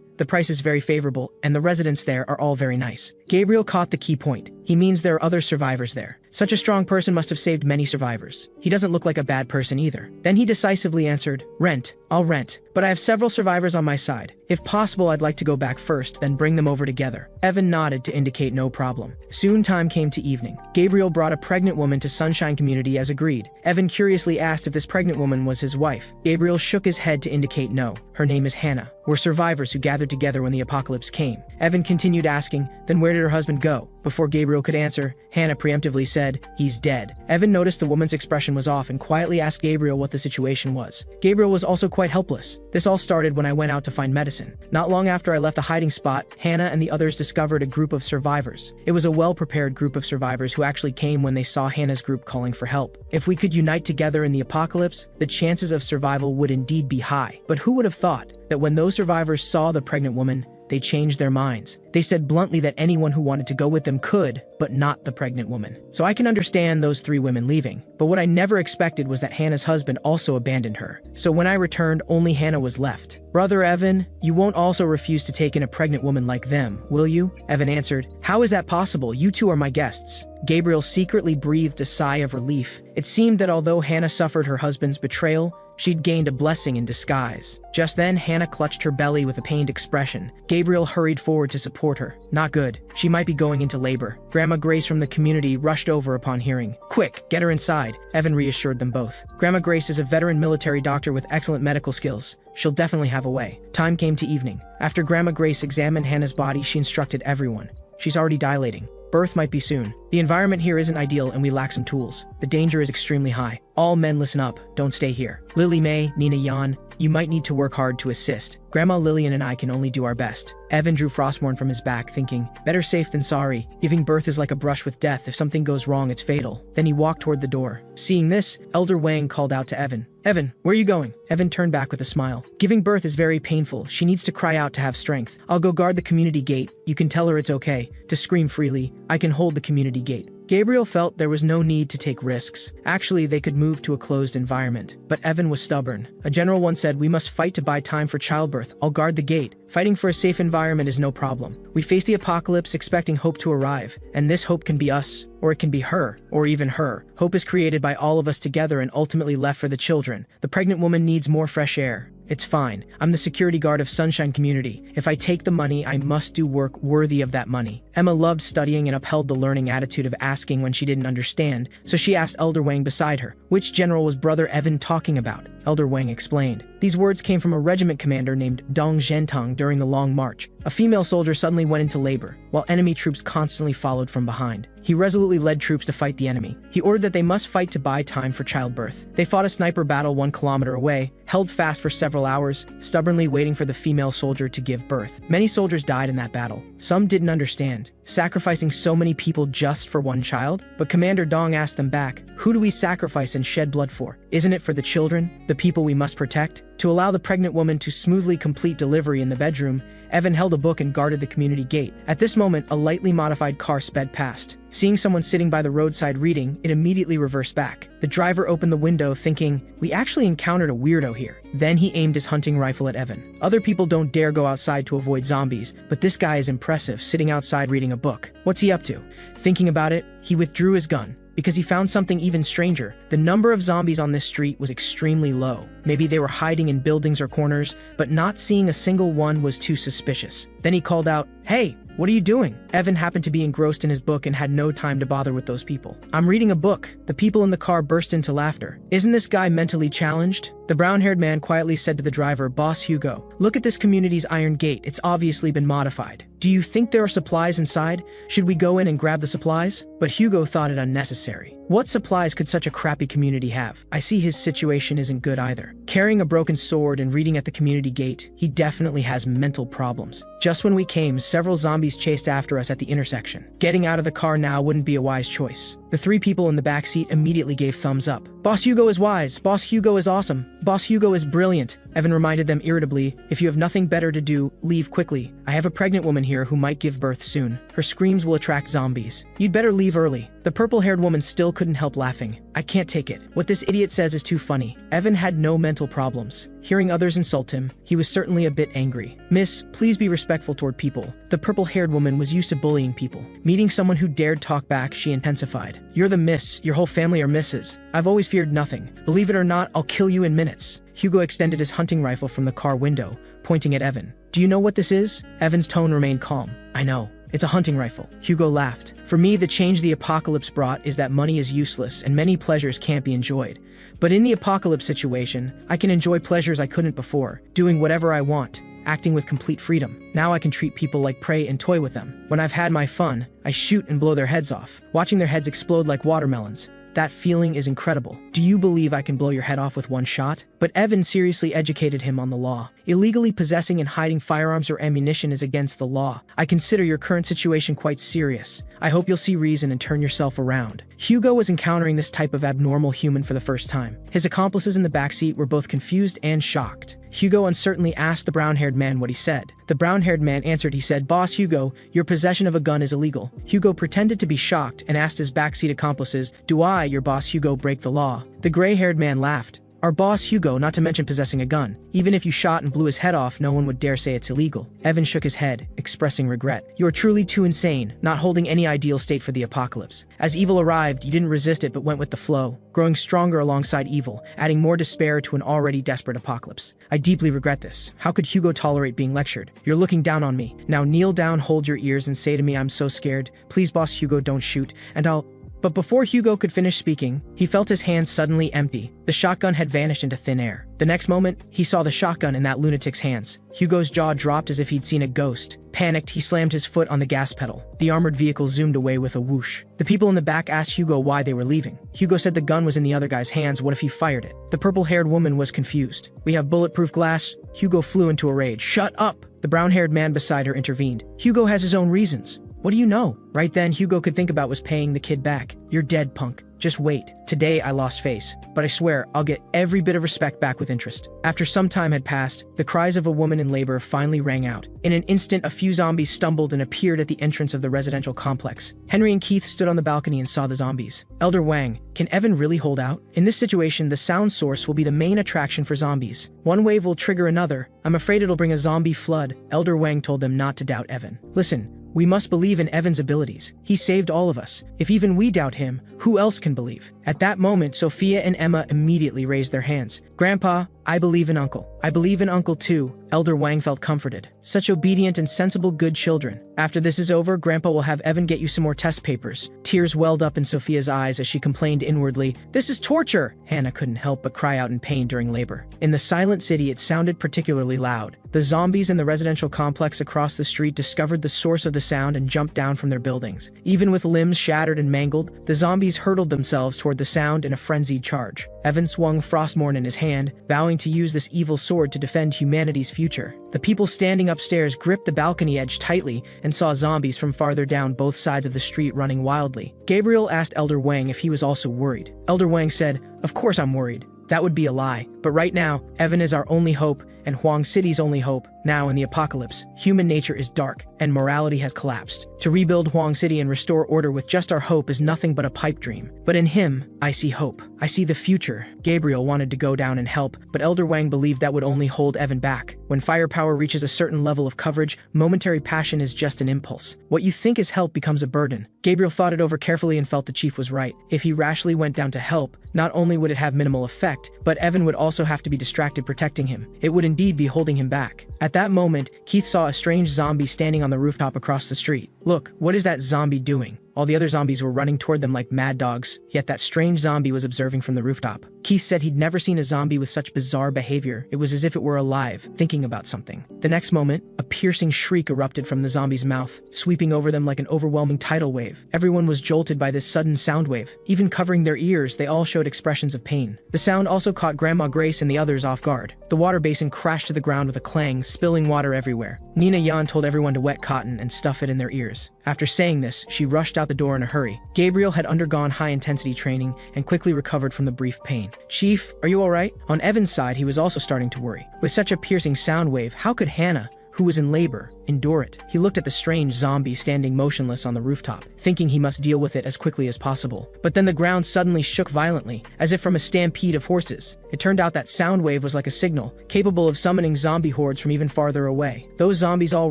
the price is very favorable, and the residents there are all very nice. Gabriel caught the key point. He means there are other survivors there. Such a strong person must have saved many survivors. He doesn't look like a bad person either. Then he decisively answered, Rent. I'll rent. But I have several survivors on my side. If possible, I'd like to go back first, then bring them over together. Evan nodded to indicate no problem. Soon time came to evening. Gabriel brought a pregnant woman to Sunshine Community as agreed. Evan curiously asked if this pregnant woman was his wife. Gabriel shook his head to indicate no. Her name is Hannah. We're survivors who gathered together when the apocalypse came. Evan continued asking, then where did her husband go? Before Gabriel could answer, Hannah preemptively said, he's dead. Evan noticed the woman's expression was off and quietly asked Gabriel what the situation was. Gabriel was also quite helpless. This all started when I went out to find medicine. Not long after I left the hiding spot, Hannah and the others discovered a group of survivors. It was a well-prepared group of survivors who actually came when they saw Hannah's group calling for help. If we could unite together in the apocalypse, the chances of survival would indeed be high. But who would have thought that when those survivors saw the pregnant woman, they changed their minds. They said bluntly that anyone who wanted to go with them could, but not the pregnant woman. So I can understand those 3 women leaving. But what I never expected was that Hannah's husband also abandoned her. So when I returned, only Hannah was left. Brother Evan, you won't also refuse to take in a pregnant woman like them, will you? Evan answered, how is that possible? You two are my guests. Gabriel secretly breathed a sigh of relief. It seemed that although Hannah suffered her husband's betrayal, she'd gained a blessing in disguise. Just then, Hannah clutched her belly with a pained expression. Gabriel hurried forward to support her. Not good. She might be going into labor. Grandma Grace from the community rushed over upon hearing. Quick, get her inside. Evan reassured them both. Grandma Grace is a veteran military doctor with excellent medical skills. She'll definitely have a way. Time came to evening. After Grandma Grace examined Hannah's body, she instructed everyone. She's already dilating. Birth might be soon. The environment here isn't ideal and we lack some tools. The danger is extremely high. All men listen up, don't stay here. Lily May, Nina Yan, you might need to work hard to assist. Grandma Lillian and I can only do our best. Evan drew Frostmourne from his back, thinking, better safe than sorry. Giving birth is like a brush with death. If something goes wrong, it's fatal. Then he walked toward the door. Seeing this, Elder Wang called out to Evan. Evan, where are you going? Evan turned back with a smile. Giving birth is very painful. She needs to cry out to have strength. I'll go guard the community gate. You can tell her it's okay to scream freely. I can hold the community gate. Gabriel felt there was no need to take risks. Actually, they could move to a closed environment. But Evan was stubborn. A general once said, we must fight to buy time for childbirth. I'll guard the gate. Fighting for a safe environment is no problem. We face the apocalypse expecting hope to arrive. And this hope can be us, or it can be her, or even her. Hope is created by all of us together and ultimately left for the children. The pregnant woman needs more fresh air. It's fine. I'm the security guard of Sunshine Community. If I take the money, I must do work worthy of that money. Emma loved studying and upheld the learning attitude of asking when she didn't understand, so she asked Elder Wang beside her, which general was Brother Evan talking about? Elder Wang explained. These words came from a regiment commander named Dong Zhentang during the Long March. A female soldier suddenly went into labor, while enemy troops constantly followed from behind. He resolutely led troops to fight the enemy. He ordered that they must fight to buy time for childbirth. They fought a sniper battle 1 kilometer away, held fast for several hours, stubbornly waiting for the female soldier to give birth. Many soldiers died in that battle. Some didn't understand, sacrificing so many people just for one child? But Commander Dong asked them back, who do we sacrifice and shed blood for? Isn't it for the children, the people we must protect? To allow the pregnant woman to smoothly complete delivery in the bedroom, Evan held a book and guarded the community gate. At this moment, a lightly modified car sped past. Seeing someone sitting by the roadside reading, it immediately reversed back. The driver opened the window thinking, we actually encountered a weirdo here. Then he aimed his hunting rifle at Evan. Other people don't dare go outside to avoid zombies, but this guy is impressive, sitting outside reading a book. What's he up to? Thinking about it, he withdrew his gun, because he found something even stranger. The number of zombies on this street was extremely low. Maybe they were hiding in buildings or corners, but not seeing a single one was too suspicious. Then he called out, hey, what are you doing? Evan happened to be engrossed in his book and had no time to bother with those people. I'm reading a book. The people in the car burst into laughter. Isn't this guy mentally challenged? The brown-haired man quietly said to the driver, Boss Hugo, look at this community's iron gate. It's obviously been modified. Do you think there are supplies inside? Should we go in and grab the supplies? But Hugo thought it unnecessary. What supplies could such a crappy community have? I see his situation isn't good either. Carrying a broken sword and reading at the community gate, he definitely has mental problems. Just when we came, several zombies chased after us at the intersection. Getting out of the car now wouldn't be a wise choice. The 3 people in the back seat immediately gave thumbs up. Boss Hugo is wise. Boss Hugo is awesome. Boss Hugo is brilliant. Evan reminded them irritably, if you have nothing better to do, leave quickly. I have a pregnant woman here who might give birth soon. Her screams will attract zombies. You'd better leave early. The purple-haired woman still couldn't help laughing. I can't take it. What this idiot says is too funny. Evan had no mental problems. Hearing others insult him, he was certainly a bit angry. Miss, please be respectful toward people. The purple-haired woman was used to bullying people. Meeting someone who dared talk back, she intensified. You're the miss. Your whole family are misses. I've always feared nothing. Believe it or not, I'll kill you in minutes. Hugo extended his hunting rifle from the car window, pointing at Evan. Do you know what this is? Evan's tone remained calm. I know. It's a hunting rifle. Hugo laughed. For me, the change the apocalypse brought is that money is useless and many pleasures can't be enjoyed. But in the apocalypse situation, I can enjoy pleasures I couldn't before, doing whatever I want, acting with complete freedom. Now I can treat people like prey and toy with them. When I've had my fun, I shoot and blow their heads off, watching their heads explode like watermelons. That feeling is incredible. Do you believe I can blow your head off with one shot? But Evan seriously educated him on the law. Illegally possessing and hiding firearms or ammunition is against the law. I consider your current situation quite serious. I hope you'll see reason and turn yourself around. Hugo was encountering this type of abnormal human for the first time. His accomplices in the backseat were both confused and shocked. Hugo uncertainly asked the brown-haired man what he said. The brown-haired man answered. He said, Boss Hugo, your possession of a gun is illegal. Hugo pretended to be shocked and asked his backseat accomplices, do I, your boss Hugo, break the law? The gray-haired man laughed. Our boss Hugo, not to mention possessing a gun. Even if you shot and blew his head off, no one would dare say it's illegal. Evan shook his head, expressing regret. You are truly too insane, not holding any ideal state for the apocalypse. As evil arrived, you didn't resist it but went with the flow, growing stronger alongside evil, adding more despair to an already desperate apocalypse. I deeply regret this. How could Hugo tolerate being lectured? You're looking down on me. Now kneel down, hold your ears, and say to me, I'm so scared. Please, boss Hugo, don't shoot, and I'll... But before Hugo could finish speaking, he felt his hands suddenly empty. The shotgun had vanished into thin air. The next moment, he saw the shotgun in that lunatic's hands. Hugo's jaw dropped as if he'd seen a ghost. Panicked, he slammed his foot on the gas pedal. The armored vehicle zoomed away with a whoosh. The people in the back asked Hugo why they were leaving. Hugo said the gun was in the other guy's hands. What if he fired it? The purple-haired woman was confused. We have bulletproof glass. Hugo flew into a rage. Shut up! The brown-haired man beside her intervened. Hugo has his own reasons. What do you know? Right then, Hugo could think about was paying the kid back. You're dead, punk. Just wait. Today I lost face, but I swear I'll get every bit of respect back with interest. After some time had passed, the cries of a woman in labor finally rang out. In an instant, a few zombies stumbled and appeared at the entrance of the residential complex. Henry and Keith stood on the balcony and saw the zombies. Elder Wang, can Evan really hold out? In this situation, the sound source will be the main attraction for zombies. One wave will trigger another. I'm afraid it'll bring a zombie flood. Elder Wang told them not to doubt Evan. Listen, we must believe in Evan's abilities. He saved all of us. If even we doubt him, who else can believe? At that moment, Sophia and Emma immediately raised their hands. Grandpa, I believe in Uncle. I believe in Uncle too. Elder Wang felt comforted. Such obedient and sensible good children. After this is over, Grandpa will have Evan get you some more test papers. Tears welled up in Sophia's eyes as she complained inwardly, "This is torture!" Hannah couldn't help but cry out in pain during labor. In the silent city, it sounded particularly loud. The zombies in the residential complex across the street discovered the source of the sound and jumped down from their buildings. Even with limbs shattered and mangled, the zombies hurtled themselves toward the sound in a frenzied charge. Evan swung Frostmourne in his hand, vowing to use this evil sword to defend humanity's future. The people standing upstairs gripped the balcony edge tightly and saw zombies from farther down both sides of the street running wildly. Gabriel asked Elder Wang if he was also worried. Elder Wang said, "Of course I'm worried. That would be a lie. But right now, Evan is our only hope, and Huang City's only hope. Now in the apocalypse, human nature is dark, and morality has collapsed. To rebuild Huang City and restore order with just our hope is nothing but a pipe dream. But in him, I see hope. I see the future." Gabriel wanted to go down and help, but Elder Wang believed that would only hold Evan back. When firepower reaches a certain level of coverage, momentary passion is just an impulse. What you think is help becomes a burden. Gabriel thought it over carefully and felt the chief was right. If he rashly went down to help, not only would it have minimal effect, but Evan would also have to be distracted protecting him. It would indeed be holding him back. At that moment, Keith saw a strange zombie standing on the rooftop across the street. "Look, what is that zombie doing?" All the other zombies were running toward them like mad dogs, yet that strange zombie was observing from the rooftop. Keith said he'd never seen a zombie with such bizarre behavior. It was as if it were alive, thinking about something. The next moment, a piercing shriek erupted from the zombie's mouth, sweeping over them like an overwhelming tidal wave. Everyone was jolted by this sudden sound wave. Even covering their ears, they all showed expressions of pain. The sound also caught Grandma Grace and the others off guard. The water basin crashed to the ground with a clang, spilling water everywhere. Nina Yan told everyone to wet cotton and stuff it in their ears. After saying this, she rushed out the door in a hurry. Gabriel had undergone high-intensity training and quickly recovered from the brief pain. "Chief, are you all right?" On Evan's side, he was also starting to worry. With such a piercing sound wave, how could Hannah, who was in labor, endure it? He looked at the strange zombie standing motionless on the rooftop, thinking he must deal with it as quickly as possible. But then the ground suddenly shook violently, as if from a stampede of horses. It turned out that sound wave was like a signal, capable of summoning zombie hordes from even farther away. Those zombies all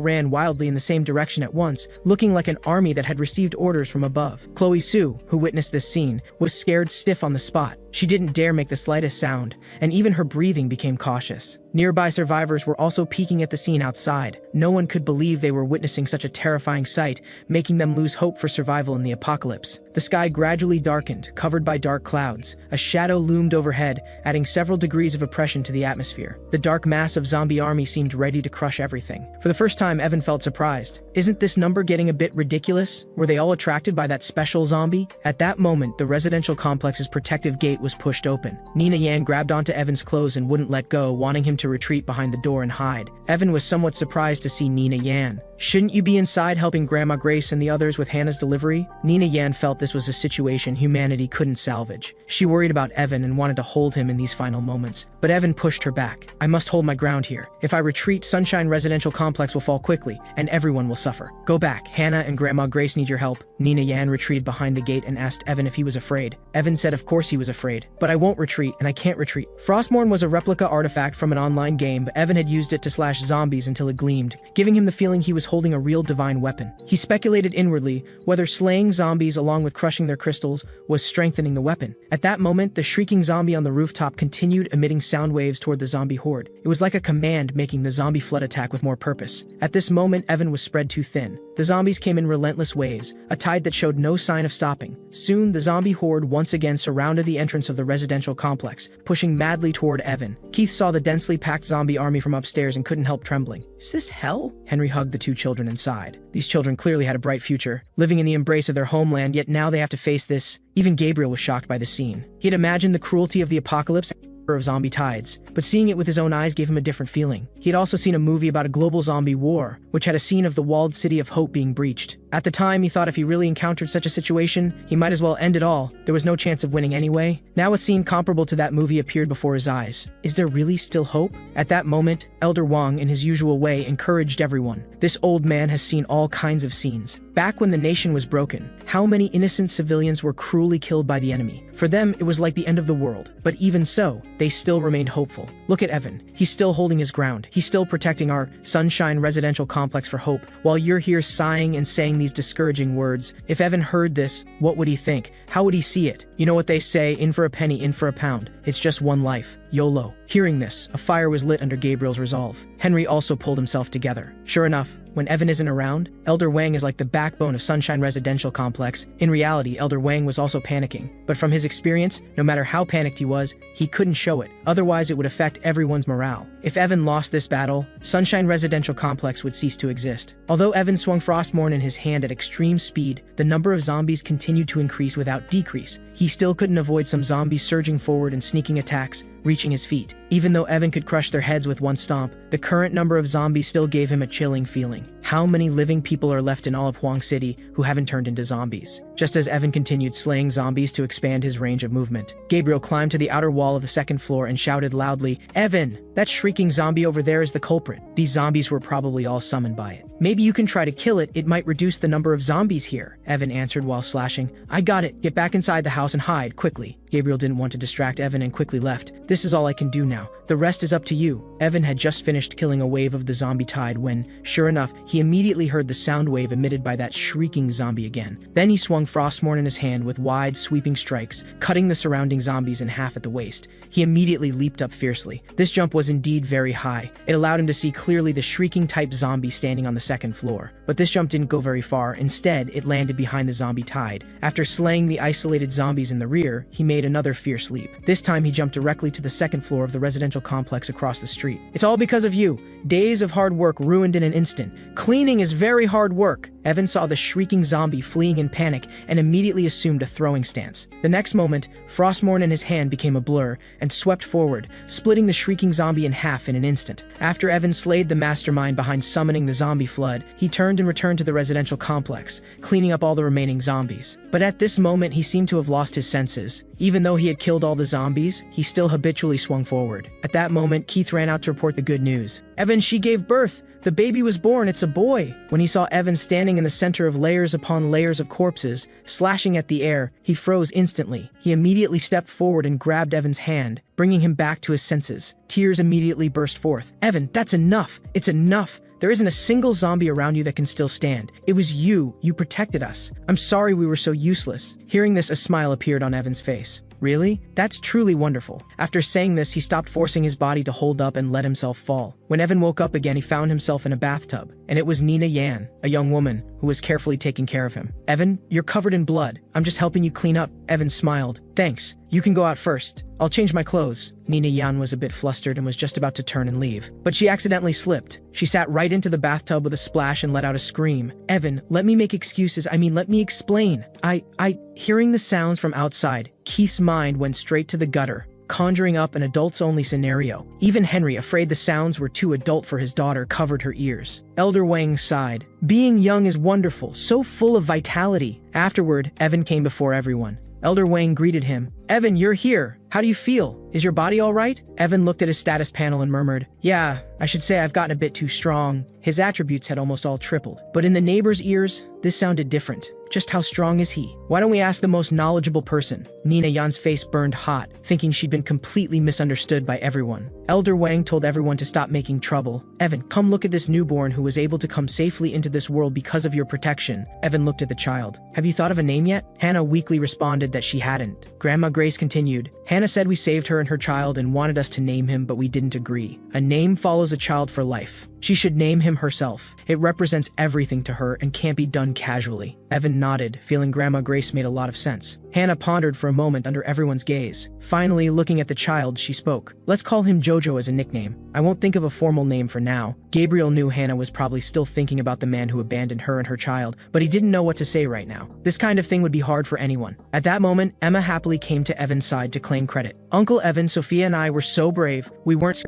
ran wildly in the same direction at once, looking like an army that had received orders from above. Chloe Sue, who witnessed this scene, was scared stiff on the spot. She didn't dare make the slightest sound, and even her breathing became cautious. Nearby survivors were also peeking at the scene outside. No one could believe they were witnessing such a terrifying sight, making them lose hope for survival in the apocalypse. The sky gradually darkened, covered by dark clouds. A shadow loomed overhead, adding several degrees of oppression to the atmosphere. The dark mass of zombie army seemed ready to crush everything. For the first time, Evan felt surprised. Isn't this number getting a bit ridiculous? Were they all attracted by that special zombie? At that moment, the residential complex's protective gate was pushed open. Nina Yan grabbed onto Evan's clothes and wouldn't let go, wanting him to retreat behind the door and hide. Evan was somewhat surprised to see Nina Yan. "Shouldn't you be inside helping Grandma Grace and the others with Hannah's delivery?" Nina Yan felt this was a situation humanity couldn't salvage. She worried about Evan and wanted to hold him in these final moments. But Evan pushed her back. "I must hold my ground here. If I retreat, Sunshine Residential Complex will fall quickly, and everyone will suffer. Go back. Hannah and Grandma Grace need your help." Nina Yan retreated behind the gate and asked Evan if he was afraid. Evan said of course he was afraid. "But I won't retreat, and I can't retreat." Frostmourne was a replica artifact from an online game, but Evan had used it to slash zombies until it gleamed, giving him the feeling he was holding a real divine weapon. He speculated inwardly whether slaying zombies along with crushing their crystals was strengthening the weapon. At that moment, the shrieking zombie on the rooftop continued emitting sound waves toward the zombie horde. It was like a command, making the zombie flood attack with more purpose. At this moment, Evan was spread too thin. The zombies came in relentless waves, a tide that showed no sign of stopping. Soon, the zombie horde once again surrounded the entrance of the residential complex, pushing madly toward Evan. Keith saw the densely packed zombie army from upstairs and couldn't help trembling. "Is this hell?" Henry hugged the two children inside. These children clearly had a bright future, living in the embrace of their homeland, yet now they have to face this. Even Gabriel was shocked by the scene. He had imagined the cruelty of the apocalypse of zombie tides, but seeing it with his own eyes gave him a different feeling. He had also seen a movie about a global zombie war, which had a scene of the walled city of Hope being breached. At the time, he thought if he really encountered such a situation, he might as well end it all. There was no chance of winning anyway. Now a scene comparable to that movie appeared before his eyes. Is there really still hope? At that moment, Elder Wang, in his usual way, encouraged everyone. This old man has seen all kinds of scenes. Back when the nation was broken, how many innocent civilians were cruelly killed by the enemy? For them, it was like the end of the world. But even so, they still remained hopeful. Look at Evan. He's still holding his ground. He's still protecting our Sunshine Residential Complex for hope, while you're here sighing and saying these discouraging words. If Evan heard this, what would he think? How would he see it? You know what they say, in for a penny, in for a pound. It's just one life. YOLO. Hearing this, a fire was lit under Gabriel's resolve. Henry also pulled himself together. Sure enough, when Evan isn't around, Elder Wang is like the backbone of Sunshine Residential Complex. In reality, Elder Wang was also panicking. But from his experience, no matter how panicked he was, he couldn't show it. Otherwise, it would affect everyone's morale. If Evan lost this battle, Sunshine Residential Complex would cease to exist. Although Evan swung Frostmourne in his hand at extreme speed, the number of zombies continued to increase without decrease. He still couldn't avoid some zombies surging forward and sneaking attacks, reaching his feet. Even though Evan could crush their heads with one stomp, the current number of zombies still gave him a chilling feeling. How many living people are left in all of Huang City who haven't turned into zombies? Just as Evan continued slaying zombies to expand his range of movement, Gabriel climbed to the outer wall of the second floor and shouted loudly, "Evan, that shrieking zombie over there is the culprit. These zombies were probably all summoned by it. Maybe you can try to kill it, it might reduce the number of zombies here," Evan answered while slashing. "I got it, get back inside the house and hide, quickly." Gabriel didn't want to distract Evan and quickly left. "This is all I can do now. The rest is up to you." Evan had just finished killing a wave of the zombie tide when, sure enough, he immediately heard the sound wave emitted by that shrieking zombie again. Then he swung Frostmourne in his hand with wide, sweeping strikes, cutting the surrounding zombies in half at the waist. He immediately leaped up fiercely. This jump was indeed very high. It allowed him to see clearly the shrieking-type zombie standing on the second floor. But this jump didn't go very far. Instead, it landed behind the zombie tide. After slaying the isolated zombies in the rear, he made another fierce leap. This time, he jumped directly to the second floor of the residential complex across the street. "It's all because of you. Days of hard work ruined in an instant. Cleaning is very hard work." Evan saw the shrieking zombie fleeing in panic and immediately assumed a throwing stance. The next moment, Frostmourne in his hand became a blur and swept forward, splitting the shrieking zombie in half in an instant. After Evan slayed the mastermind behind summoning the zombie flood, he turned and returned to the residential complex, cleaning up all the remaining zombies. But at this moment, he seemed to have lost his senses. Even though he had killed all the zombies, he still habitually swung forward. At that moment, Keith ran out to report the good news. "Evan, she gave birth. The baby was born. It's a boy." When he saw Evan standing in the center of layers upon layers of corpses, slashing at the air, he froze instantly. He immediately stepped forward and grabbed Evan's hand, bringing him back to his senses. Tears immediately burst forth. "Evan, that's enough. It's enough. There isn't a single zombie around you that can still stand. It was you. You protected us. I'm sorry we were so useless." Hearing this, a smile appeared on Evan's face. "Really? That's truly wonderful." After saying this, he stopped forcing his body to hold up and let himself fall. When Evan woke up again, he found himself in a bathtub, and it was Nina Yan, a young woman, who was carefully taking care of him. "Evan, you're covered in blood. I'm just helping you clean up." Evan smiled. "Thanks. You can go out first. I'll change my clothes." Nina Yan was a bit flustered and was just about to turn and leave. But she accidentally slipped. She sat right into the bathtub with a splash and let out a scream. "Evan, let me make excuses. Let me explain. Hearing the sounds from outside, Keith's mind went straight to the gutter, conjuring up an adults-only scenario. Even Henry, afraid the sounds were too adult for his daughter, covered her ears. Elder Wang sighed. "Being young is wonderful, so full of vitality." Afterward, Evan came before everyone. Elder Wang greeted him. "Evan, you're here. How do you feel? Is your body all right?" Evan looked at his status panel and murmured, "Yeah, I should say I've gotten a bit too strong." His attributes had almost all tripled. But in the neighbor's ears, this sounded different. Just how strong is he? Why don't we ask the most knowledgeable person? Nina Yan's face burned hot, thinking she'd been completely misunderstood by everyone. Elder Wang told everyone to stop making trouble. "Evan, come look at this newborn who was able to come safely into this world because of your protection." Evan looked at the child. "Have you thought of a name yet?" Hannah weakly responded that she hadn't. Grandma Grace continued, "Hannah said we saved her and her child and wanted us to name him, but we didn't agree. A name follows a child for life. She should name him herself. It represents everything to her and can't be done casually." Evan nodded, feeling Grandma Grace made a lot of sense. Hannah pondered for a moment under everyone's gaze. Finally, looking at the child, she spoke. "Let's call him Jojo as a nickname. I won't think of a formal name for now." Gabriel knew Hannah was probably still thinking about the man who abandoned her and her child, but he didn't know what to say right now. This kind of thing would be hard for anyone. At that moment, Emma happily came to Evan's side to claim credit. "Uncle Evan, Sophia and I were so brave. We weren't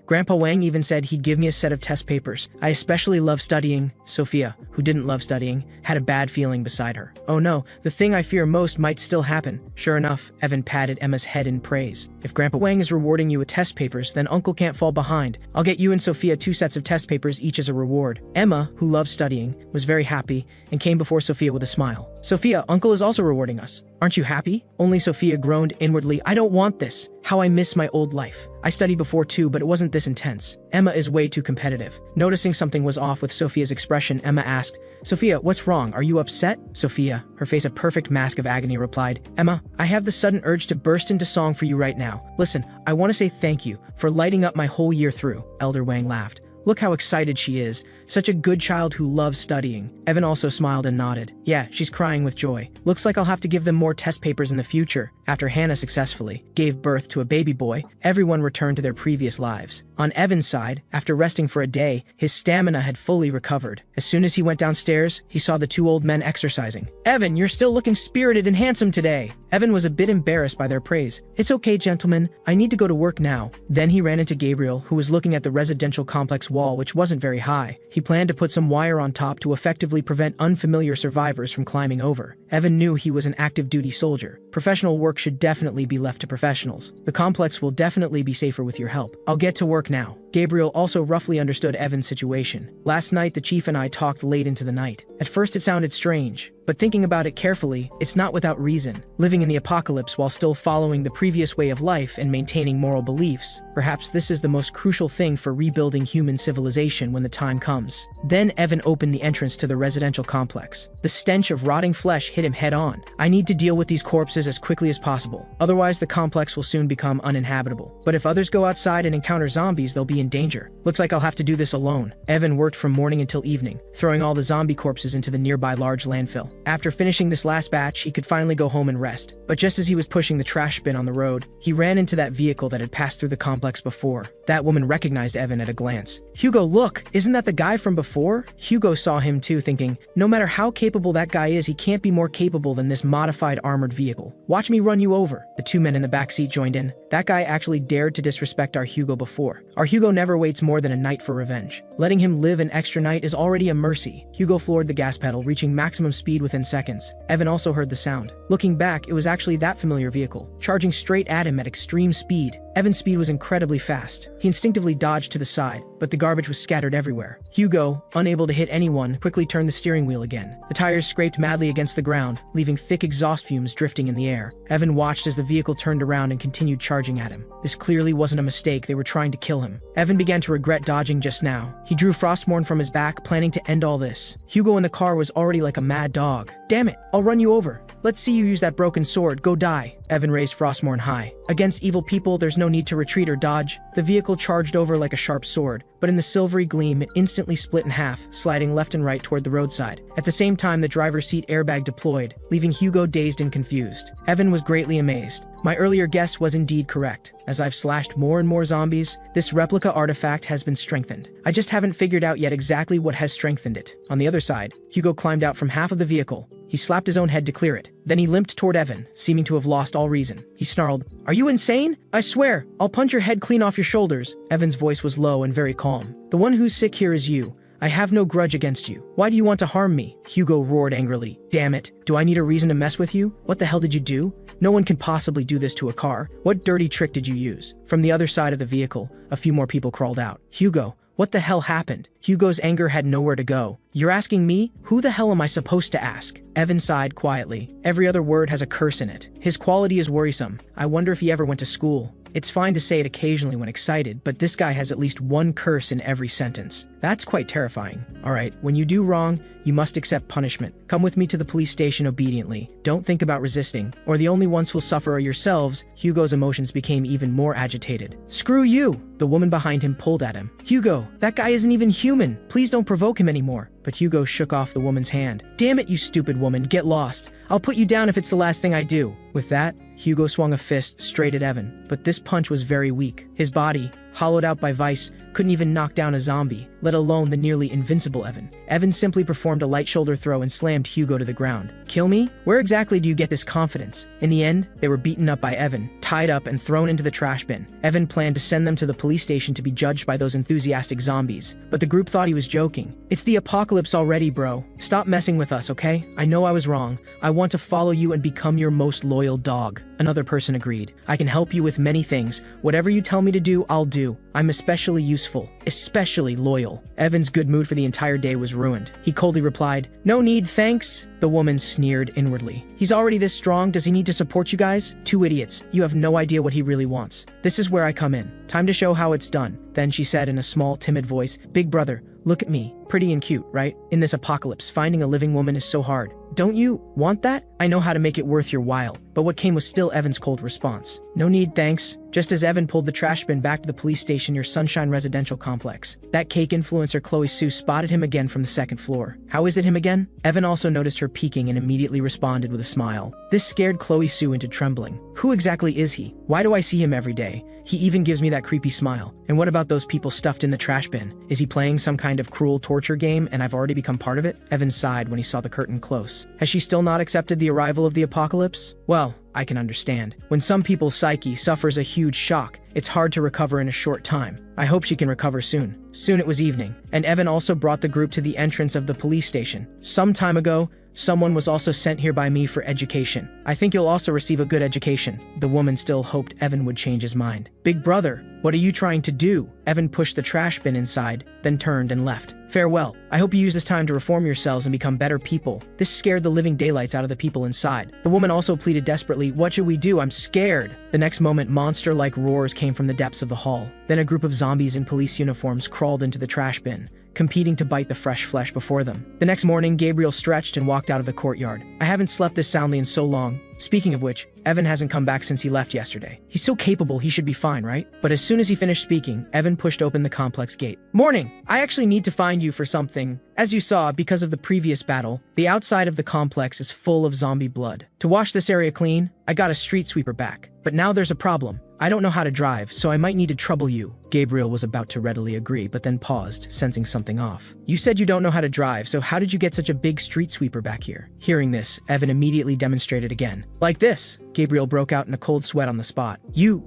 Grandpa Wang even said he'd give me a set of test papers. I especially love studying." Sophia, who didn't love studying, had a bad feeling beside her. "Oh no, the thing I fear most might still happen." Sure enough, Evan patted Emma's head in praise. "If Grandpa Wang is rewarding you with test papers, then Uncle can't fall behind. I'll get you and Sophia 2 sets of test papers each as a reward." Emma, who loved studying, was very happy and came before Sophia with a smile. "Sophia, Uncle is also rewarding us. Aren't you happy?" Only Sophia groaned inwardly. "I don't want this. How I miss my old life. I studied before too, but it wasn't this intense. Emma is way too competitive. Noticing something was off with Sophia's expression, Emma asked, "Sophia, what's wrong? Are you upset?" Sophia, her face a perfect mask of agony, replied, "Emma, I have the sudden urge to burst into song for you right now. Listen, I want to say thank you for lighting up my whole year through." Elder Wang laughed. "Look how excited she is. Such a good child who loves studying." Evan also smiled and nodded. "Yeah, she's crying with joy. Looks like I'll have to give them more test papers in the future." After Hannah successfully gave birth to a baby boy, everyone returned to their previous lives. On Evan's side, after resting for a day, his stamina had fully recovered. As soon as he went downstairs, he saw the two old men exercising. "Evan, you're still looking spirited and handsome today." Evan was a bit embarrassed by their praise. "It's okay, gentlemen. I need to go to work now." Then he ran into Gabriel, who was looking at the residential complex wall, which wasn't very high. He planned to put some wire on top to effectively prevent unfamiliar survivors from climbing over. Evan knew he was an active duty soldier. Professional work should definitely be left to professionals. The complex will definitely be safer with your help. I'll get to work now. Gabriel also roughly understood Evan's situation. "Last night, the chief and I talked late into the night. At first it sounded strange, but thinking about it carefully, it's not without reason. Living in the apocalypse while still following the previous way of life and maintaining moral beliefs, perhaps this is the most crucial thing for rebuilding human civilization when the time comes." Then Evan opened the entrance to the residential complex. The stench of rotting flesh hit him head on. "I need to deal with these corpses as quickly as possible. Otherwise, the complex will soon become uninhabitable. But if others go outside and encounter zombies, they'll be in danger. Looks like I'll have to do this alone." Evan worked from morning until evening, throwing all the zombie corpses into the nearby large landfill. After finishing this last batch, he could finally go home and rest. But just as he was pushing the trash bin on the road, he ran into that vehicle that had passed through the complex before. That woman recognized Evan at a glance. "Hugo, look! Isn't that the guy from before?" Hugo saw him too, thinking, no matter how capable that guy is, he can't be more capable than this modified armored vehicle. "Watch me run you over." The two men in the back seat joined in. "That guy actually dared to disrespect our Hugo before. Our Hugo never waits more than a night for revenge. Letting him live an extra night is already a mercy." Hugo floored the gas pedal, reaching maximum speed within seconds. Evan also heard the sound. Looking back, it was actually that familiar vehicle, charging straight at him at extreme speed. Evan's speed was incredibly fast. He instinctively dodged to the side, but the garbage was scattered everywhere. Hugo, unable to hit anyone, quickly turned the steering wheel again. The tires scraped madly against the ground, leaving thick exhaust fumes drifting in the air. Evan watched as the vehicle turned around and continued charging at him. This clearly wasn't a mistake. They were trying to kill him. Evan began to regret dodging just now. He drew Frostmourne from his back, planning to end all this. Hugo in the car was already like a mad dog. "Damn it, I'll run you over. Let's see you use that broken sword. Go die." Evan raised Frostmourne high. Against evil people, there's no need to retreat or dodge. The vehicle charged over like a sharp sword, but in the silvery gleam, it instantly split in half, sliding left and right toward the roadside. At the same time, the driver's seat airbag deployed, leaving Hugo dazed and confused. Evan was greatly amazed. My earlier guess was indeed correct. As I've slashed more and more zombies, this replica artifact has been strengthened. I just haven't figured out yet exactly what has strengthened it. On the other side, Hugo climbed out from half of the vehicle. He slapped his own head to clear it. Then he limped toward Evan, seeming to have lost all reason. He snarled, "Are you insane? I swear, I'll punch your head clean off your shoulders." Evan's voice was low and very calm. "The one who's sick here is you. I have no grudge against you. Why do you want to harm me?" Hugo roared angrily. "Damn it. Do I need a reason to mess with you? What the hell did you do? No one can possibly do this to a car. What dirty trick did you use?" From the other side of the vehicle, a few more people crawled out. "Hugo, what the hell happened?" Hugo's anger had nowhere to go. "You're asking me? Who the hell am I supposed to ask?" Evan sighed quietly. Every other word has a curse in it. His quality is worrisome. I wonder if he ever went to school. It's fine to say it occasionally when excited, but this guy has at least one curse in every sentence. That's quite terrifying. Alright, when you do wrong, you must accept punishment. Come with me to the police station obediently. Don't think about resisting, or the only ones who'll suffer are yourselves. Hugo's emotions became even more agitated. "Screw you!" The woman behind him pulled at him. "Hugo, that guy isn't even human. Please don't provoke him anymore." But Hugo shook off the woman's hand. "Damn it, you stupid woman, get lost. I'll put you down if it's the last thing I do." With that, Hugo swung a fist straight at Evan. But this punch was very weak. His body, hollowed out by vice, couldn't even knock down a zombie, let alone the nearly invincible Evan. Evan simply performed a light shoulder throw and slammed Hugo to the ground. "Kill me? Where exactly do you get this confidence?" In the end, they were beaten up by Evan, tied up and thrown into the trash bin. Evan planned to send them to the police station to be judged by those enthusiastic zombies, but the group thought he was joking. "It's the apocalypse already, bro. Stop messing with us, okay? I know I was wrong. I want to follow you and become your most loyal dog." Another person agreed. "I can help you with many things. Whatever you tell me to do, I'll do. I'm especially useful, especially loyal." deal. Evan's good mood for the entire day was ruined. He coldly replied, "No need, thanks." The woman sneered inwardly. "He's already this strong, does he need to support you guys? Two idiots. You have no idea what he really wants. This is where I come in. Time to show how it's done." Then she said in a small, timid voice, "Big brother, look at me. Pretty and cute, right? In this apocalypse, finding a living woman is so hard. Don't you want that? I know how to make it worth your while." But what came was still Evan's cold response. "No need, thanks." Just as Evan pulled the trash bin back to the police station near Sunshine Residential Complex, that cake influencer Chloe Sue spotted him again from the second floor. "How is it him again?" Evan also noticed her peeking and immediately responded with a smile. This scared Chloe Sue into trembling. "Who exactly is he? Why do I see him every day? He even gives me that creepy smile. And what about those people stuffed in the trash bin? Is he playing some kind of cruel torture game and I've already become part of it?" Evan sighed when he saw the curtain close. Has she still not accepted the arrival of the apocalypse? Well, I can understand. When some people's psyche suffers a huge shock, it's hard to recover in a short time. I hope she can recover soon. Soon it was evening, and Evan also brought the group to the entrance of the police station. Some time ago, someone was also sent here by me for education. I think you'll also receive a good education. The woman still hoped Evan would change his mind. "Big brother, what are you trying to do?" Evan pushed the trash bin inside, then turned and left. "Farewell. I hope you use this time to reform yourselves and become better people." This scared the living daylights out of the people inside. The woman also pleaded desperately, "What should we do? I'm scared." The next moment, monster-like roars came from the depths of the hall. Then a group of zombies in police uniforms crawled into the trash bin, competing to bite the fresh flesh before them. The next morning, Gabriel stretched and walked out of the courtyard. "I haven't slept this soundly in so long." Speaking of which, Evan hasn't come back since he left yesterday. He's so capable, he should be fine, right? But as soon as he finished speaking, Evan pushed open the complex gate. "Morning! I actually need to find you for something. As you saw, because of the previous battle, the outside of the complex is full of zombie blood. To wash this area clean, I got a street sweeper back. But now there's a problem. I don't know how to drive, so I might need to trouble you." Gabriel was about to readily agree, but then paused, sensing something off. "You said you don't know how to drive, so how did you get such a big street sweeper back here?" Hearing this, Evan immediately demonstrated again. "Like this." Gabriel broke out in a cold sweat on the spot. You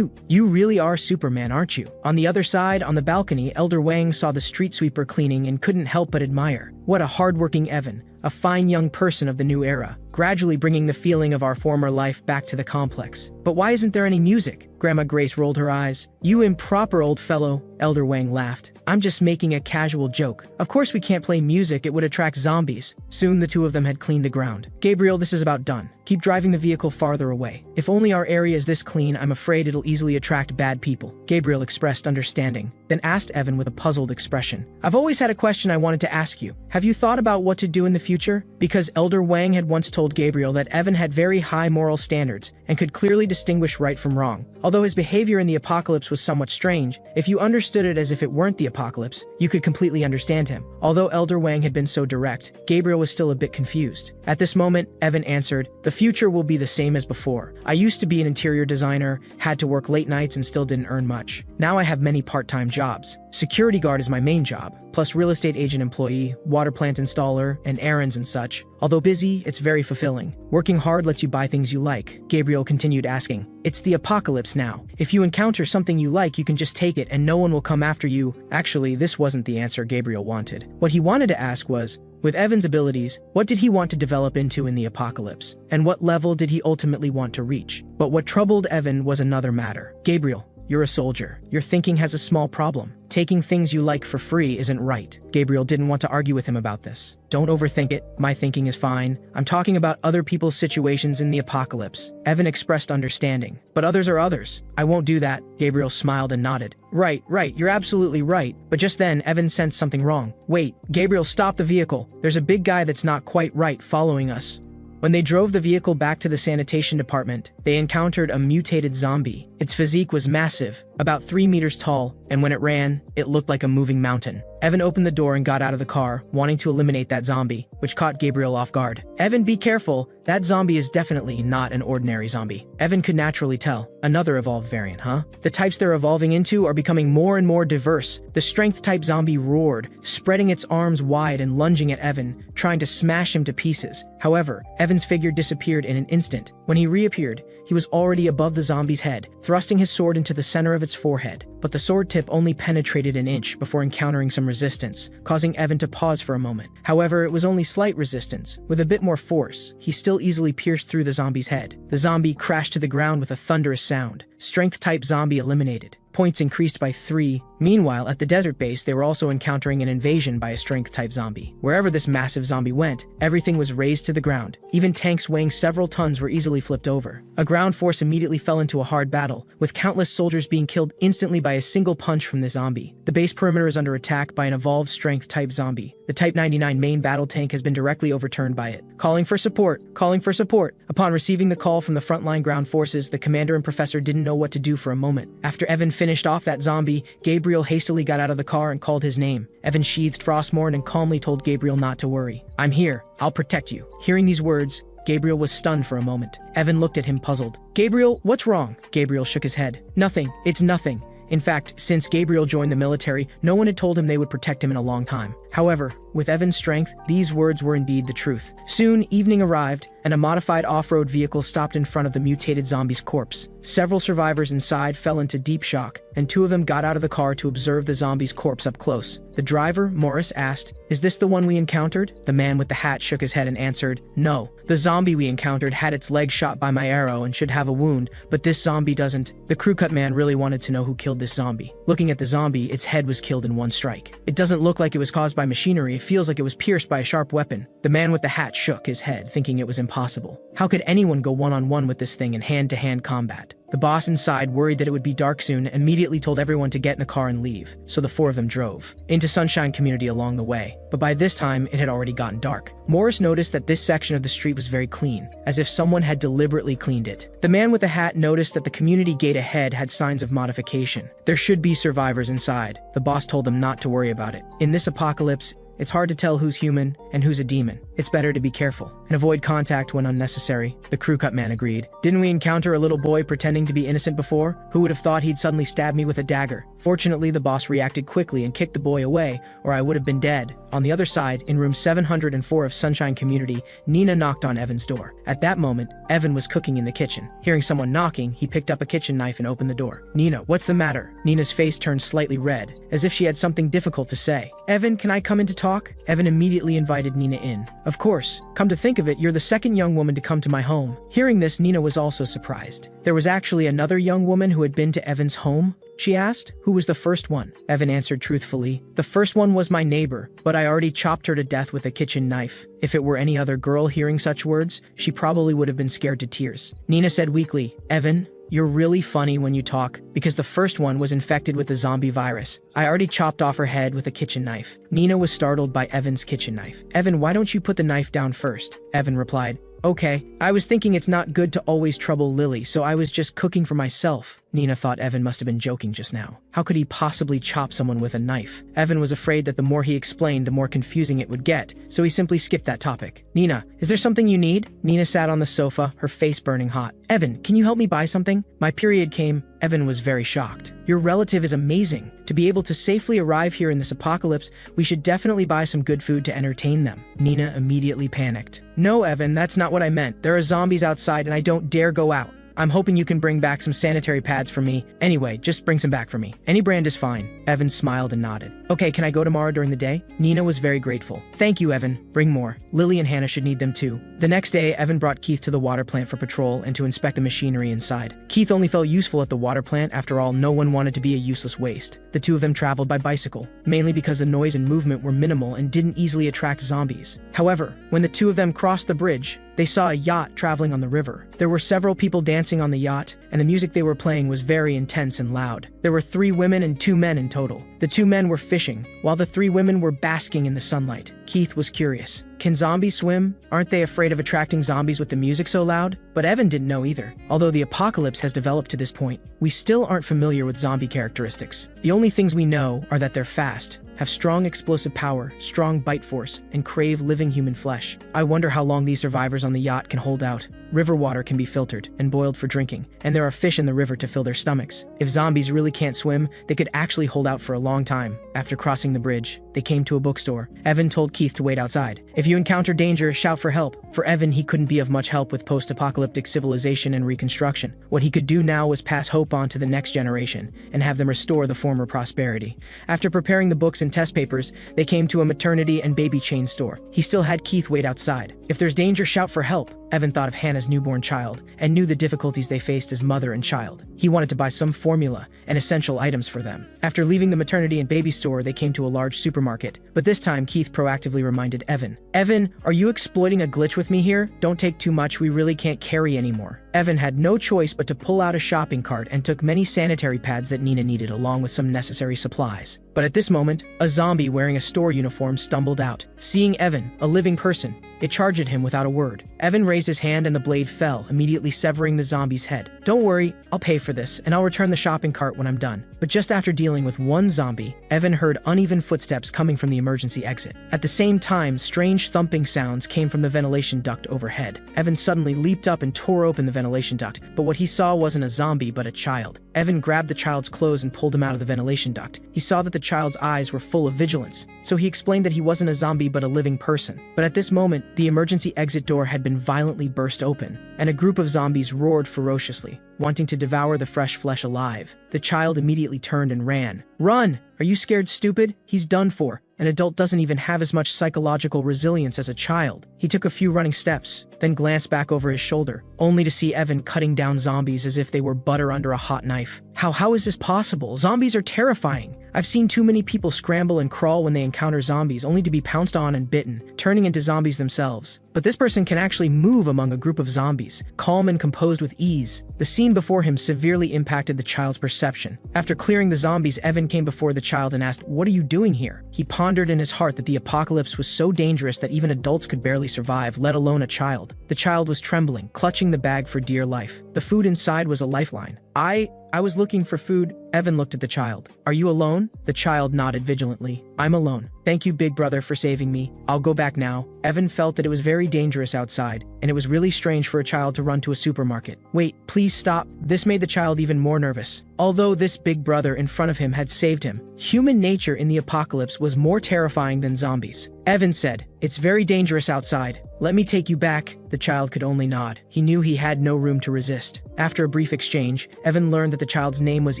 really are Superman, aren't you?" On the other side, on the balcony, Elder Wang saw the street sweeper cleaning and couldn't help but admire. What a hardworking Evan, a fine young person of the new era, gradually bringing the feeling of our former life back to the complex. "But why isn't there any music?" Grandma Grace rolled her eyes. "You improper old fellow," Elder Wang laughed. "I'm just making a casual joke. Of course we can't play music, it would attract zombies." Soon the two of them had cleaned the ground. "Gabriel, this is about done. Keep driving the vehicle farther away. If only our area is this clean, I'm afraid it'll easily attract bad people." Gabriel expressed understanding, then asked Evan with a puzzled expression. "I've always had a question I wanted to ask you. Have you thought about what to do in the future?" Because Elder Wang had once told Gabriel that Evan had very high moral standards and could clearly distinguish right from wrong. Although his behavior in the apocalypse was somewhat strange, if you understood it as if it weren't the apocalypse, you could completely understand him. Although Elder Wang had been so direct, Gabriel was still a bit confused. At this moment, Evan answered, "The future will be the same as before. I used to be an interior designer, had to work late nights and still didn't earn much. Now I have many part-time jobs. Security guard is my main job, plus real estate agent employee, water plant installer, and errands and such. Although busy, it's very fulfilling. Working hard lets you buy things you like." Gabriel continued asking, "It's the apocalypse now. If you encounter something you like, you can just take it and no one will come after you." Actually, this wasn't the answer Gabriel wanted. What he wanted to ask was, with Evan's abilities, what did he want to develop into in the apocalypse? And what level did he ultimately want to reach? But what troubled Evan was another matter. "Gabriel, you're a soldier. Your thinking has a small problem. Taking things you like for free isn't right." Gabriel didn't want to argue with him about this. "Don't overthink it. My thinking is fine. I'm talking about other people's situations in the apocalypse." Evan expressed understanding. "But others are others. I won't do that." Gabriel smiled and nodded. Right, you're absolutely right." But just then, Evan sensed something wrong. "Wait, Gabriel, stop the vehicle. There's a big guy that's not quite right following us." When they drove the vehicle back to the sanitation department, they encountered a mutated zombie. Its physique was massive, about 3 meters tall, and when it ran, it looked like a moving mountain. Evan opened the door and got out of the car, wanting to eliminate that zombie, which caught Gabriel off guard. "Evan, be careful. That zombie is definitely not an ordinary zombie." Evan could naturally tell. Another evolved variant, huh? The types they're evolving into are becoming more and more diverse. The strength-type zombie roared, spreading its arms wide and lunging at Evan, trying to smash him to pieces. However, Evan's figure disappeared in an instant. When he reappeared, he was already above the zombie's head, thrusting his sword into the center of its forehead. But the sword tip only penetrated an inch before encountering some resistance, causing Evan to pause for a moment. However, it was only slight resistance. With a bit more force, he still easily pierced through the zombie's head. The zombie crashed to the ground with a thunderous sound. Strength-type zombie eliminated. Points increased by 3, Meanwhile, at the desert base, they were also encountering an invasion by a strength-type zombie. Wherever this massive zombie went, everything was razed to the ground. Even tanks weighing several tons were easily flipped over. A ground force immediately fell into a hard battle, with countless soldiers being killed instantly by a single punch from the zombie. The base perimeter is under attack by an evolved strength-type zombie. The Type 99 main battle tank has been directly overturned by it. Calling for support! Calling for support! Upon receiving the call from the frontline ground forces, the commander and professor didn't know what to do for a moment. After Evan finished off that zombie, Gabriel hastily got out of the car and called his name. Evan sheathed Frostmourne and calmly told Gabriel not to worry. "I'm here. I'll protect you." Hearing these words, Gabriel was stunned for a moment. Evan looked at him puzzled. "Gabriel, what's wrong?" Gabriel shook his head. "Nothing. It's nothing." In fact, since Gabriel joined the military, no one had told him they would protect him in a long time. However, with Evan's strength, these words were indeed the truth. Soon, evening arrived, and a modified off-road vehicle stopped in front of the mutated zombie's corpse. Several survivors inside fell into deep shock, and 2 of them got out of the car to observe the zombie's corpse up close. The driver, Morris, asked, "Is this the one we encountered?" The man with the hat shook his head and answered, "No. The zombie we encountered had its leg shot by my arrow and should have a wound, but this zombie doesn't." The crew-cut man really wanted to know who killed this zombie. Looking at the zombie, its head was killed in one strike. It doesn't look like it was caused by machinery, it feels like it was pierced by a sharp weapon. The man with the hat shook his head, thinking it was impossible. How could anyone go one-on-one with this thing in hand-to-hand combat? The boss inside, worried that it would be dark soon, immediately told everyone to get in a car and leave, so the 4 of them drove into Sunshine Community along the way. But by this time, it had already gotten dark. Morris noticed that this section of the street was very clean, as if someone had deliberately cleaned it. The man with the hat noticed that the community gate ahead had signs of modification. There should be survivors inside. The boss told them not to worry about it. In this apocalypse, it's hard to tell who's human and who's a demon. It's better to be careful and avoid contact when unnecessary. The crew-cut man agreed. "Didn't we encounter a little boy pretending to be innocent before? Who would have thought he'd suddenly stab me with a dagger?" Fortunately, the boss reacted quickly and kicked the boy away, or I would have been dead. On the other side, in room 704 of Sunshine Community, Nina knocked on Evan's door. At that moment, Evan was cooking in the kitchen. Hearing someone knocking, he picked up a kitchen knife and opened the door. "Nina, what's the matter?" Nina's face turned slightly red, as if she had something difficult to say. "Evan, can I come in to talk?" Evan immediately invited Nina in. "Of course. Come to think of it, you're the second young woman to come to my home." Hearing this, Nina was also surprised. There was actually another young woman who had been to Evan's home? She asked. "Who was the first one?" Evan answered truthfully. "The first one was my neighbor, but I already chopped her to death with a kitchen knife." If it were any other girl hearing such words, she probably would have been scared to tears. Nina said weakly, "Evan, you're really funny when you talk, because the first one was infected with the zombie virus. I already chopped off her head with a kitchen knife." Nina was startled by Evan's kitchen knife. "Evan, why don't you put the knife down first?" Evan replied, "Okay, I was thinking it's not good to always trouble Lily, so I was just cooking for myself." Nina thought Evan must have been joking just now. How could he possibly chop someone with a knife? Evan was afraid that the more he explained, the more confusing it would get, so he simply skipped that topic. "Nina, is there something you need?" Nina sat on the sofa, her face burning hot. "Evan, can you help me buy something? My period came." Evan was very shocked. "Your relative is amazing. To be able to safely arrive here in this apocalypse, we should definitely buy some good food to entertain them." Nina immediately panicked. "No, Evan, that's not what I meant. There are zombies outside and I don't dare go out. I'm hoping you can bring back some sanitary pads for me. Anyway, just bring some back for me. Any brand is fine." Evan smiled and nodded. "Okay, can I go tomorrow during the day?" Nina was very grateful. "Thank you, Evan. Bring more. Lily and Hannah should need them too." The next day, Evan brought Keith to the water plant for patrol and to inspect the machinery inside. Keith only felt useful at the water plant. After all, no one wanted to be a useless waste. The 2 of them traveled by bicycle, mainly because the noise and movement were minimal and didn't easily attract zombies. However, when the 2 of them crossed the bridge, they saw a yacht traveling on the river. There were several people dancing on the yacht, and the music they were playing was very intense and loud. There were 3 women and 2 men in total. The 2 men were fishing, while the 3 women were basking in the sunlight. Keith was curious. Can zombies swim? Aren't they afraid of attracting zombies with the music so loud? But Evan didn't know either. Although the apocalypse has developed to this point, we still aren't familiar with zombie characteristics. The only things we know are that they're fast, have strong explosive power, strong bite force, and crave living human flesh. I wonder how long these survivors on the yacht can hold out. River water can be filtered and boiled for drinking, and there are fish in the river to fill their stomachs. If zombies really can't swim, they could actually hold out for a long time. After crossing the bridge, they came to a bookstore. Evan told Keith to wait outside. If you encounter danger, shout for help. For Evan, he couldn't be of much help with post-apocalyptic civilization and reconstruction. What he could do now was pass hope on to the next generation and have them restore the former prosperity. After preparing the books and test papers, they came to a maternity and baby chain store. He still had Keith wait outside. If there's danger, shout for help. Evan thought of Hannah's his newborn child and knew the difficulties they faced as mother and child. He wanted to buy some formula and essential items for them. After leaving the maternity and baby store, they came to a large supermarket, but this time Keith proactively reminded Evan. Evan, are you exploiting a glitch with me here? Don't take too much, we really can't carry anymore. Evan had no choice but to pull out a shopping cart and took many sanitary pads that Nina needed along with some necessary supplies. But at this moment, a zombie wearing a store uniform stumbled out. Seeing Evan, a living person, it charged him without a word. Evan raised his hand and the blade fell, immediately severing the zombie's head. Don't worry, I'll pay for this, and I'll return the shopping cart when I'm done. But just after dealing with one zombie, Evan heard uneven footsteps coming from the emergency exit. At the same time, strange thumping sounds came from the ventilation duct overhead. Evan suddenly leaped up and tore open the ventilation duct, but what he saw wasn't a zombie but a child. Evan grabbed the child's clothes and pulled him out of the ventilation duct. He saw that the child's eyes were full of vigilance, so he explained that he wasn't a zombie but a living person. But at this moment, the emergency exit door had been violently burst open, and a group of zombies roared ferociously, wanting to devour the fresh flesh alive. The child immediately turned and ran. Run! Are you scared, stupid? He's done for. An adult doesn't even have as much psychological resilience as a child. He took a few running steps, then glanced back over his shoulder, only to see Evan cutting down zombies as if they were butter under a hot knife. How is this possible? Zombies are terrifying. I've seen too many people scramble and crawl when they encounter zombies only to be pounced on and bitten, turning into zombies themselves. But this person can actually move among a group of zombies, calm and composed with ease. The scene before him severely impacted the child's perception. After clearing the zombies, Evan came before the child and asked, "What are you doing here?" He pondered in his heart that the apocalypse was so dangerous that even adults could barely survive, let alone a child. The child was trembling, clutching the bag for dear life. The food inside was a lifeline. I was looking for food. Evan looked at the child. Are you alone? The child nodded vigilantly. I'm alone. Thank you, big brother, for saving me. I'll go back now. Evan felt that it was very dangerous outside, and it was really strange for a child to run to a supermarket. Wait, please stop. This made the child even more nervous. Although this big brother in front of him had saved him, human nature in the apocalypse was more terrifying than zombies. Evan said, "It's very dangerous outside. Let me take you back." The child could only nod. He knew he had no room to resist. After a brief exchange, Evan learned that the child's name was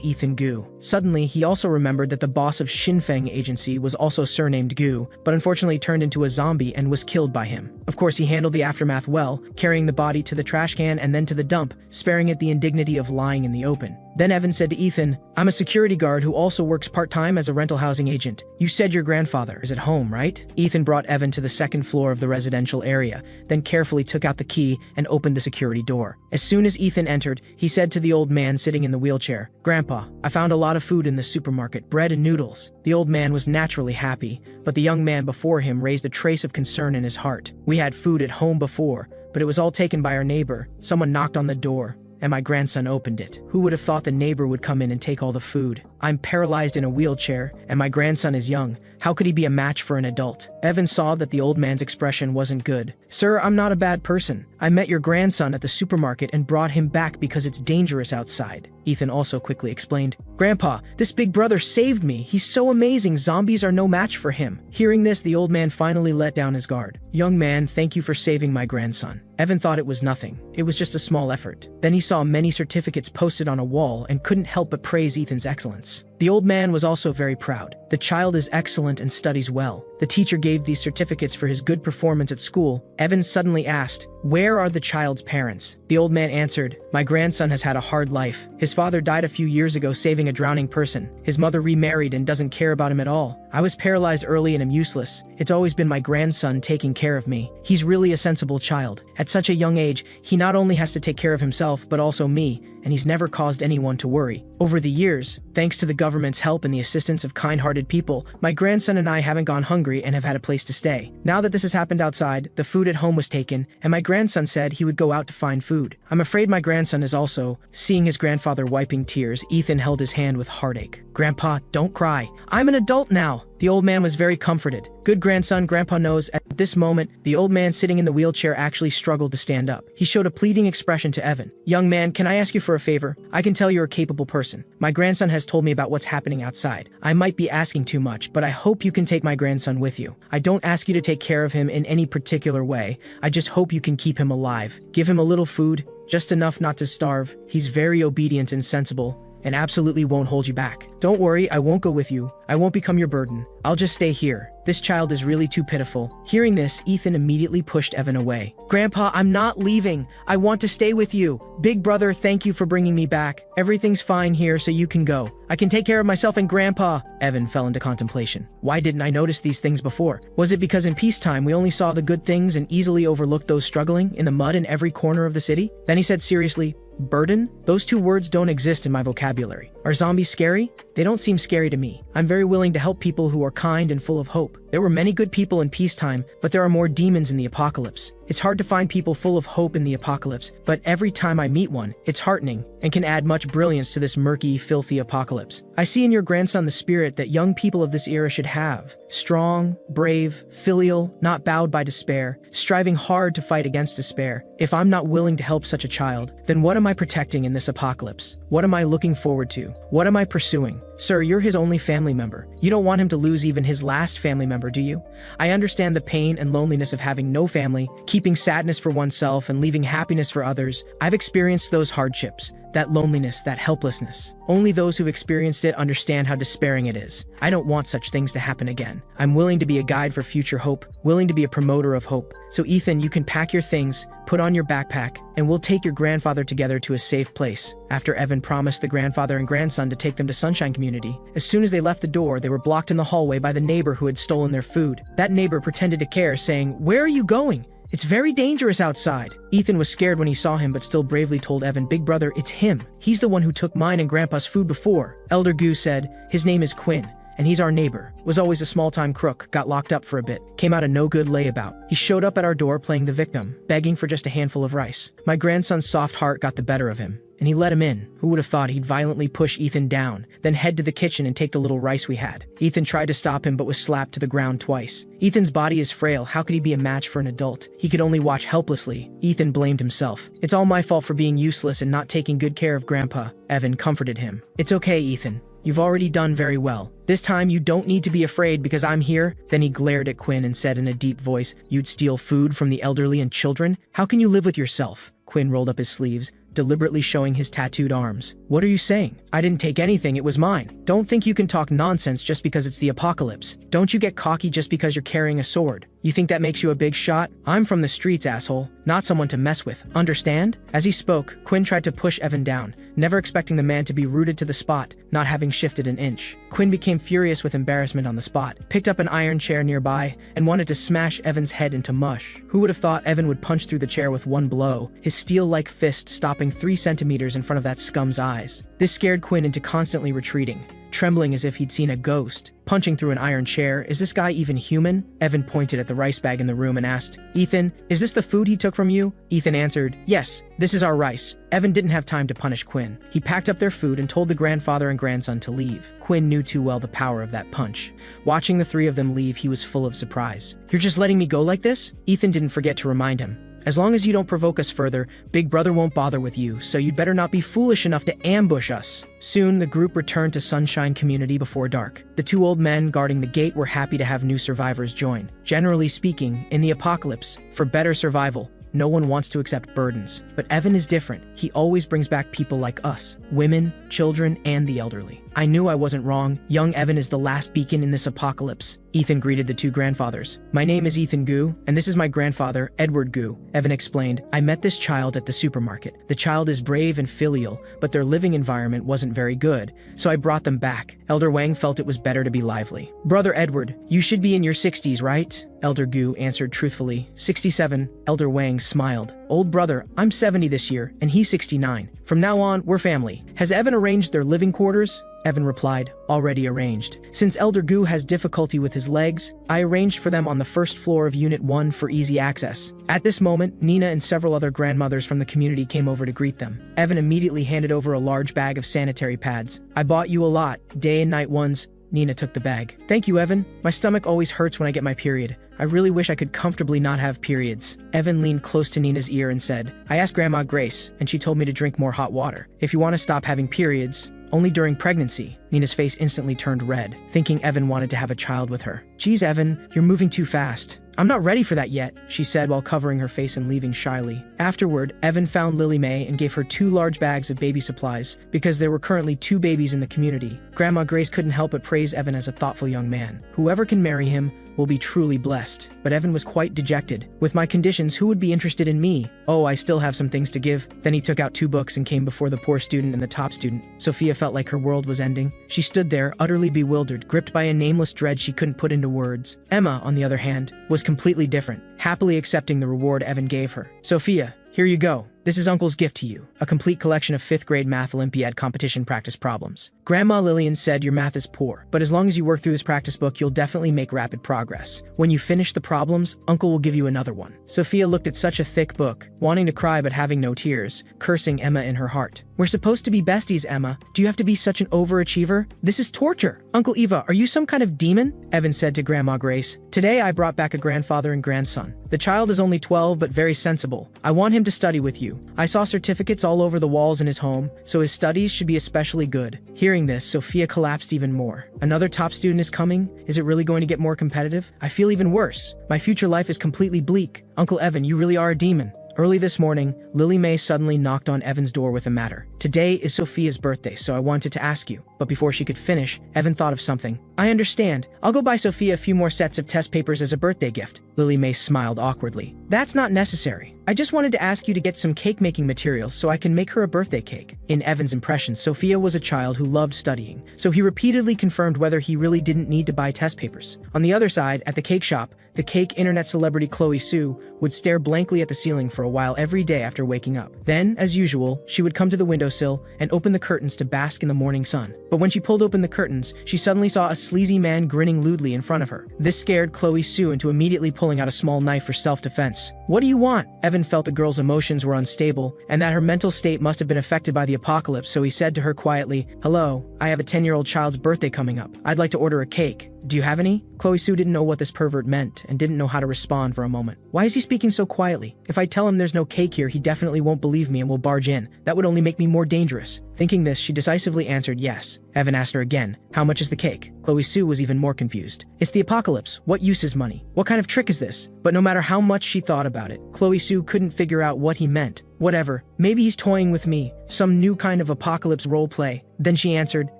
Ethan Gu. Suddenly, he also remembered that the boss of Shinfeng Agency was also surnamed Gu, but unfortunately turned into a zombie and was killed by him. Of course, he handled the aftermath well, carrying the body to the trash can and then to the dump, sparing it the indignity of lying in the open. Then Evan said to Ethan, "I'm a security guard who also works part-time as a rental housing agent. You said your grandfather is at home, right?" Ethan brought Evan to the second floor of the residential area, then carefully took out the key and opened the security door. As soon as Ethan entered, he said to the old man sitting in the wheelchair, "Grandpa, I found a lot of food in the supermarket, bread and noodles." The old man was naturally happy, but the young man before him raised a trace of concern in his heart. "We had food at home before, but it was all taken by our neighbor. Someone knocked on the door, and my grandson opened it. Who would have thought the neighbor would come in and take all the food? I'm paralyzed in a wheelchair, and my grandson is young. How could he be a match for an adult?" Evan saw that the old man's expression wasn't good. "Sir, I'm not a bad person. I met your grandson at the supermarket and brought him back because it's dangerous outside." Ethan also quickly explained, "Grandpa, this big brother saved me. He's so amazing. Zombies are no match for him." Hearing this, the old man finally let down his guard. "Young man, thank you for saving my grandson." Evan thought it was nothing. It was just a small effort. Then he saw many certificates posted on a wall and couldn't help but praise Ethan's excellence. The old man was also very proud. The child is excellent and studies well. The teacher gave these certificates for his good performance at school. Evan suddenly asked, "Where are the child's parents?" The old man answered, "My grandson has had a hard life. His father died a few years ago saving a drowning person. His mother remarried and doesn't care about him at all. I was paralyzed early and am useless. It's always been my grandson taking care of me. He's really a sensible child. At such a young age, he not only has to take care of himself, but also me, and he's never caused anyone to worry. Over the years, thanks to the government's help and the assistance of kind-hearted people, my grandson and I haven't gone hungry and have had a place to stay. Now that this has happened outside, the food at home was taken, and my grandson said he would go out to find food. I'm afraid my grandson is also..." Seeing his grandfather wiping tears, Ethan held his hand with heartache. "Grandpa, don't cry. I'm an adult now." The old man was very comforted. "Good grandson, Grandpa knows." At this moment, the old man sitting in the wheelchair actually struggled to stand up. He showed a pleading expression to Evan. "Young man, can I ask you for a favor? I can tell you're a capable person. My grandson has told me about what's happening outside. I might be asking too much, but I hope you can take my grandson with you. I don't ask you to take care of him in any particular way. I just hope you can keep him alive. Give him a little food, just enough not to starve. He's very obedient and sensible, and absolutely won't hold you back. Don't worry, I won't go with you. I won't become your burden. I'll just stay here. This child is really too pitiful. Hearing this, Ethan immediately pushed Evan away. Grandpa, I'm not leaving. I want to stay with you. Big brother, thank you for bringing me back. Everything's fine here, so you can go. I can take care of myself and Grandpa. Evan fell into contemplation. Why didn't I notice these things before? Was it because in peacetime we only saw the good things and easily overlooked those struggling in the mud in every corner of the city? Then he said seriously, burden? Those two words don't exist in my vocabulary. Are zombies scary? They don't seem scary to me. I'm very willing to help people who are kind and full of hope. There were many good people in peacetime, but there are more demons in the apocalypse. It's hard to find people full of hope in the apocalypse, but every time I meet one, it's heartening and can add much brilliance to this murky, filthy apocalypse. I see in your grandson the spirit that young people of this era should have. Strong, brave, filial, not bowed by despair, striving hard to fight against despair. If I'm not willing to help such a child, then what am I protecting in this apocalypse? What am I looking forward to? What am I pursuing? Sir, you're his only family member. You don't want him to lose even his last family member, do you? I understand the pain and loneliness of having no family, keeping sadness for oneself and leaving happiness for others. I've experienced those hardships, that loneliness, that helplessness. Only those who've experienced it understand how despairing it is. I don't want such things to happen again. I'm willing to be a guide for future hope, willing to be a promoter of hope. So Ethan, you can pack your things, put on your backpack, and we'll take your grandfather together to a safe place. After Evan promised the grandfather and grandson to take them to Sunshine Community, as soon as they left the door, they were blocked in the hallway by the neighbor who had stolen their food. That neighbor pretended to care, saying, "Where are you going? It's very dangerous outside." Ethan was scared when he saw him, but still bravely told Evan, "Big brother, it's him. He's the one who took mine and Grandpa's food before." Elder Goo said, "His name is Quinn, and he's our neighbor. Was always a small-time crook, got locked up for a bit, came out a no-good layabout. He showed up at our door playing the victim, begging for just a handful of rice. My grandson's soft heart got the better of him, and he let him in. Who would have thought he'd violently push Ethan down, then head to the kitchen and take the little rice we had? Ethan tried to stop him but was slapped to the ground twice. Ethan's body is frail. How could he be a match for an adult? He could only watch helplessly. Ethan blamed himself. It's all my fault for being useless and not taking good care of Grandpa. Evan comforted him. It's okay, Ethan. You've already done very well. This time you don't need to be afraid because I'm here." Then he glared at Quinn and said in a deep voice, "You'd steal food from the elderly and children? How can you live with yourself?" Quinn rolled up his sleeves, deliberately showing his tattooed arms. "What are you saying? I didn't take anything, it was mine. Don't think you can talk nonsense just because it's the apocalypse. Don't you get cocky just because you're carrying a sword. You think that makes you a big shot? I'm from the streets, asshole. Not someone to mess with. Understand?" As he spoke, Quinn tried to push Evan down, never expecting the man to be rooted to the spot, not having shifted an inch. Quinn became furious with embarrassment on the spot, picked up an iron chair nearby, and wanted to smash Evan's head into mush. Who would have thought Evan would punch through the chair with one blow, his steel-like fist stopping 3 centimeters in front of that scum's eyes? This scared Quinn into constantly retreating, trembling as if he'd seen a ghost. Punching through an iron chair, is this guy even human? Evan pointed at the rice bag in the room and asked, "Ethan, is this the food he took from you?" Ethan answered, "Yes, this is our rice." Evan didn't have time to punish Quinn. He packed up their food and told the grandfather and grandson to leave. Quinn knew too well the power of that punch. Watching the three of them leave, he was full of surprise. "You're just letting me go like this?" Ethan didn't forget to remind him. "As long as you don't provoke us further, Big Brother won't bother with you, so you'd better not be foolish enough to ambush us." Soon, the group returned to Sunshine Community before dark. The 2 old men guarding the gate were happy to have new survivors join. Generally speaking, in the apocalypse, for better survival, no one wants to accept burdens. But Evan is different. He always brings back people like us, women, children, and the elderly. I knew I wasn't wrong. Young Evan is the last beacon in this apocalypse. Ethan greeted the 2 grandfathers. "My name is Ethan Goo, and this is my grandfather, Edward Goo." Evan explained, "I met this child at the supermarket. The child is brave and filial, but their living environment wasn't very good, so I brought them back. Elder Wang felt it was better to be lively." "Brother Edward, you should be in your 60s, right?" Elder Goo answered truthfully. 67, Elder Wang smiled. "Old brother, I'm 70 this year, and he's 69. From now on, we're family. Has Evan arranged their living quarters?" Evan replied, "Already arranged. Since Elder Goo has difficulty with his legs, I arranged for them on the first floor of Unit 1 for easy access." At this moment, Nina and several other grandmothers from the community came over to greet them. Evan immediately handed over a large bag of sanitary pads. "I bought you a lot, day and night ones." Nina took the bag. "Thank you, Evan. My stomach always hurts when I get my period. I really wish I could comfortably not have periods." Evan leaned close to Nina's ear and said, "I asked Grandma Grace, and she told me to drink more hot water. If you want to stop having periods, only during pregnancy." Nina's face instantly turned red, thinking Evan wanted to have a child with her. "Geez, Evan, you're moving too fast." I'm not ready for that yet, she said while covering her face and leaving shyly. Afterward, Evan found Lily Mae and gave her 2 large bags of baby supplies because there were currently 2 babies in the community. Grandma Grace couldn't help but praise Evan as a thoughtful young man. Whoever can marry him will be truly blessed. But Evan was quite dejected. With my conditions, who would be interested in me? Oh, I still have some things to give. Then he took out 2 books and came before the poor student and the top student. Sophia felt like her world was ending. She stood there, utterly bewildered, gripped by a nameless dread she couldn't put into words. Emma, on the other hand, was completely different, happily accepting the reward Evan gave her. Sophia, here you go. This is Uncle's gift to you, a complete collection of 5th grade math Olympiad competition practice problems. Grandma Lillian said your math is poor, but as long as you work through this practice book, you'll definitely make rapid progress. When you finish the problems, Uncle will give you another one. Sophia looked at such a thick book, wanting to cry but having no tears, cursing Emma in her heart. We're supposed to be besties, Emma. Do you have to be such an overachiever? This is torture. Uncle Eva, are you some kind of demon? Evan said to Grandma Grace. Today I brought back a grandfather and grandson. The child is only 12 but very sensible. I want him to study with you. I saw certificates all over the walls in his home, so his studies should be especially good. Hearing this, Sophia collapsed even more. Another top student is coming? Is it really going to get more competitive? I feel even worse. My future life is completely bleak. Uncle Evan, you really are a demon. Early this morning, Lily Mae suddenly knocked on Evan's door with a matter. Today is Sophia's birthday, so I wanted to ask you. But before she could finish, Evan thought of something. I understand. I'll go buy Sophia a few more sets of test papers as a birthday gift. Lily Mae smiled awkwardly. That's not necessary. I just wanted to ask you to get some cake-making materials so I can make her a birthday cake. In Evan's impression, Sophia was a child who loved studying, so he repeatedly confirmed whether he really didn't need to buy test papers. On the other side, at the cake shop, the cake internet celebrity Chloe Sue would stare blankly at the ceiling for a while every day after waking up. Then, as usual, she would come to the windowsill and open the curtains to bask in the morning sun. But when she pulled open the curtains, she suddenly saw a sleazy man grinning lewdly in front of her. This scared Chloe Sue into immediately pulling out a small knife for self-defense. What do you want? Evan felt the girl's emotions were unstable and that her mental state must have been affected by the apocalypse, so he said to her quietly, Hello, I have a 10-year-old child's birthday coming up. I'd like to order a cake. Do you have any? Chloe Sue didn't know what this pervert meant and didn't know how to respond for a moment. Why is he speaking so quietly? If I tell him there's no cake here, he definitely won't believe me and will barge in. That would only make me more dangerous. Thinking this, she decisively answered yes. Evan asked her again, how much is the cake? Chloe Sue was even more confused. It's the apocalypse. What use is money? What kind of trick is this? But no matter how much she thought about it, Chloe Sue couldn't figure out what he meant. Whatever. Maybe he's toying with me. Some new kind of apocalypse role play. Then she answered,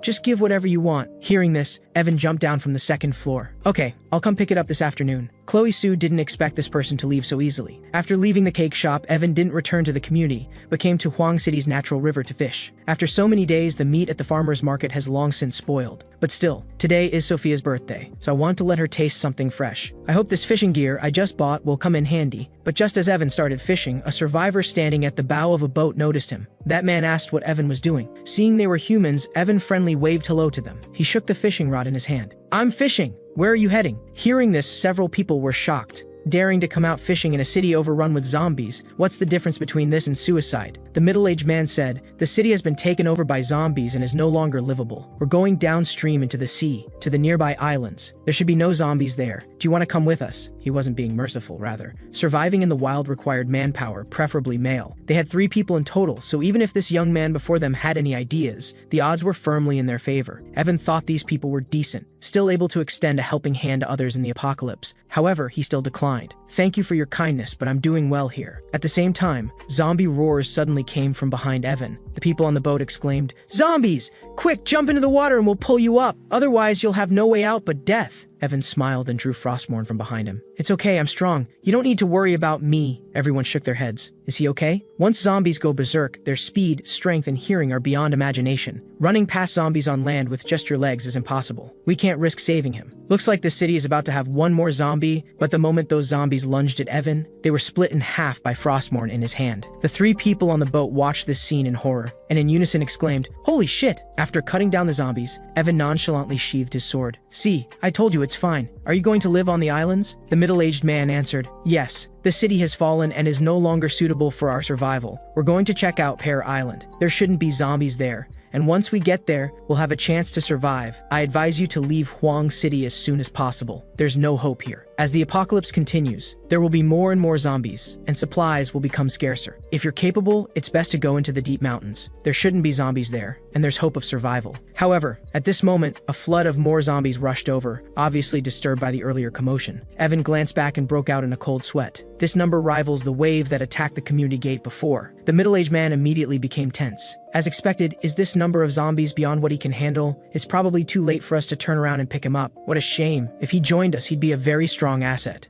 just give whatever you want. Hearing this, Evan jumped down from the 2nd floor. Okay, I'll come pick it up this afternoon. Chloe Sue didn't expect this person to leave so easily. After leaving the cake shop, Evan didn't return to the community, but came to Huang City's natural river to fish. After so many days, the meat at the farmer's market has long since spoiled. But still, today is Sophia's birthday, so I want to let her taste something fresh. I hope this fishing gear I just bought will come in handy. But just as Evan started fishing, a survivor standing at the bow of a boat noticed him. That man asked what Evan was doing. Seeing they were humans, Evan friendly waved hello to them. He shook the fishing rod in his hand. I'm fishing. Where are you heading? Hearing this, several people were shocked. Daring to come out fishing in a city overrun with zombies. What's the difference between this and suicide? The middle-aged man said, the city has been taken over by zombies and is no longer livable. We're going downstream into the sea, to the nearby islands. There should be no zombies there. Do you want to come with us? He wasn't being merciful, rather. Surviving in the wild required manpower, preferably male. They had 3 people in total, so even if this young man before them had any ideas, the odds were firmly in their favor. Evan thought these people were decent, still able to extend a helping hand to others in the apocalypse. However, he still declined. Thank you for your kindness, but I'm doing well here. At the same time, zombie roars suddenly came from behind Evan. The people on the boat exclaimed, Zombies! Quick, jump into the water and we'll pull you up. Otherwise, you'll have no way out but death. Evan smiled and drew Frostmourne from behind him. It's okay, I'm strong. You don't need to worry about me. Everyone shook their heads. Is he okay? Once zombies go berserk, their speed, strength, and hearing are beyond imagination. Running past zombies on land with just your legs is impossible. We can't risk saving him. Looks like the city is about to have one more zombie, but the moment those zombies lunged at Evan, they were split in half by Frostmourne in his hand. The 3 people on the boat watched this scene in horror, and in unison exclaimed, Holy shit! After cutting down the zombies, Evan nonchalantly sheathed his sword. See, I told you it's fine. Are you going to live on the islands? The middle-aged man answered, Yes. The city has fallen and is no longer suitable for our survival. We're going to check out Pear Island. There shouldn't be zombies there. And once we get there, we'll have a chance to survive. I advise you to leave Huang City as soon as possible. There's no hope here. As the apocalypse continues, there will be more and more zombies, and supplies will become scarcer. If you're capable, it's best to go into the deep mountains. There shouldn't be zombies there, and there's hope of survival. However, at this moment, a flood of more zombies rushed over, obviously disturbed by the earlier commotion. Evan glanced back and broke out in a cold sweat. This number rivals the wave that attacked the community gate before. The middle-aged man immediately became tense. As expected, is this number of zombies beyond what he can handle? It's probably too late for us to turn around and pick him up. What a shame. If he joined us, he'd be a very strong asset.